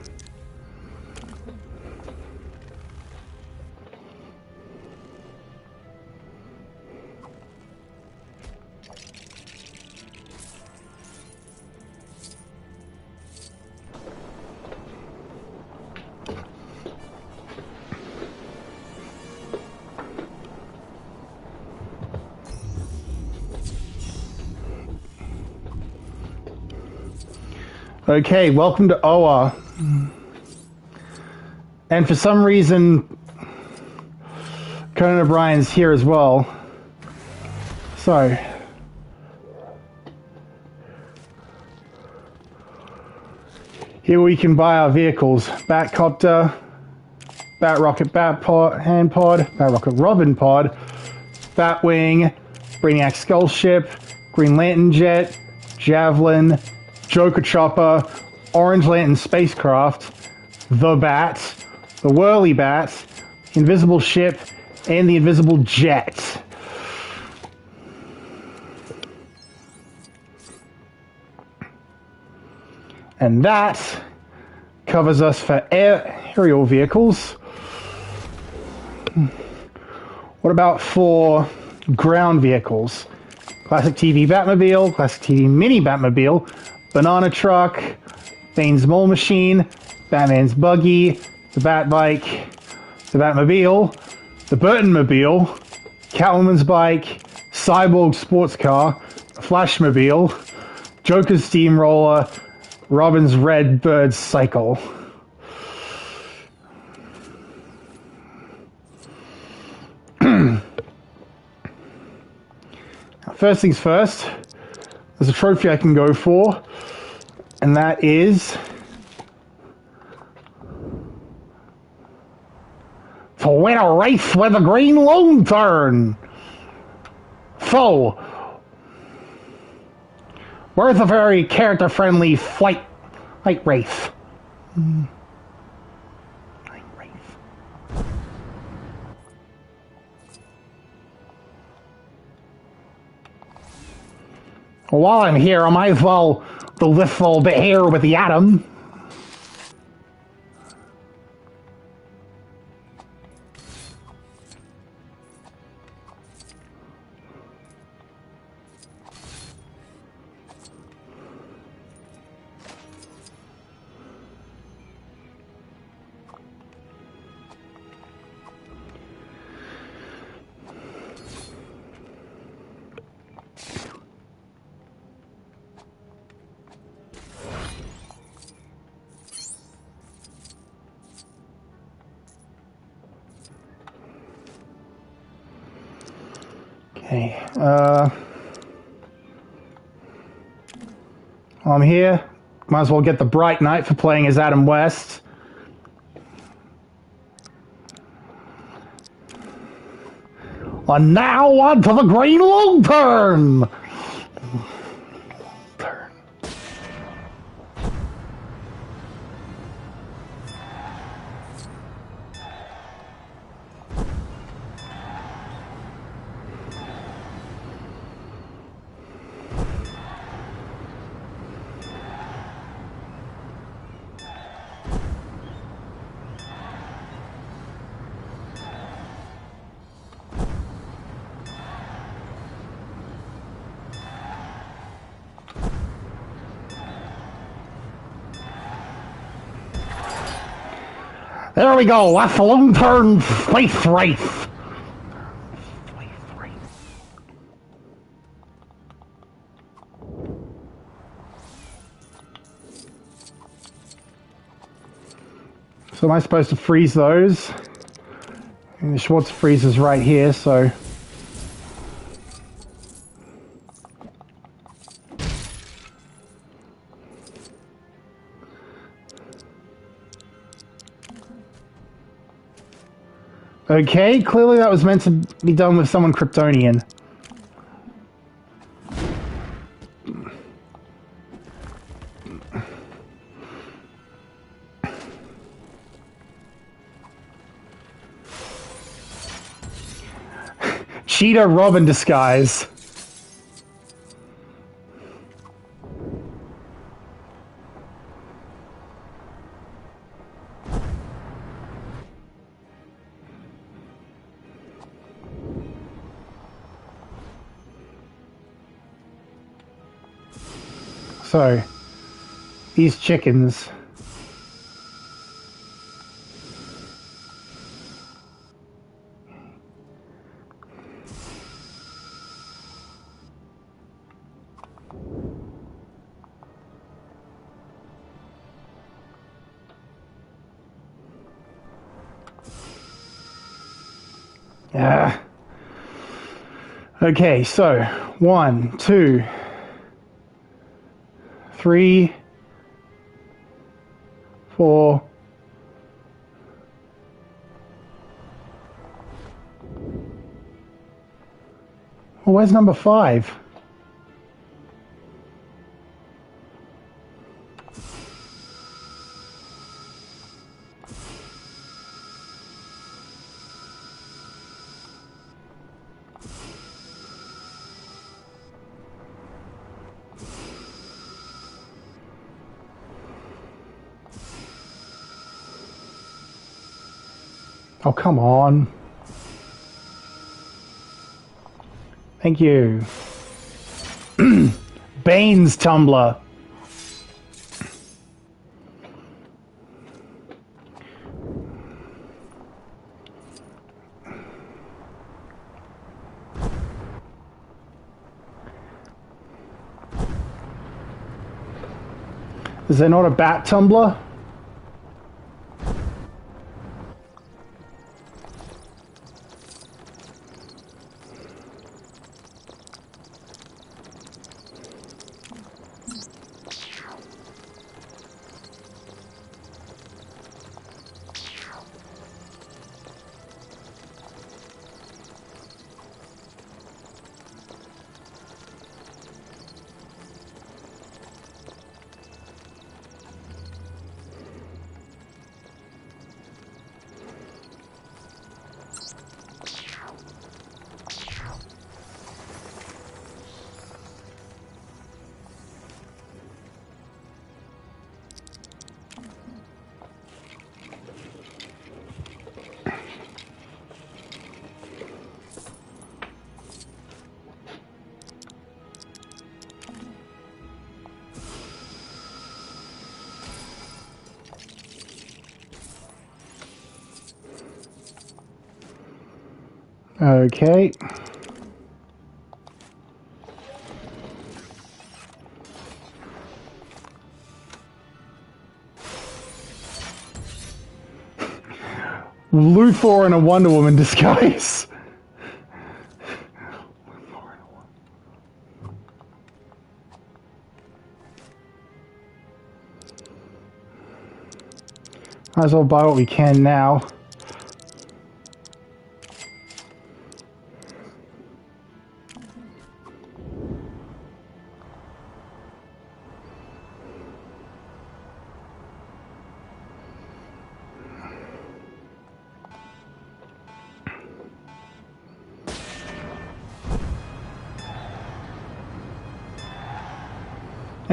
Okay, welcome to Oa. And for some reason, Conan O'Brien's here as well. So, here we can buy our vehicles. Batcopter, Batrocket Hand Pod, Batrocket Robin Pod, Batwing, Brainiac Skull Ship, Green Lantern Jet, Javelin, Joker Chopper, Orange Lantern Spacecraft, the Bat, the Whirly Bat, Invisible Ship, and the Invisible Jet. And that covers us for aerial vehicles. What about for ground vehicles? Classic TV Batmobile, Classic TV Mini Batmobile, Banana Truck, Bane's Mole Machine, Batman's Buggy, the Batbike, the Batmobile, the Burtonmobile, Catwoman's Bike, Cyborg Sports Car, Flashmobile, Joker's Steamroller, Robin's Red Bird Cycle. First things first, there's a trophy I can go for, and that is to win a race with a Green Lantern. So, where's a very character-friendly flight race? Well, while I'm here, I might as well do this little bit here with the Atom. Okay, while I'm here, might as well get the Bright Knight for playing as Adam West. And now on to the Green Lantern! There we go, that's the Lantern Space Race. So am I supposed to freeze those? And the Schwartz freezer's right here, so... Okay, clearly that was meant to be done with someone Kryptonian. Cheetah Robin disguise. So, these chickens. Yeah. Okay, so 1, 2, 3, 4. Well, where's number 5? Oh, come on. Thank you. Bane's tumbler. Is there not a bat tumbler? Okay. Luthor in a Wonder Woman disguise. Might as well buy what we can now.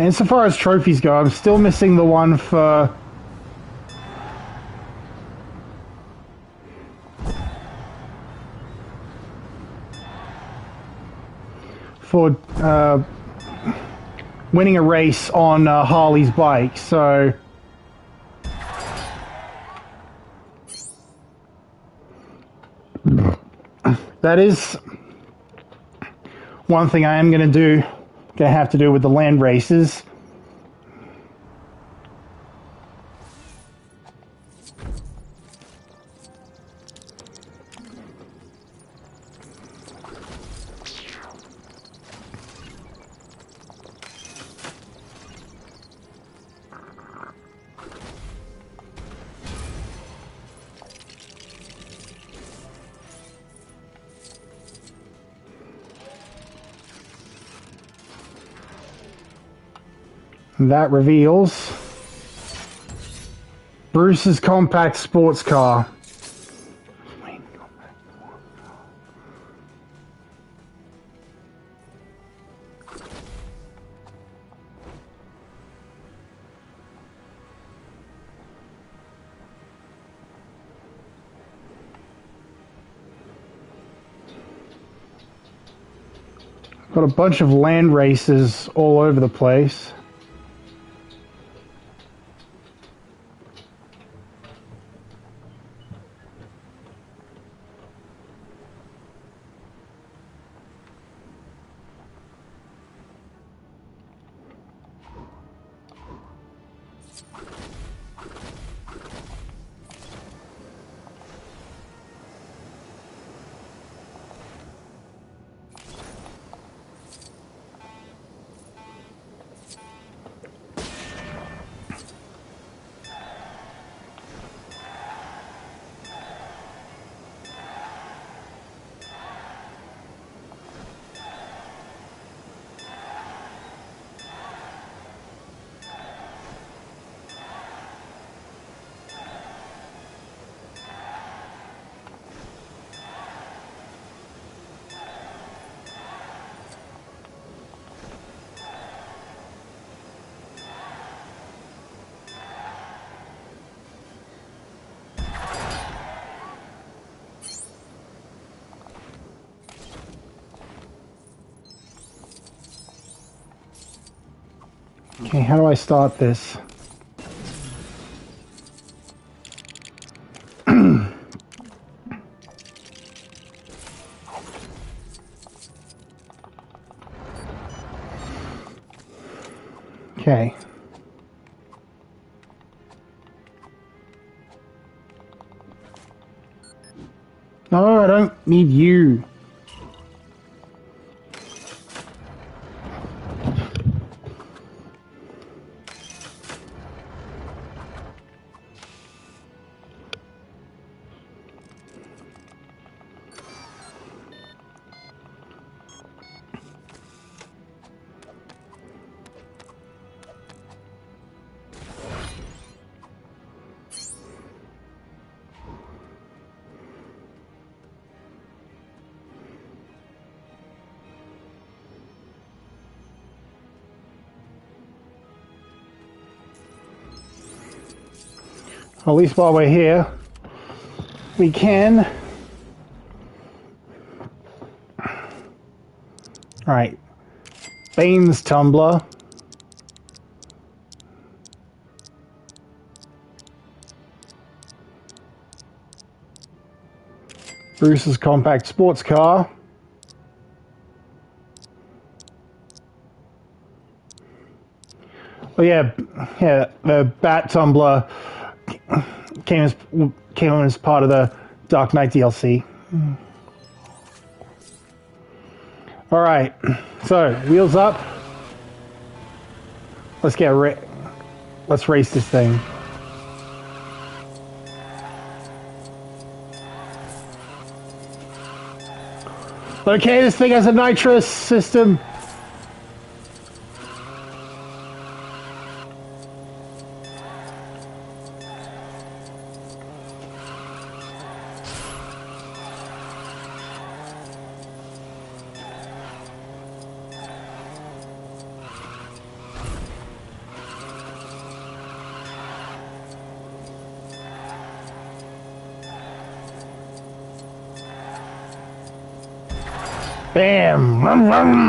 And so far as trophies go, I'm still missing the one for... winning a race on Harley's bike, so... That is one thing I am going to have to do with the land races. That reveals Bruce's compact sports car. Got a bunch of land races all over the place. Okay, how do I start this? Okay. No, I don't need you. At least while we're here, we can. Alright. Bane's tumbler. Bruce's compact sports car. Oh yeah, the Bat Tumbler came as part of the Dark Knight DLC. All right, so wheels up. Let's let's race this thing. Okay, this thing has a nitrous system. Bam! Rum, rum.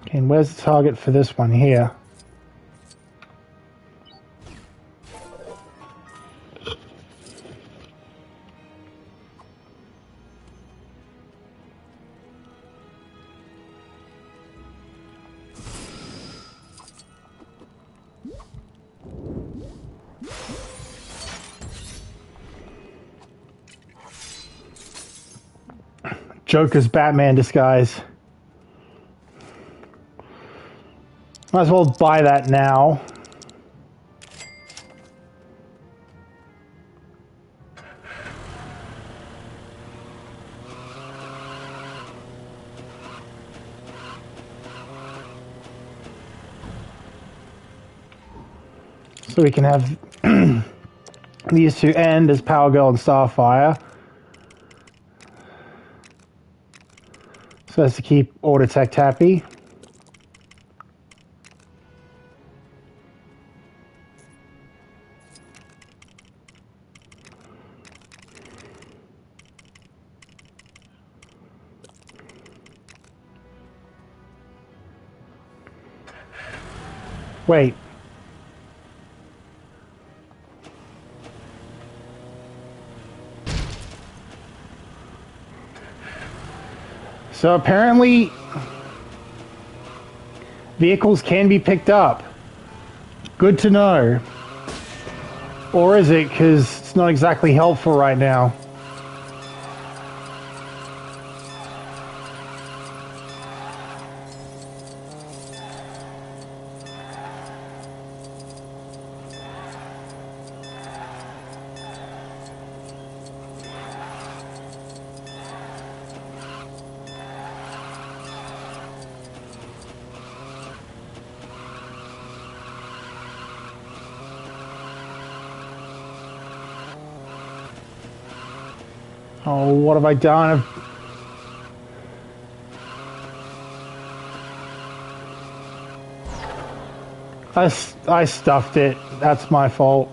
Okay, and where's the target for this one here? Joker's Batman disguise. Might as well buy that now. So we can have these two end as Power Girl and Starfire. So as to keep Autotech happy. Wait. So apparently, vehicles can be picked up. Good to know. Or is it? Because it's not exactly helpful right now. Oh, what have I done? I stuffed it. That's my fault.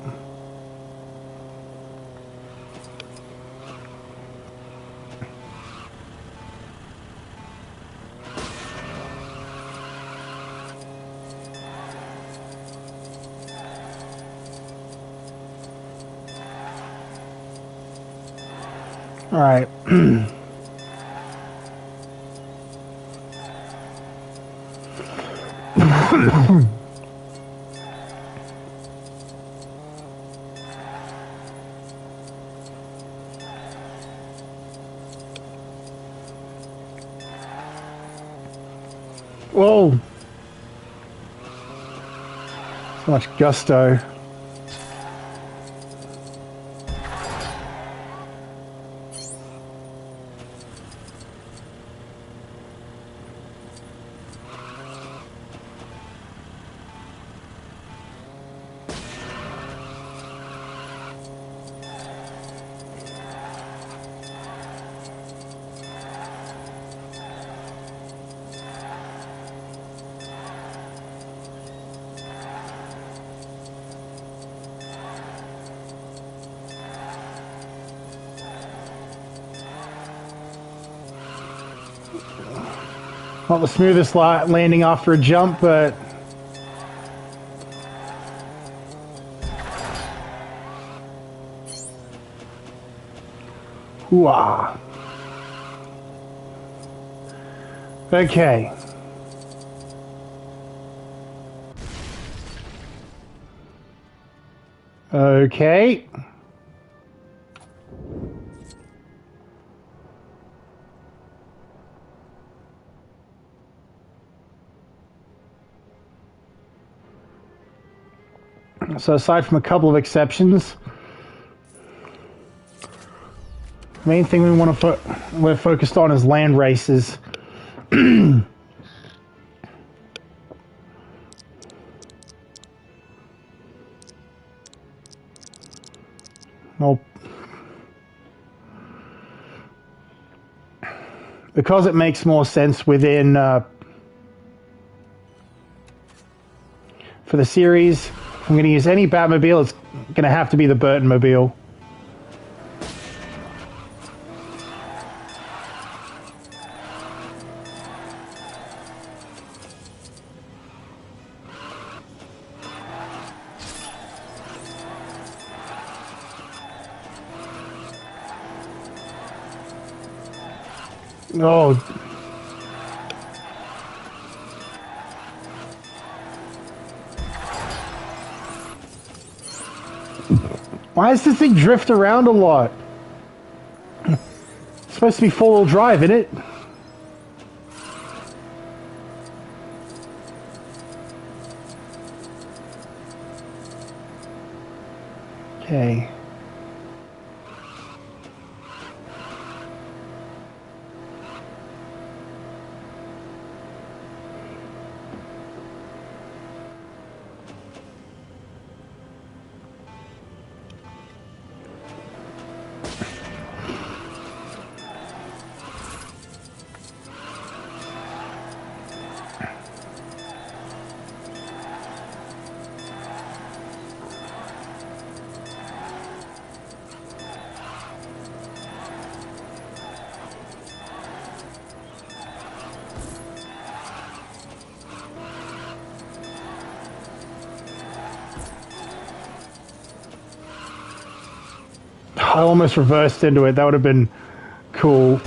All right. Whoa. So much gusto. Not the smoothest landing after a jump, but hoo-ah. Okay. Okay. So aside from a couple of exceptions, the main thing we're focused on is land races. Well, because it makes more sense within for the series, if I'm going to use any Batmobile, it's going to have to be the Burton-mobile. Oh. Why does this thing drift around a lot? It's supposed to be four-wheel drive, isn't it? Okay. I almost reversed into it. That would have been cool.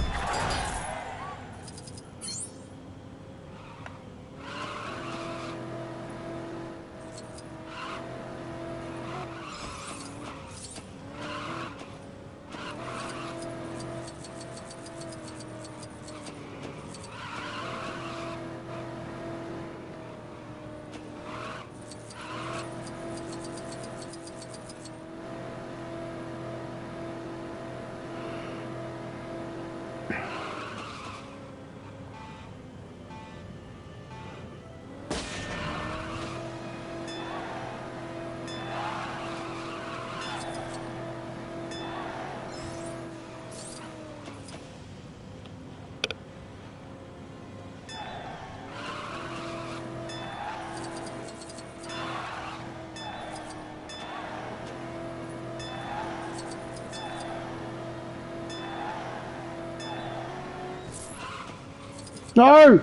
No!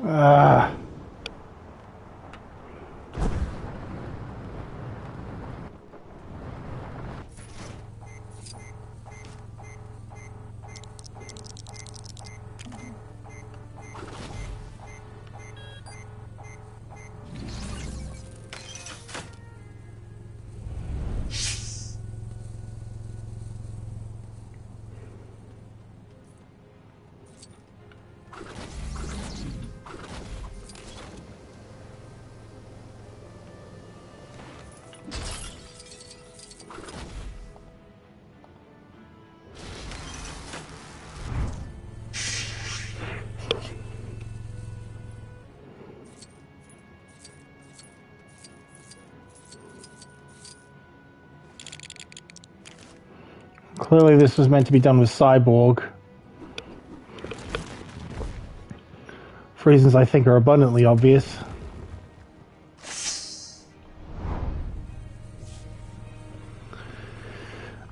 Ah. Clearly this was meant to be done with Cyborg. For reasons I think are abundantly obvious.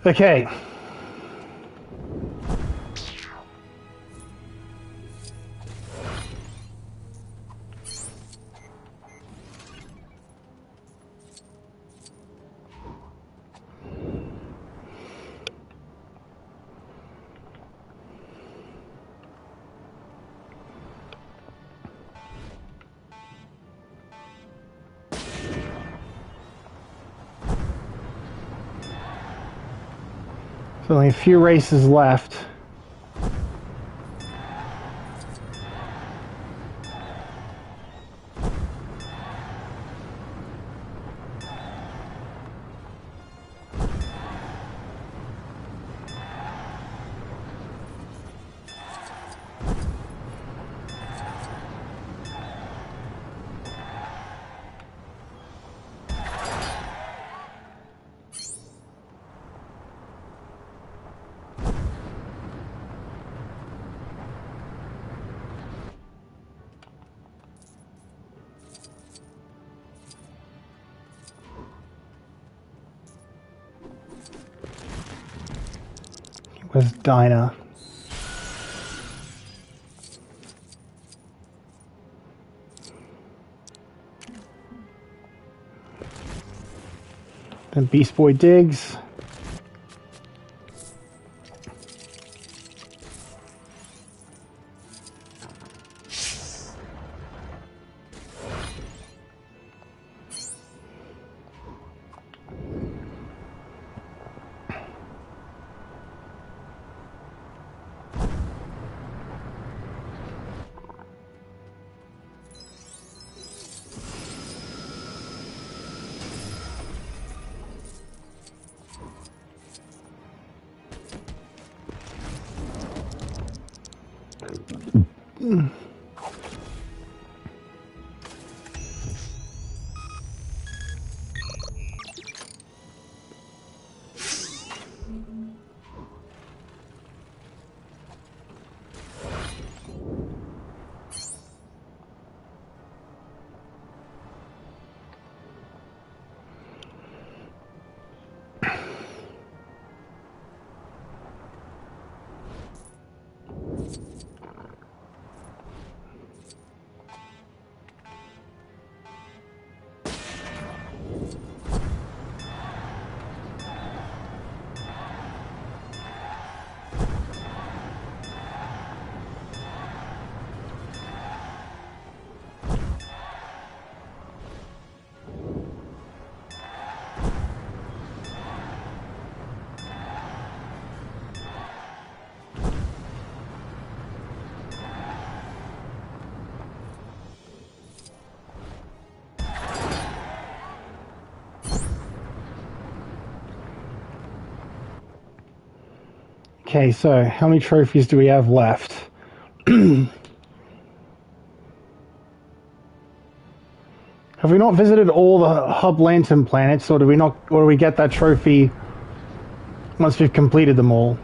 Okay. So only a few races left. Where's Dinah? Then Beast Boy digs. Okay, so how many trophies do we have left? Have we not visited all the hub lantern planets, or do we not, or do we get that trophy once we've completed them all?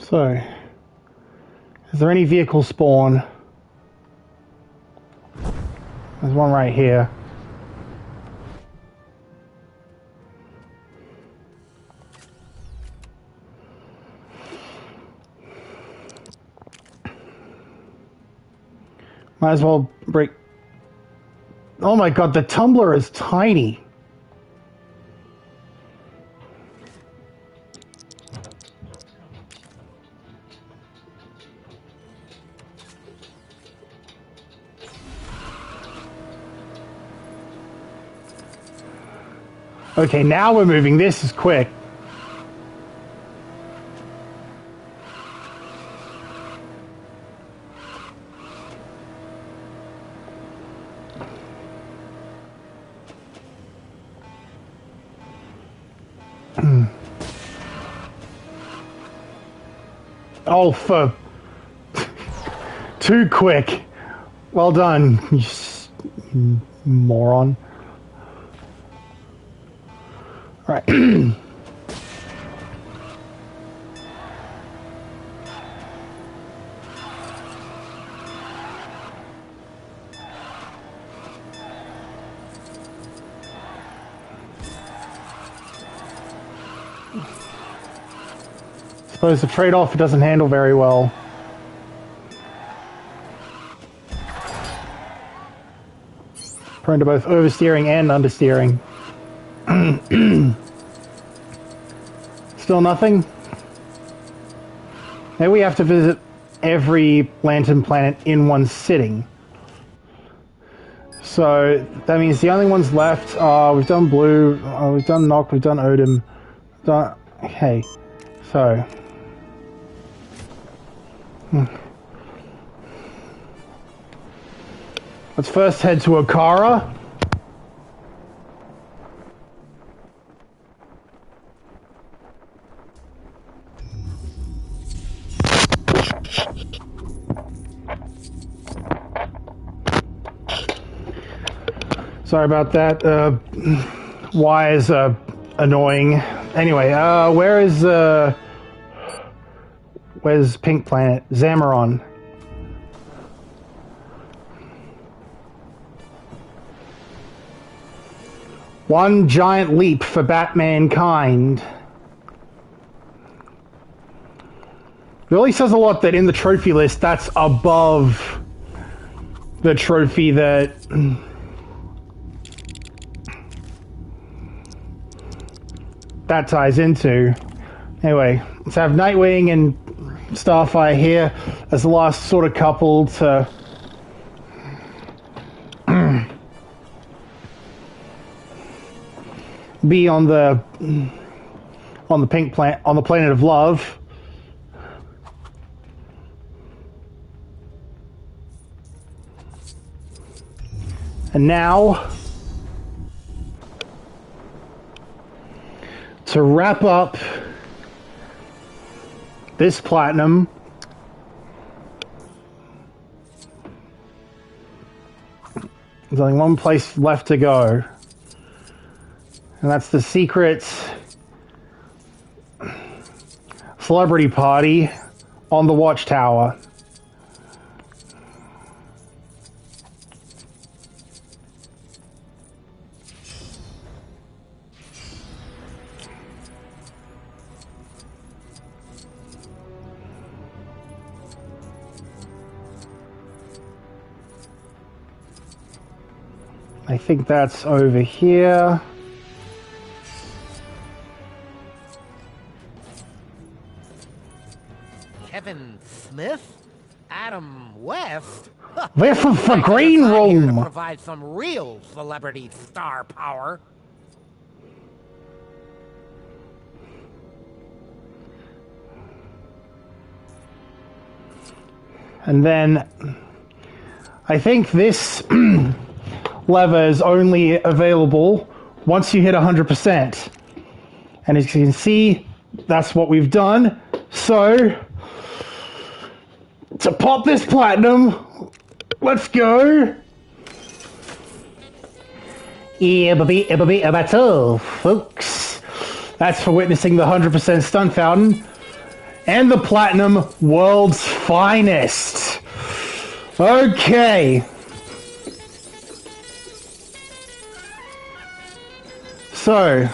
So, is there any vehicle spawn? There's one right here. Might as well break... Oh my god, the tumbler is tiny. Okay, now we're moving. This is quick. Oh, for... Too quick. Well done, you moron. Right. suppose the trade-off it doesn't handle very well. Prone to both oversteering and understeering. Still nothing? Maybe we have to visit every Lantern planet in one sitting. So that means the only ones left are, we've done Blue, we've done Noct, we've done Odin, okay, so. Let's first head to Okara. Sorry about that. Wires are annoying. Anyway, where's Pink Planet? Zamaron. One giant leap for Batmankind. Really says a lot that in the trophy list, that's above the trophy that that ties into. Anyway, let's have Nightwing and Starfire here as the last sort of couple to be on the pink planet, on the planet of love. And now, to wrap up this platinum, there's only one place left to go, and that's the secret celebrity party on the Watchtower. I think that's over here. Kevin Smith? Adam West? We're for Green Room. To provide some real celebrity star power. And then I think this lever is only available once you hit 100%. And as you can see, that's what we've done. So, to pop this platinum, let's go. Yeah, baby, that's all, folks. That's for witnessing the 100% stun fountain and the platinum world's finest. Okay. So,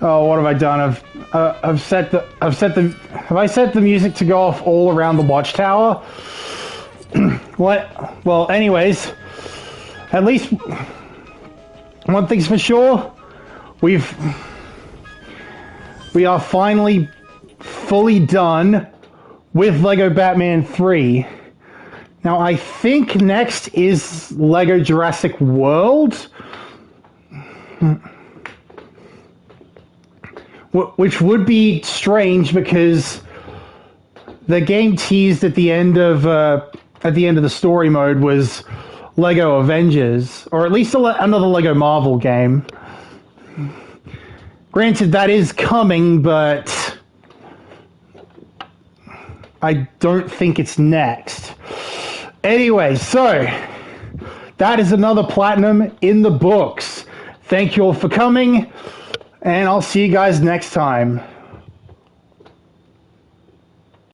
oh, what have I done? Have I set the music to go off all around the Watchtower? What? Well, anyways, at least one thing's for sure. We are finally fully done with Lego Batman 3. Now, I think next is Lego Jurassic World, which would be strange because the game teased at the end of the story mode was Lego Avengers, or at least another Lego Marvel game. Granted, that is coming, but I don't think it's next. Anyway, so that is another platinum in the books. Thank you all for coming, and I'll see you guys next time.